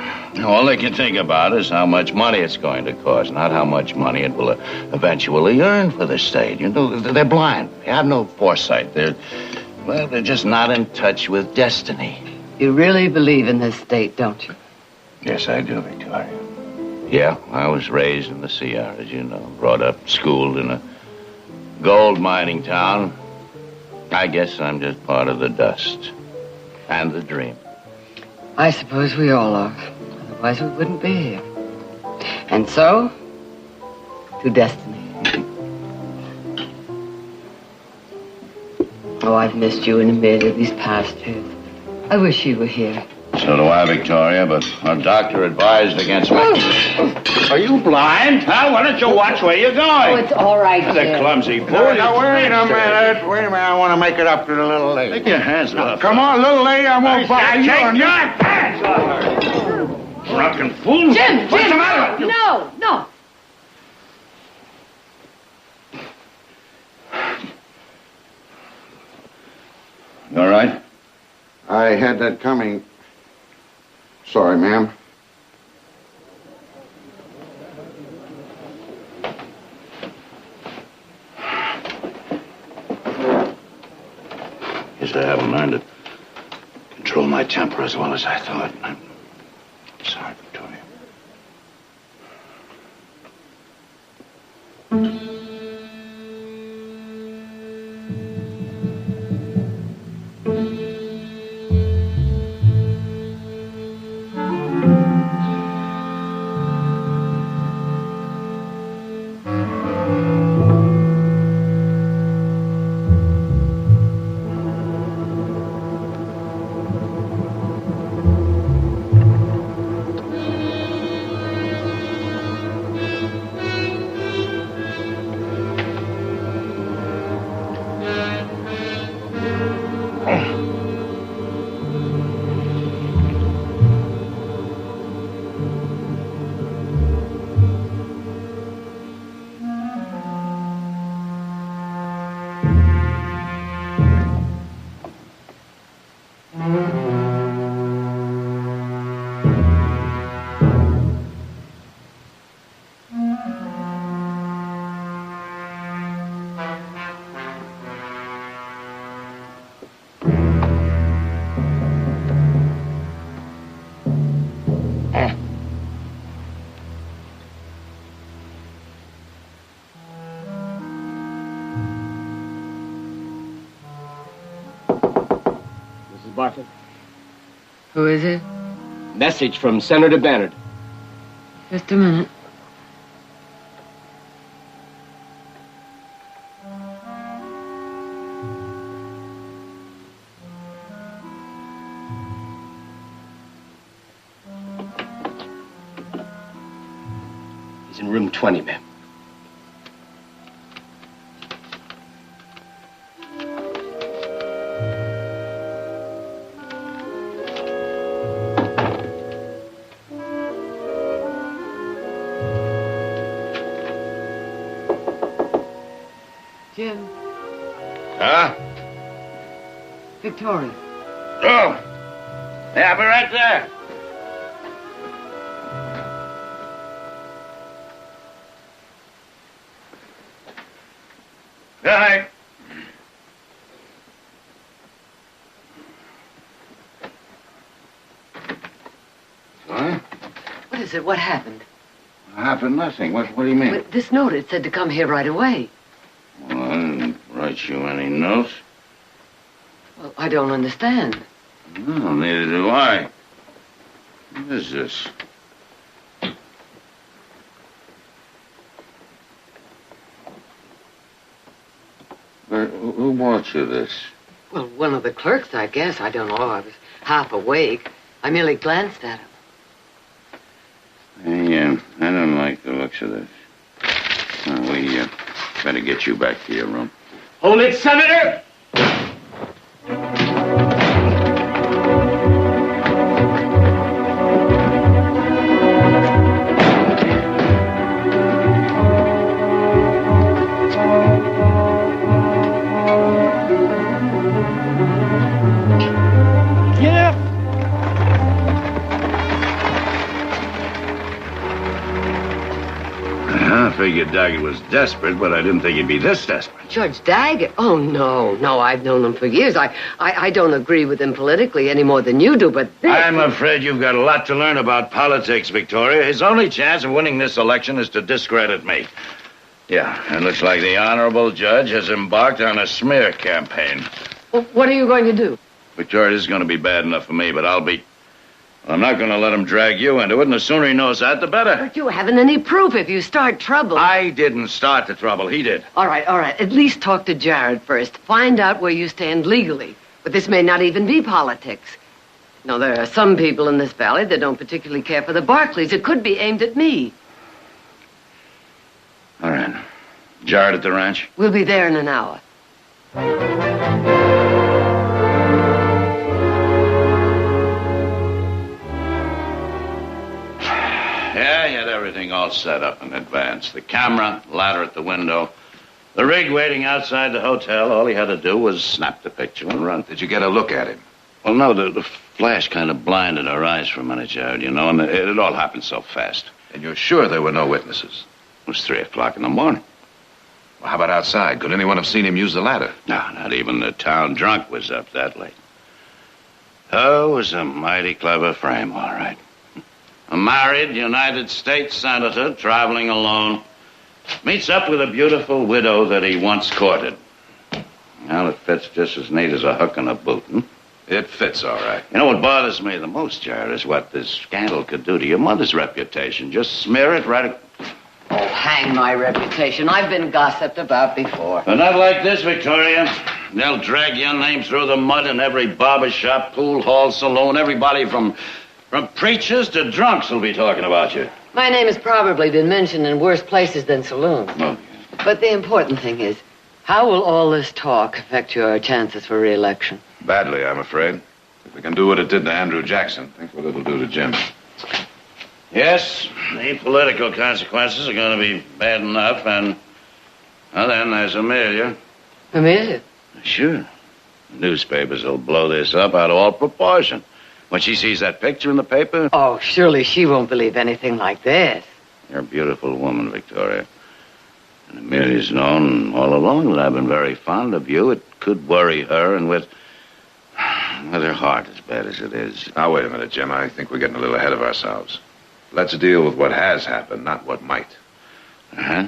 All they can think about is how much money it's going to cost, not how much money it will eventually earn for the state. You know, they're blind. They have no foresight. They're just not in touch with destiny. You really believe in this state, don't you? Yes, I do, Victoria. Yeah, I was raised in the Sierras, you know, brought up, schooled in a gold mining town. I guess I'm just part of the dust and the dream. I suppose we all are. Otherwise we wouldn't be here. And so, to destiny. Oh, I've missed you and Amelia these past years. I wish you were here. So do I, Victoria, but our doctor advised against me. Are you blind? Huh? Why don't you watch where you're going? Oh, it's all right, That's a Jim. clumsy boy. Now, wait a minute. Wait a minute. I want to make it up to the little lady. Take your hands off. Come on, little lady. I won't bother you. Take your hands off her. Drunken fool. Jim! What's the matter with you? No. You all right? I had that coming. Sorry, ma'am. Guess I haven't learned to control my temper as well as I thought. I'm sorry, Victoria. Bartlett. Who is it? Message from Senator Bannard. Just a minute. He's in room 20, ma'am. Jim. Huh? Victoria. Oh. Yeah, I'll be right there. Good night. What? What is it? What happened? Happened nothing. What do you mean? But this note, it said to come here right away. Well, I didn't write you any notes. Well, I don't understand. No, neither do I. What is this? Who brought you this? Well, one of the clerks, I guess. I don't know. I was half awake. I merely glanced at him. Hey, I don't like the looks of this. We better get you back to your room. Hold it, Senator! I figured Daggett was desperate, but I didn't think he'd be this desperate. Judge Daggett? Oh, no, I've known him for years. I don't agree with him politically any more than you do, but this... I'm afraid you've got a lot to learn about politics, Victoria. His only chance of winning this election is to discredit me. Yeah, it looks like the honorable judge has embarked on a smear campaign. Well, what are you going to do? Victoria, this is going to be bad enough for me, but I'm not going to let him drag you into it, and the sooner he knows that, the better. But you haven't any proof. If you start trouble... I didn't start the trouble. He did. All right. At least talk to Jared first. Find out where you stand legally. But this may not even be politics. Now, there are some people in this valley that don't particularly care for the Barclays. It could be aimed at me. All right. Jared at the ranch? We'll be there in an hour. Yeah, he had everything all set up in advance. The camera, ladder at the window, the rig waiting outside the hotel. All he had to do was snap the picture and run. Did you get a look at him? Well, no, the flash kind of blinded our eyes for a minute, Jared, you know, and it all happened so fast. And you're sure there were no witnesses? It was 3 o'clock in the morning. Well, how about outside? Could anyone have seen him use the ladder? No, not even the town drunk was up that late. Oh, it was a mighty clever frame, all right. A married United States senator traveling alone meets up with a beautiful widow that he once courted. Well, it fits just as neat as a hook in a boot, hmm? It fits, all right. You know what bothers me the most, Jared, is what this scandal could do to your mother's reputation. Just smear it right... Oh, hang my reputation. I've been gossiped about before. But not like this, Victoria. They'll drag your name through the mud in every barber shop, pool hall, saloon. Everybody from preachers to drunks will be talking about you. My name has probably been mentioned in worse places than saloons. Oh, yeah. But the important thing is, how will all this talk affect your chances for re-election? Badly, I'm afraid. If we can do what it did to Andrew Jackson, think what it'll do to Jim. Yes, the political consequences are going to be bad enough, and well, then there's Amelia. Amelia? Sure. The newspapers will blow this up out of all proportion. When she sees that picture in the paper... Oh, surely she won't believe anything like this. You're a beautiful woman, Victoria. And Amelia's known all along that I've been very fond of you. It could worry her, and with her heart as bad as it is. Now, wait a minute, Jim. I think we're getting a little ahead of ourselves. Let's deal with what has happened, not what might. Uh-huh.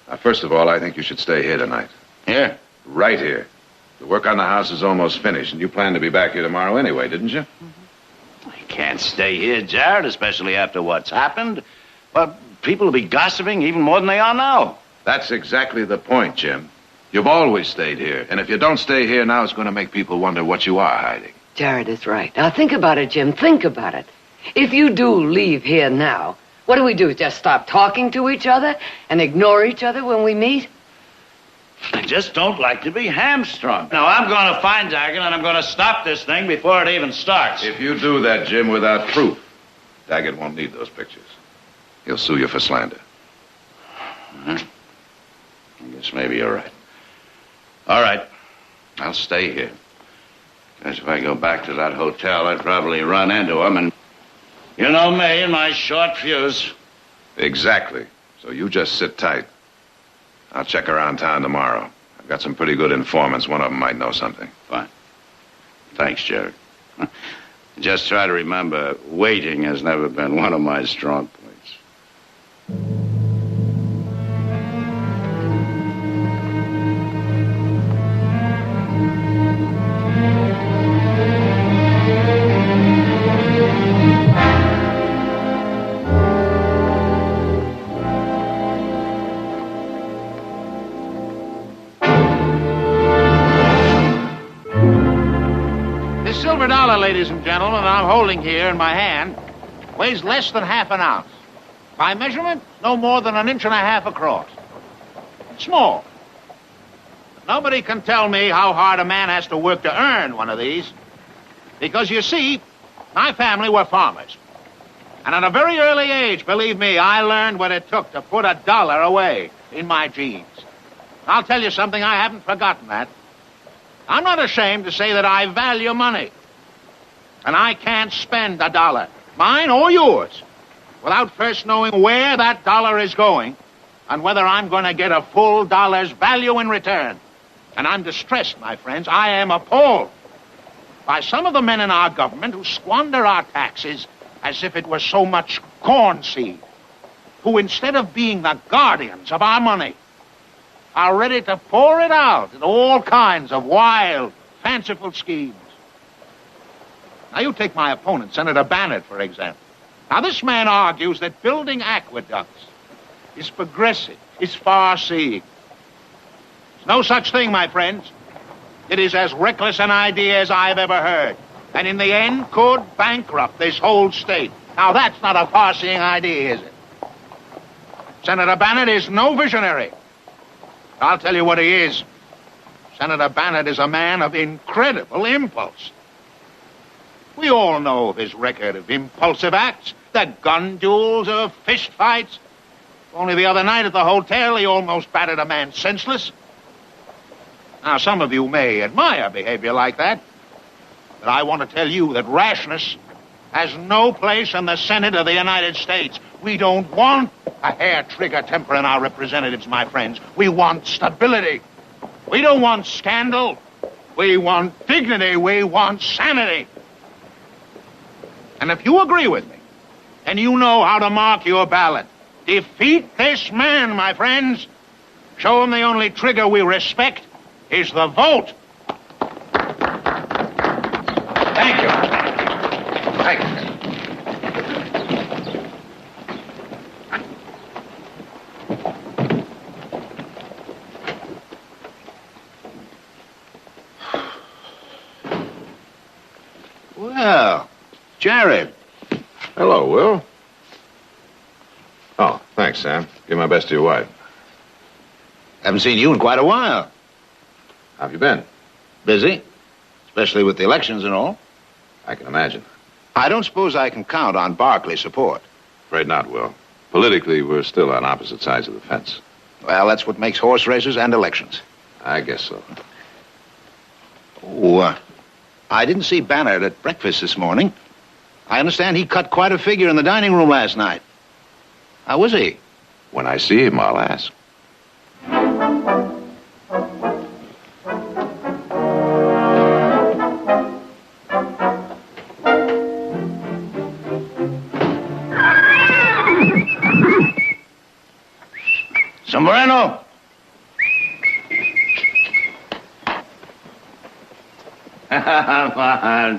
Now, first of all, I think you should stay here tonight. Here? Right here. The work on the house is almost finished, and you planned to be back here tomorrow anyway, didn't you? I can't stay here, Jared, especially after what's happened. Well, people will be gossiping even more than they are now. That's exactly the point, Jim. You've always stayed here, and if you don't stay here now, it's going to make people wonder what you are hiding. Jared is right. Now, think about it, Jim. Think about it. If you do leave here now, what do? Just stop talking to each other and ignore each other when we meet? I just don't like to be hamstrung. Now, I'm going to find Daggett, and I'm going to stop this thing before it even starts. If you do that, Jim, without proof, Daggett won't need those pictures. He'll sue you for slander. I guess maybe you're right. All right. I'll stay here. Because if I go back to that hotel, I'd probably run into him, and you know me and my short fuse. Exactly. So you just sit tight. I'll check around town tomorrow. I've got some pretty good informants. One of them might know something. Fine. Thanks, Jared. Just try to remember, waiting has never been one of my strong points. $1, ladies and gentlemen, I'm holding here in my hand, weighs less than half an ounce. By measurement, no more than 1.5 inches across. Small. Nobody can tell me how hard a man has to work to earn one of these. Because you see, my family were farmers. And at a very early age, believe me, I learned what it took to put $1 away in my jeans. I'll tell you something, I haven't forgotten that. I'm not ashamed to say that I value money. And I can't spend $1, mine or yours, without first knowing where that dollar is going and whether I'm going to get a full dollar's value in return. And I'm distressed, my friends. I am appalled by some of the men in our government who squander our taxes as if it were so much corn seed, who instead of being the guardians of our money, are ready to pour it out in all kinds of wild, fanciful schemes. Now, you take my opponent, Senator Bannock, for example. Now, this man argues that building aqueducts is progressive, is far-seeing. There's no such thing, my friends. It is as reckless an idea as I've ever heard, and in the end could bankrupt this whole state. Now, that's not a far-seeing idea, is it? Senator Bannock is no visionary. I'll tell you what he is. Senator Bannock is a man of incredible impulse. We all know of his record of impulsive acts, the gun duels or fist fights. Only the other night at the hotel, he almost battered a man senseless. Now, some of you may admire behavior like that, but I want to tell you that rashness has no place in the Senate of the United States. We don't want a hair-trigger temper in our representatives, my friends. We want stability. We don't want scandal. We want dignity. We want sanity. And if you agree with me, and you know how to mark your ballot, defeat this man, my friends. Show him the only trigger we respect is the vote. Thank you. Thank you. Well, Jared. Hello, Will. Oh, thanks, Sam. Give my best to your wife. Haven't seen you in quite a while. How have you been? Busy, especially with the elections and all. I can imagine. I don't suppose I can count on Barkley's support. Afraid not, Will. Politically, we're still on opposite sides of the fence. Well, that's what makes horse races and elections. I guess so. Oh, I didn't see Bannock at breakfast this morning. I understand he cut quite a figure in the dining room last night. How was he? When I see him, I'll ask. Sombrero!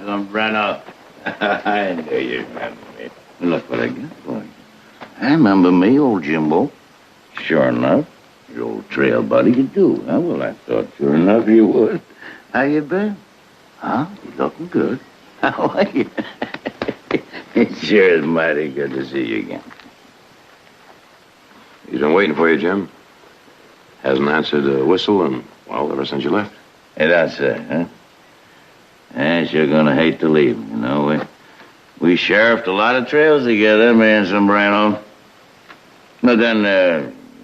Sombrero. I knew you'd remember me. Look what I got for you. I remember me, old Jimbo. Sure enough, your old trail buddy, you do. Huh? Well, I thought sure enough you would. How you been? Huh? You looking good. How are you? It sure is mighty good to see you again. He's been waiting for you, Jim. Hasn't answered a whistle and, well, ever since you left. Hey, that's it, huh? I sure gonna hate to leave him, you know. We sheriffed a lot of trails together, me and Sombrero. But then,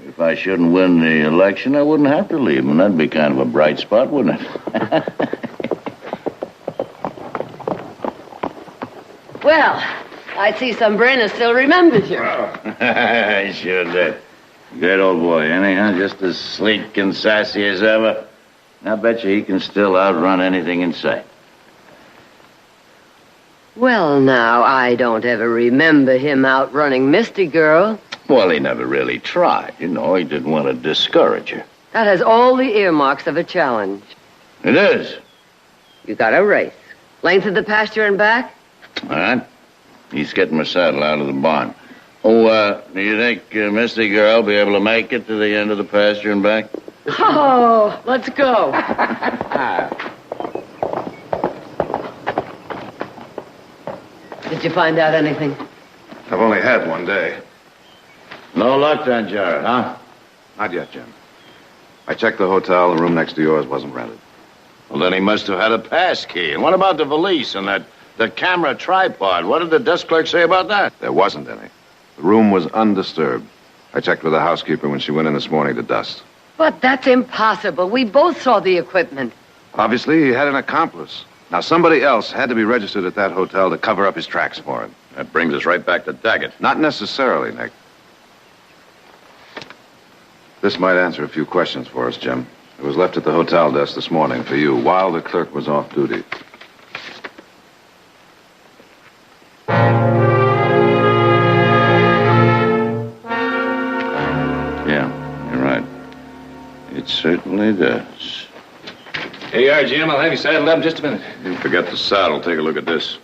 if I shouldn't win the election, I wouldn't have to leave him. That'd be kind of a bright spot, wouldn't it? Well, I see Sombrero still remembers you. I sure did. Great old boy, ain't he, huh? Just as sleek and sassy as ever. I bet you he can still outrun anything in sight. Well, now, I don't ever remember him outrunning Misty Girl. Well, he never really tried, you know. He didn't want to discourage her. That has all the earmarks of a challenge. It is. You got a race. Length of the pasture and back? All right. He's getting my saddle out of the barn. Oh, do you think Misty Girl will be able to make it to the end of the pasture and back? Oh, let's go. Did you find out anything? I've only had one day. No luck then, Jared, huh? Not yet, Jim. I checked the hotel. The room next to yours wasn't rented. Well, then he must have had a pass key. And what about the valise and the camera tripod? What did the desk clerk say about that? There wasn't any. The room was undisturbed. I checked with the housekeeper when she went in this morning to dust. But that's impossible. We both saw the equipment. Obviously, he had an accomplice. Now, somebody else had to be registered at that hotel to cover up his tracks for him. That brings us right back to Daggett. Not necessarily, Nick. This might answer a few questions for us, Jim. It was left at the hotel desk this morning for you while the clerk was off duty. Yeah, you're right. It certainly does. Here you are, Jim. I'll have you saddled up in just a minute. You forget the saddle. Take a look at this.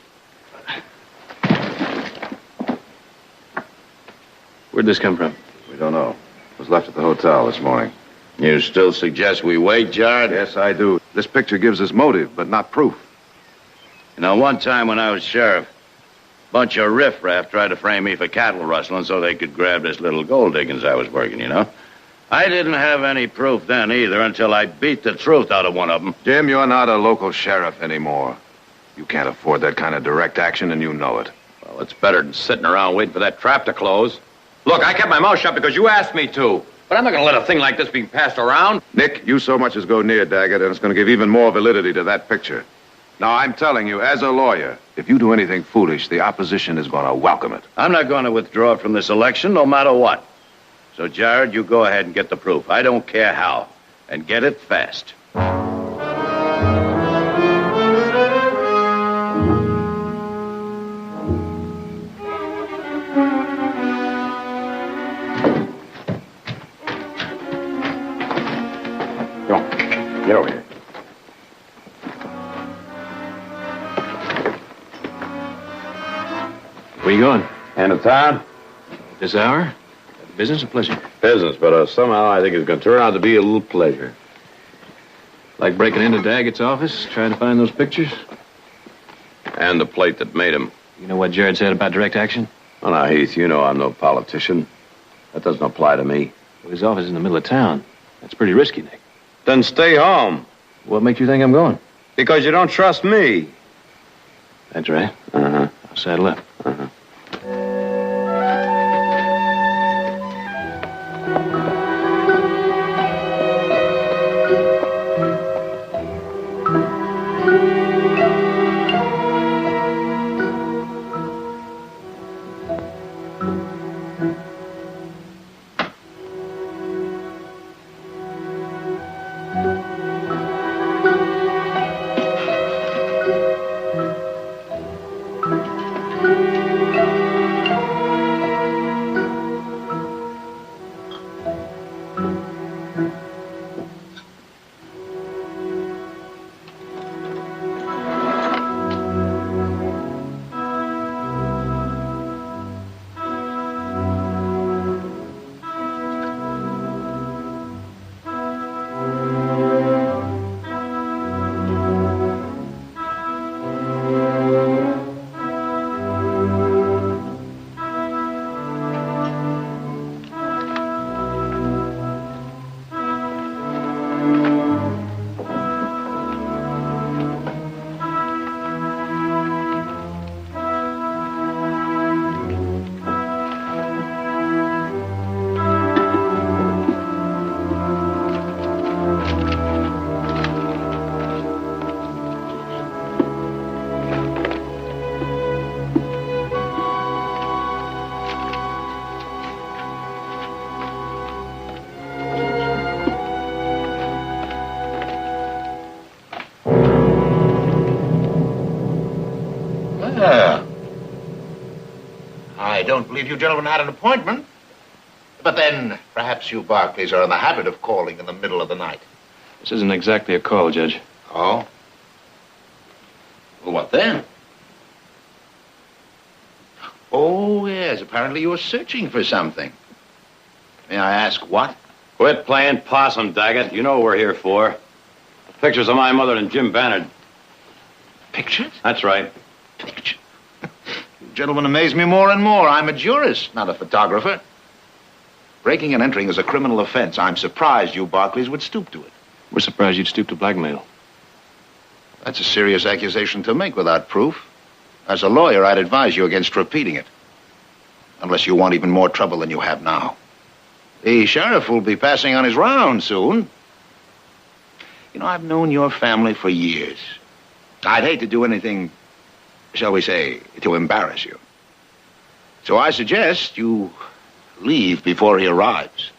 Where'd this come from? We don't know. It was left at the hotel this morning. You still suggest we wait, Jared? Yes, I do. This picture gives us motive, but not proof. You know, one time when I was sheriff, a bunch of riffraff tried to frame me for cattle rustling so they could grab this little gold diggings I was working, you know? I didn't have any proof then either until I beat the truth out of one of them. Jim, you're not a local sheriff anymore. You can't afford that kind of direct action, and you know it. Well, it's better than sitting around waiting for that trap to close. Look, I kept my mouth shut because you asked me to. But I'm not going to let a thing like this be passed around. Nick, you so much as go near Daggett, and it's going to give even more validity to that picture. Now, I'm telling you, as a lawyer, if you do anything foolish, the opposition is going to welcome it. I'm not going to withdraw from this election no matter what. So, Jared, you go ahead and get the proof. I don't care how. And get it fast. Get over here. Where you going? Into town? This hour? Business or pleasure? Business, but somehow I think it's going to turn out to be a little pleasure. Like breaking into Daggett's office, trying to find those pictures? And the plate that made him. You know what Jared said about direct action? Oh, now, Heath, you know I'm no politician. That doesn't apply to me. Well, his office is in the middle of town. That's pretty risky, Nick. Then stay home. What makes you think I'm going? Because you don't trust me. That's right. Uh-huh. I'll saddle up. Uh-huh. I don't believe you gentlemen had an appointment. But then, perhaps you Barclays are in the habit of calling in the middle of the night. This isn't exactly a call, Judge. Oh? Well, what then? Oh, yes, apparently you were searching for something. May I ask what? Quit playing possum, Daggett. You know what we're here for. Pictures of my mother and Jim Bannard. Pictures? That's right. Pictures? You gentlemen amaze me more and more. I'm a jurist, not a photographer. Breaking and entering is a criminal offense. I'm surprised you Barclays would stoop to it. We're surprised you'd stoop to blackmail. That's a serious accusation to make without proof. As a lawyer, I'd advise you against repeating it. Unless you want even more trouble than you have now. The sheriff will be passing on his round soon. You know, I've known your family for years. I'd hate to do anything, shall we say, to embarrass you. So I suggest you leave before he arrives.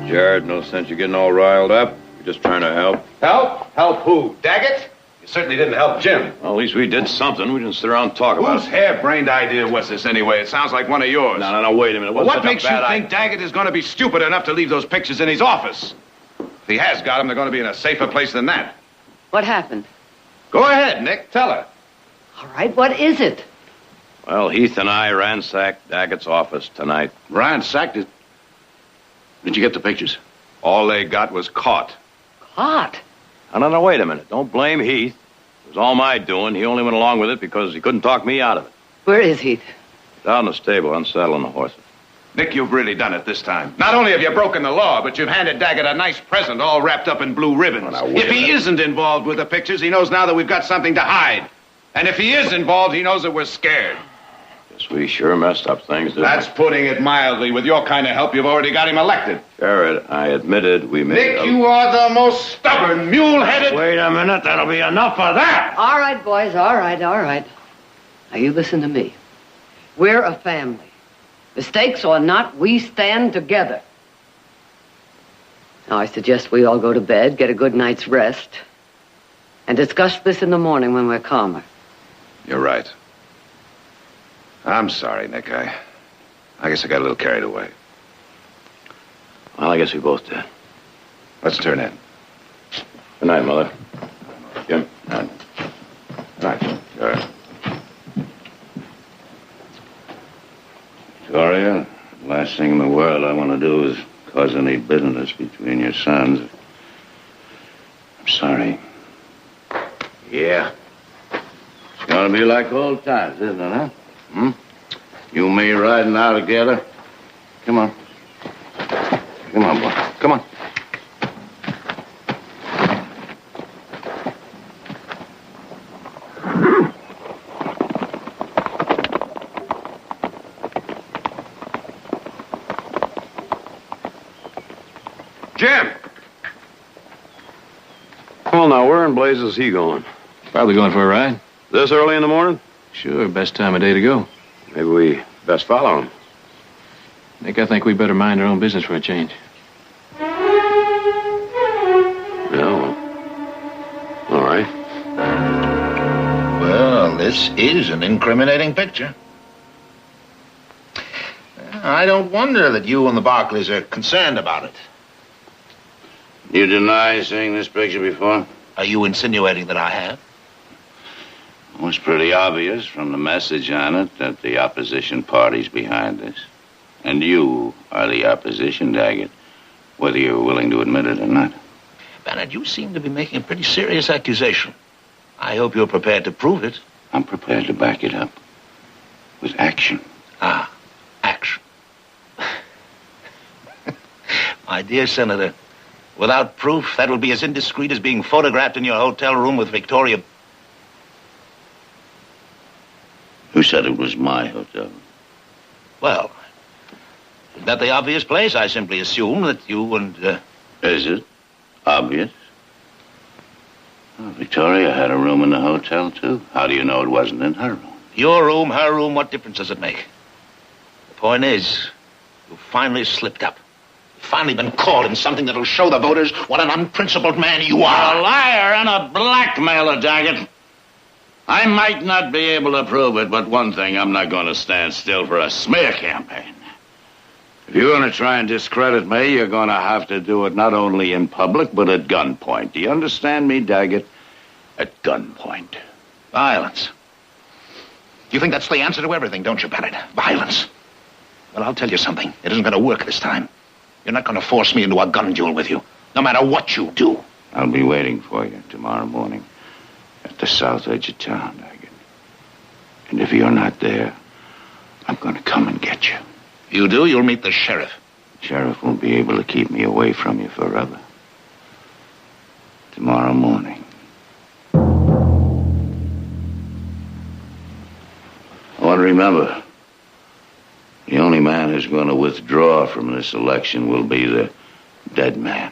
Jared, no sense you getting all riled up. We're just trying to help. Help? Help who? Daggett? You certainly didn't help Jim. Well, at least we did something. We didn't sit around and talk about Whose it. harebrained idea was this anyway? It sounds like one of yours. No, wait a minute. It Well, wasn't what such a makes you bad think Daggett is going to be stupid enough to leave those pictures in his office? If he has got them, they're going to be in a safer place than that. What happened? Go ahead, Nick. Tell her. All right, what is it? Well, Heath and I ransacked Daggett's office tonight. Ransacked it? Did you get the pictures? All they got was caught. Caught? No, wait a minute. Don't blame Heath. It was all my doing. He only went along with it because he couldn't talk me out of it. Where is Heath? Down in the stable, unsaddling the horses. Nick, you've really done it this time. Not only have you broken the law, but you've handed Daggett a nice present all wrapped up in blue ribbons. If he isn't involved with the pictures, he knows now that we've got something to hide. And if he is involved, he knows that we're scared. Guess we sure messed up things, didn't That's putting it mildly. With your kind of help, you've already got him elected. Jared, I admitted we made Nick, you are the most stubborn, mule-headed... Wait a minute. That'll be enough of that. All right, boys, all right. Now, you listen to me. We're a family. Mistakes or not, we stand together. Now, I suggest we all go to bed, get a good night's rest, and discuss this in the morning when we're calmer. You're right. I'm sorry, Nick. I guess I got a little carried away. Well, I guess we both did. Let's turn in. Good night, Mother. Jim. Good night. Sure. Victoria, the last thing in the world I want to do is cause any bitterness between your sons. I'm sorry. Yeah. It's gonna be like old times, isn't it, huh? You and me riding out together? Come on. Come on, boy. Come on. Jim! Well, now, where in blazes is he going? Probably going for a ride. This early in the morning? Sure, best time of day to go. Maybe we best follow him. Nick, I think we better mind our own business for a change. Yeah, all right. Well, this is an incriminating picture. I don't wonder that you and the Barclays are concerned about it. You deny seeing this picture before? Are you insinuating that I have? It was pretty obvious from the message on it that the opposition party's behind this. And you are the opposition, Daggett, whether you're willing to admit it or not. Bennett, you seem to be making a pretty serious accusation. I hope you're prepared to prove it. I'm prepared to back it up with action. Ah, action. My dear Senator, without proof, that will be as indiscreet as being photographed in your hotel room with Victoria. Who said it was my hotel? Well, isn't that the obvious place? I simply assume that you and... Is it obvious? Well, Victoria had a room in the hotel, too. How do you know it wasn't in her room? Your room, her room, what difference does it make? The point is, you've finally slipped up. You've finally been caught in something that'll show the voters what an unprincipled man you are. You're a liar and a blackmailer, Daggett. I might not be able to prove it, but one thing, I'm not going to stand still for a smear campaign. If you're going to try and discredit me, you're going to have to do it not only in public, but at gunpoint. Do you understand me, Daggett? At gunpoint. Violence. You think that's the answer to everything, don't you, Bennett? Violence. Well, I'll tell you something. It isn't going to work this time. You're not going to force me into a gun duel with you, no matter what you do. I'll be waiting for you tomorrow morning at the south edge of town, Daggett. And if you're not there, I'm going to come and get you. If you do, you'll meet the sheriff. The sheriff won't be able to keep me away from you forever. Tomorrow morning. I want to remember, the only man who's going to withdraw from this election will be the dead man.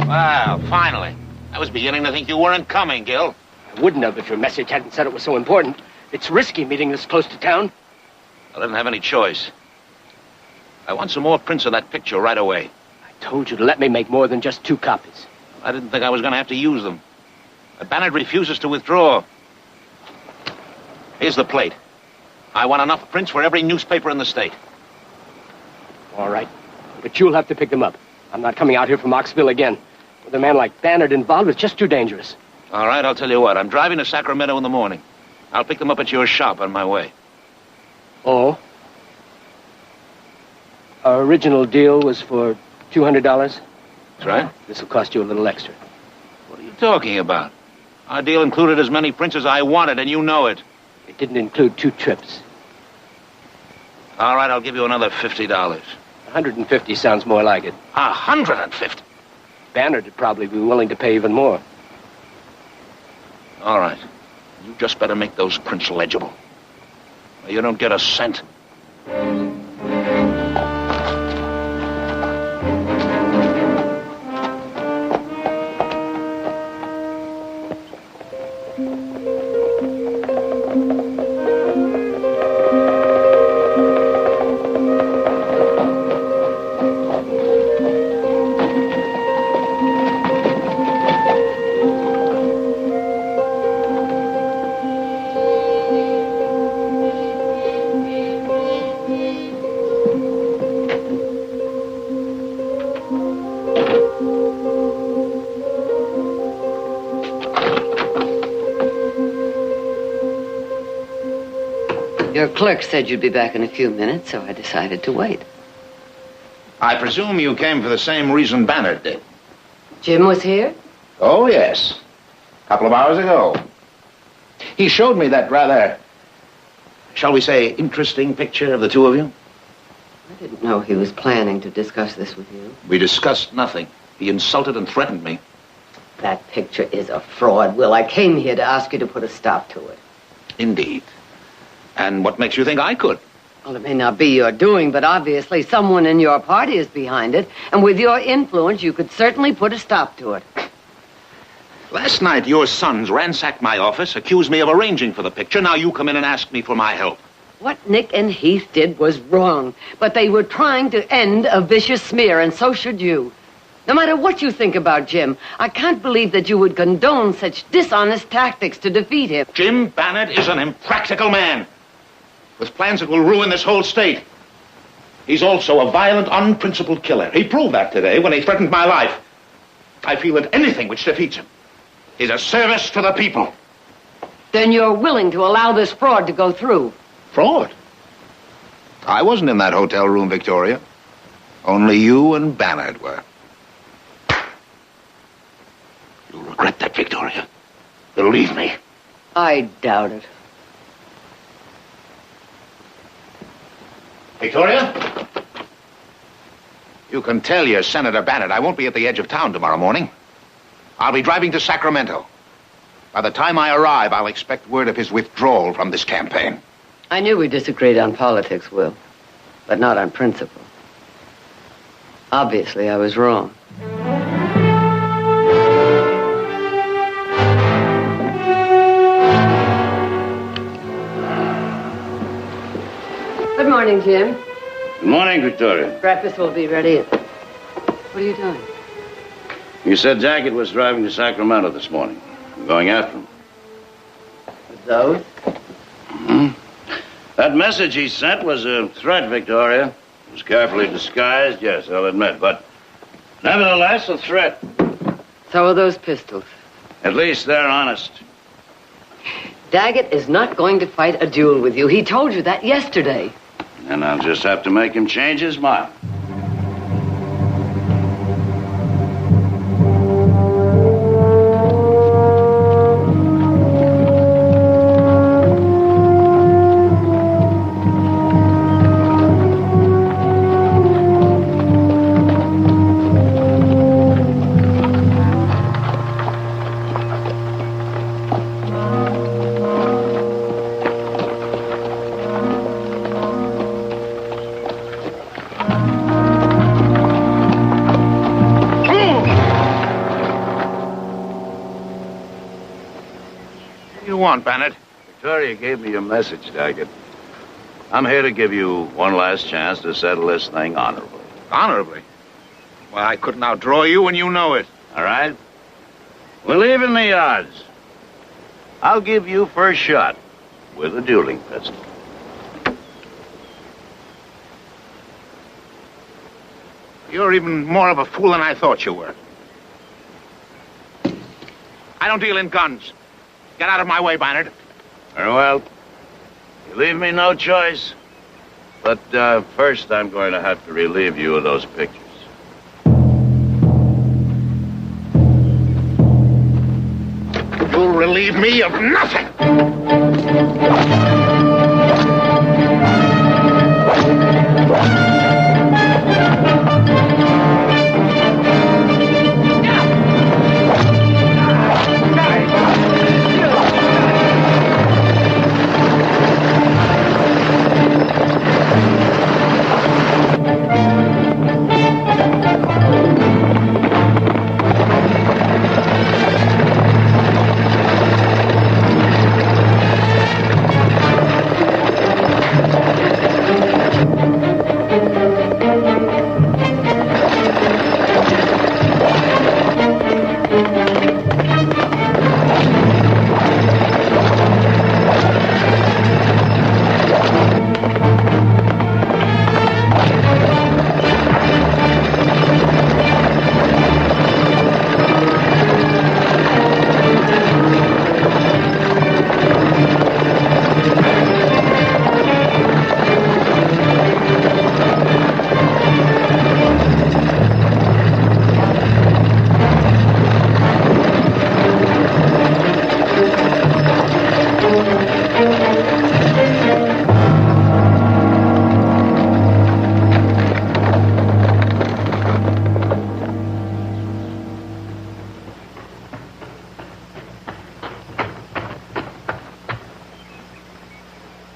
Well, finally. I was beginning to think you weren't coming, Gil. I wouldn't have if your message hadn't said it was so important. It's risky meeting this close to town. I didn't have any choice. I want some more prints of that picture right away. I told you to let me make more than just 2 copies. I didn't think I was going to have to use them. But Bannard refuses to withdraw. Here's the plate. I want enough prints for every newspaper in the state. All right. But you'll have to pick them up. I'm not coming out here from Oxville again. With a man like Bannard involved, it's just too dangerous. All right, I'll tell you what. I'm driving to Sacramento in the morning. I'll pick them up at your shop on my way. Oh? Our original deal was for $200? That's right. This will cost you a little extra. What are you talking about? Our deal included as many prints as I wanted, and you know it. It didn't include 2 trips. All right, I'll give you another $50. 150 sounds more like it. 150? Bannard would probably be willing to pay even more. All right. You just better make those prints legible. Or you don't get a cent. Your clerk said you'd be back in a few minutes, so I decided to wait. I presume you came for the same reason Bannard did. Jim was here? Oh, yes. A couple of hours ago. He showed me that rather, shall we say, interesting picture of the two of you. I didn't know he was planning to discuss this with you. We discussed nothing. He insulted and threatened me. That picture is a fraud, Will. I came here to ask you to put a stop to it. Indeed. And what makes you think I could? Well, it may not be your doing, but obviously someone in your party is behind it. And with your influence, you could certainly put a stop to it. Last night, your sons ransacked my office, accused me of arranging for the picture. Now you come in and ask me for my help. What Nick and Heath did was wrong, but they were trying to end a vicious smear, and so should you. No matter what you think about Jim, I can't believe that you would condone such dishonest tactics to defeat him. Jim Bannard is an impractical man with plans that will ruin this whole state. He's also a violent, unprincipled killer. He proved that today when he threatened my life. I feel that anything which defeats him is a service to the people. Then you're willing to allow this fraud to go through? Fraud? I wasn't in that hotel room, Victoria. Only you and Bannard were. You'll regret that, Victoria. Believe me. I doubt it. Victoria? You can tell your Senator Bannard I won't be at the edge of town tomorrow morning. I'll be driving to Sacramento. By the time I arrive, I'll expect word of his withdrawal from this campaign. I knew we disagreed on politics, Will, but not on principle. Obviously, I was wrong. Good morning, Jim. Good morning, Victoria. Breakfast will be ready. What are you doing? You said Daggett was driving to Sacramento this morning. I'm going after him. Those? Hmm? That message he sent was a threat, Victoria. It was carefully disguised, yes, I'll admit, but nevertheless a threat. So are those pistols. At least they're honest. Daggett is not going to fight a duel with you. He told you that yesterday. And I'll just have to make him change his mind. Bennett. Victoria gave me your message, Daggett. I'm here to give you one last chance to settle this thing honorably. Honorably? Well, I couldn't outdraw you, and you know it. All right? We'll even the odds. I'll give you first shot with a dueling pistol. You're even more of a fool than I thought you were. I don't deal in guns. Get out of my way, Bannard. Very well. You leave me no choice. But first, I'm going to have to relieve you of those pictures. You'll relieve me of nothing!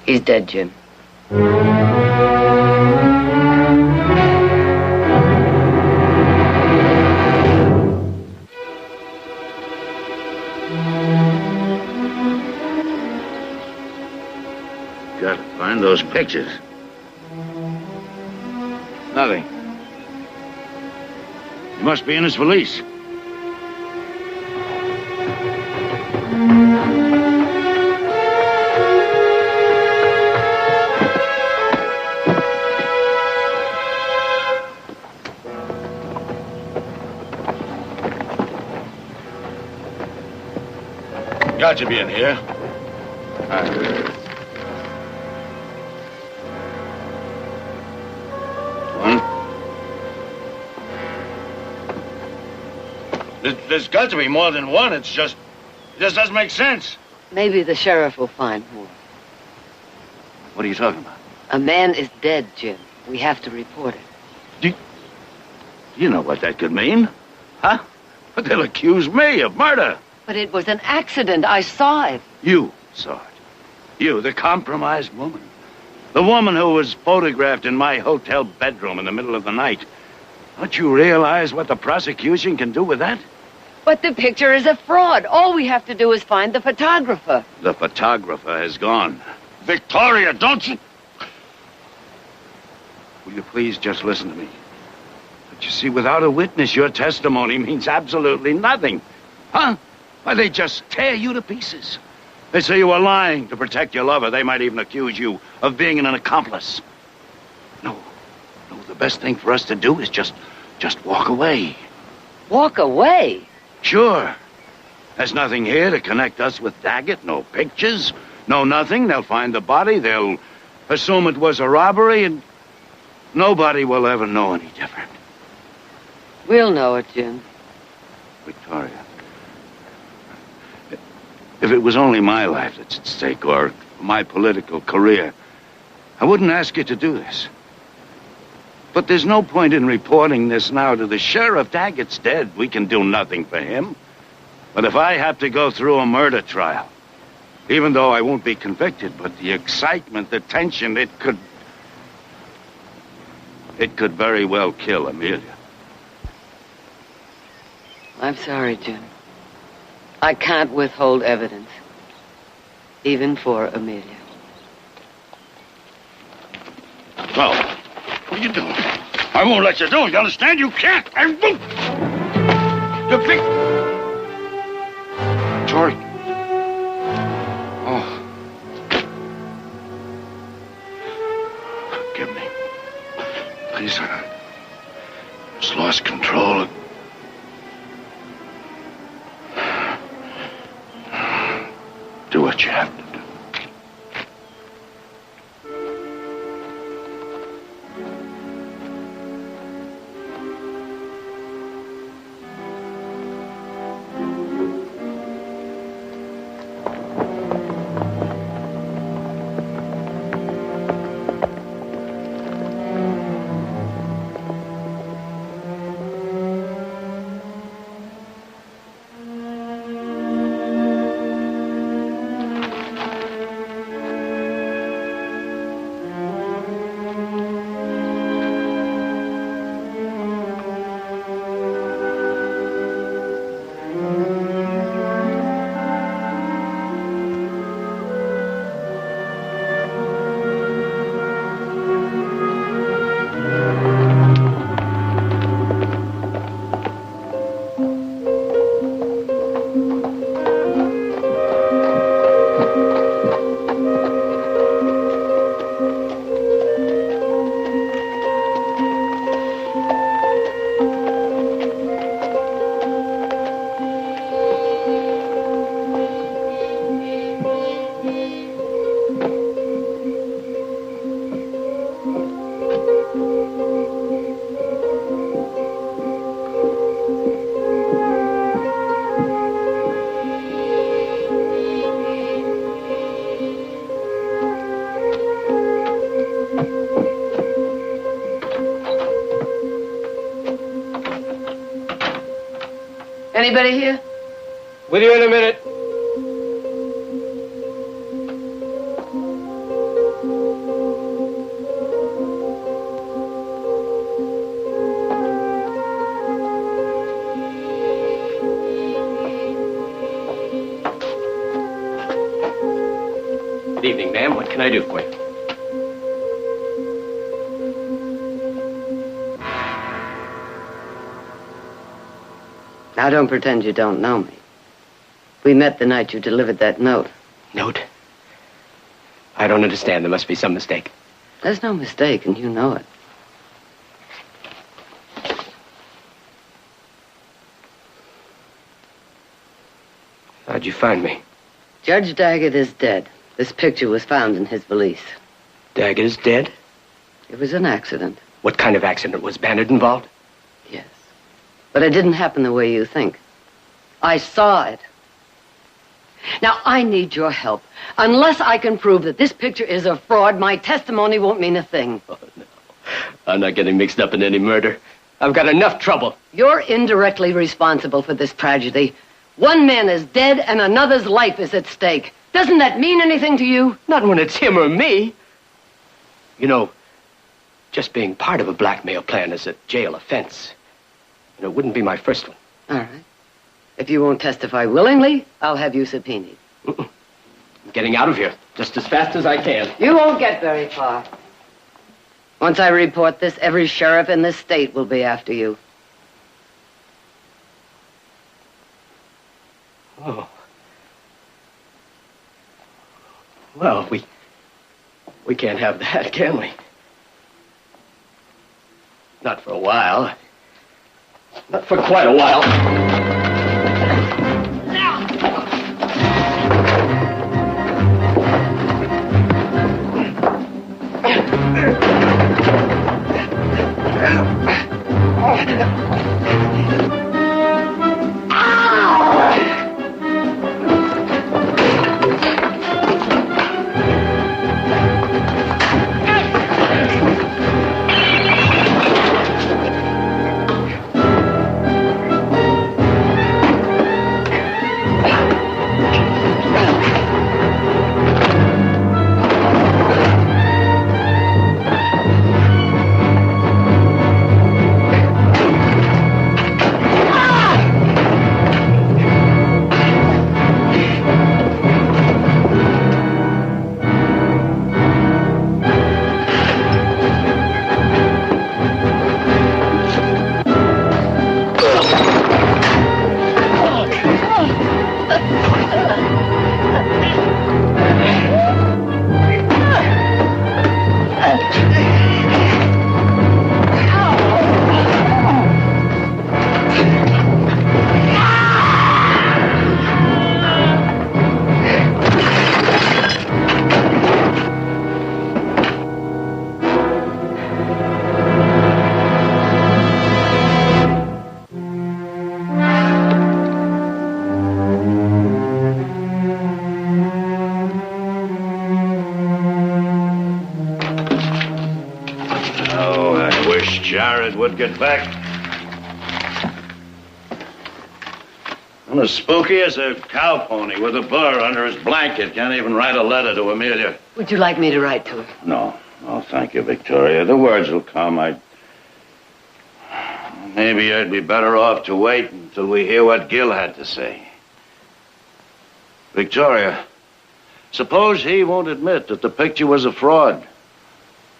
He's dead, Jim. Gotta find those pictures. Nothing. He must be in his valise. Got to be in here. One. There's got to be more than one. It just doesn't make sense. Maybe the sheriff will find more. What are you talking about? A man is dead, Jim. We have to report it. Do you know what that could mean? Huh? But they'll accuse me of murder. But it was an accident. I saw it. You saw it. You, the compromised woman. The woman who was photographed in my hotel bedroom in the middle of the night. Don't you realize what the prosecution can do with that? But the picture is a fraud. All we have to do is find the photographer. The photographer has gone. Victoria, don't you... Will you please just listen to me? But you see, without a witness, your testimony means absolutely nothing. Huh? Why, they just tear you to pieces. They say you were lying to protect your lover. They might even accuse you of being an accomplice. No, the best thing for us to do is just walk away. Walk away? Sure. There's nothing here to connect us with Daggett. No pictures, no nothing. They'll find the body. They'll assume it was a robbery, and nobody will ever know any different. We'll know it, Jim. Victoria, if it was only my life that's at stake, or my political career, I wouldn't ask you to do this. But there's no point in reporting this now to the sheriff. Daggett's dead. We can do nothing for him. But if I have to go through a murder trial, even though I won't be convicted, but the excitement, the tension, it could very well kill Amelia. I'm sorry, Jim. I can't withhold evidence, even for Amelia. Well, what are you doing? I won't let you do it. You understand? You can't. I won't. You think... Tori. Oh. Forgive me. Please, I just lost control. Do what you have to do. Anybody here? With you in a minute. Good evening, ma'am. What can I do for you? Now, don't pretend you don't know me. We met the night you delivered that note. Note? I don't understand. There must be some mistake. There's no mistake, and you know it. How'd you find me? Judge Daggett is dead. This picture was found in his valise. Daggett is dead? It was an accident. What kind of accident? Was Bannard involved? Yes. But it didn't happen the way you think. I saw it. Now, I need your help. Unless I can prove that this picture is a fraud, my testimony won't mean a thing. Oh, no. I'm not getting mixed up in any murder. I've got enough trouble. You're indirectly responsible for this tragedy. One man is dead and another's life is at stake. Doesn't that mean anything to you? Not when it's him or me. You know, just being part of a blackmail plan is a jail offense. And it wouldn't be my first one. All right. If you won't testify willingly, I'll have you subpoenaed. I'm getting out of here just as fast as I can. You won't get very far. Once I report this, every sheriff in this state will be after you. Oh. Well, we can't have that, can we? Not for a while. Not for quite a while. Jared would get back. I'm as spooky as a cow pony with a burr under his blanket. Can't even write a letter to Amelia. Would you like me to write to her? No. Oh, thank you, Victoria. The words will come. Maybe I'd be better off to wait until we hear what Gil had to say. Victoria, suppose he won't admit that the picture was a fraud.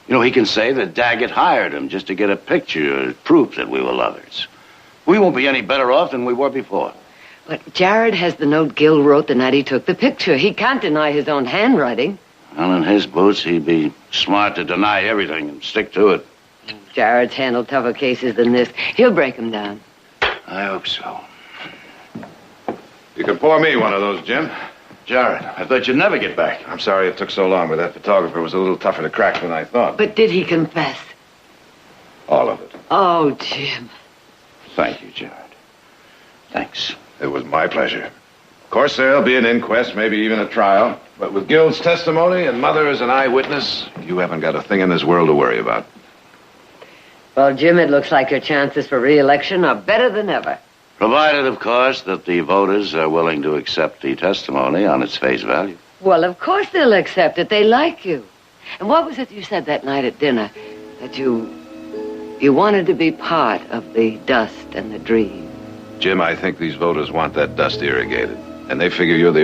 You know, he can say that Daggett hired him just to get a picture, proof that we were lovers. We won't be any better off than we were before. But Jared has the note Gil wrote the night he took the picture. He can't deny his own handwriting. Well, in his boots, he'd be smart to deny everything and stick to it. Jared's handled tougher cases than this. He'll break them down. I hope so. You can pour me one of those, Jim. Jared, I thought you'd never get back. I'm sorry it took so long, but that photographer was a little tougher to crack than I thought. But did he confess? All of it. Oh, Jim. Thank you, Jared. Thanks. It was my pleasure. Of course, there'll be an inquest, maybe even a trial. But with Gil's testimony and Mother as an eyewitness, you haven't got a thing in this world to worry about. Well, Jim, it looks like your chances for re-election are better than ever. Provided, of course, that the voters are willing to accept the testimony on its face value. Well, of course they'll accept it. They like you. And what was it you said that night at dinner? That you wanted to be part of the dust and the dream. Jim, I think these voters want that dust irrigated. And they figure you're the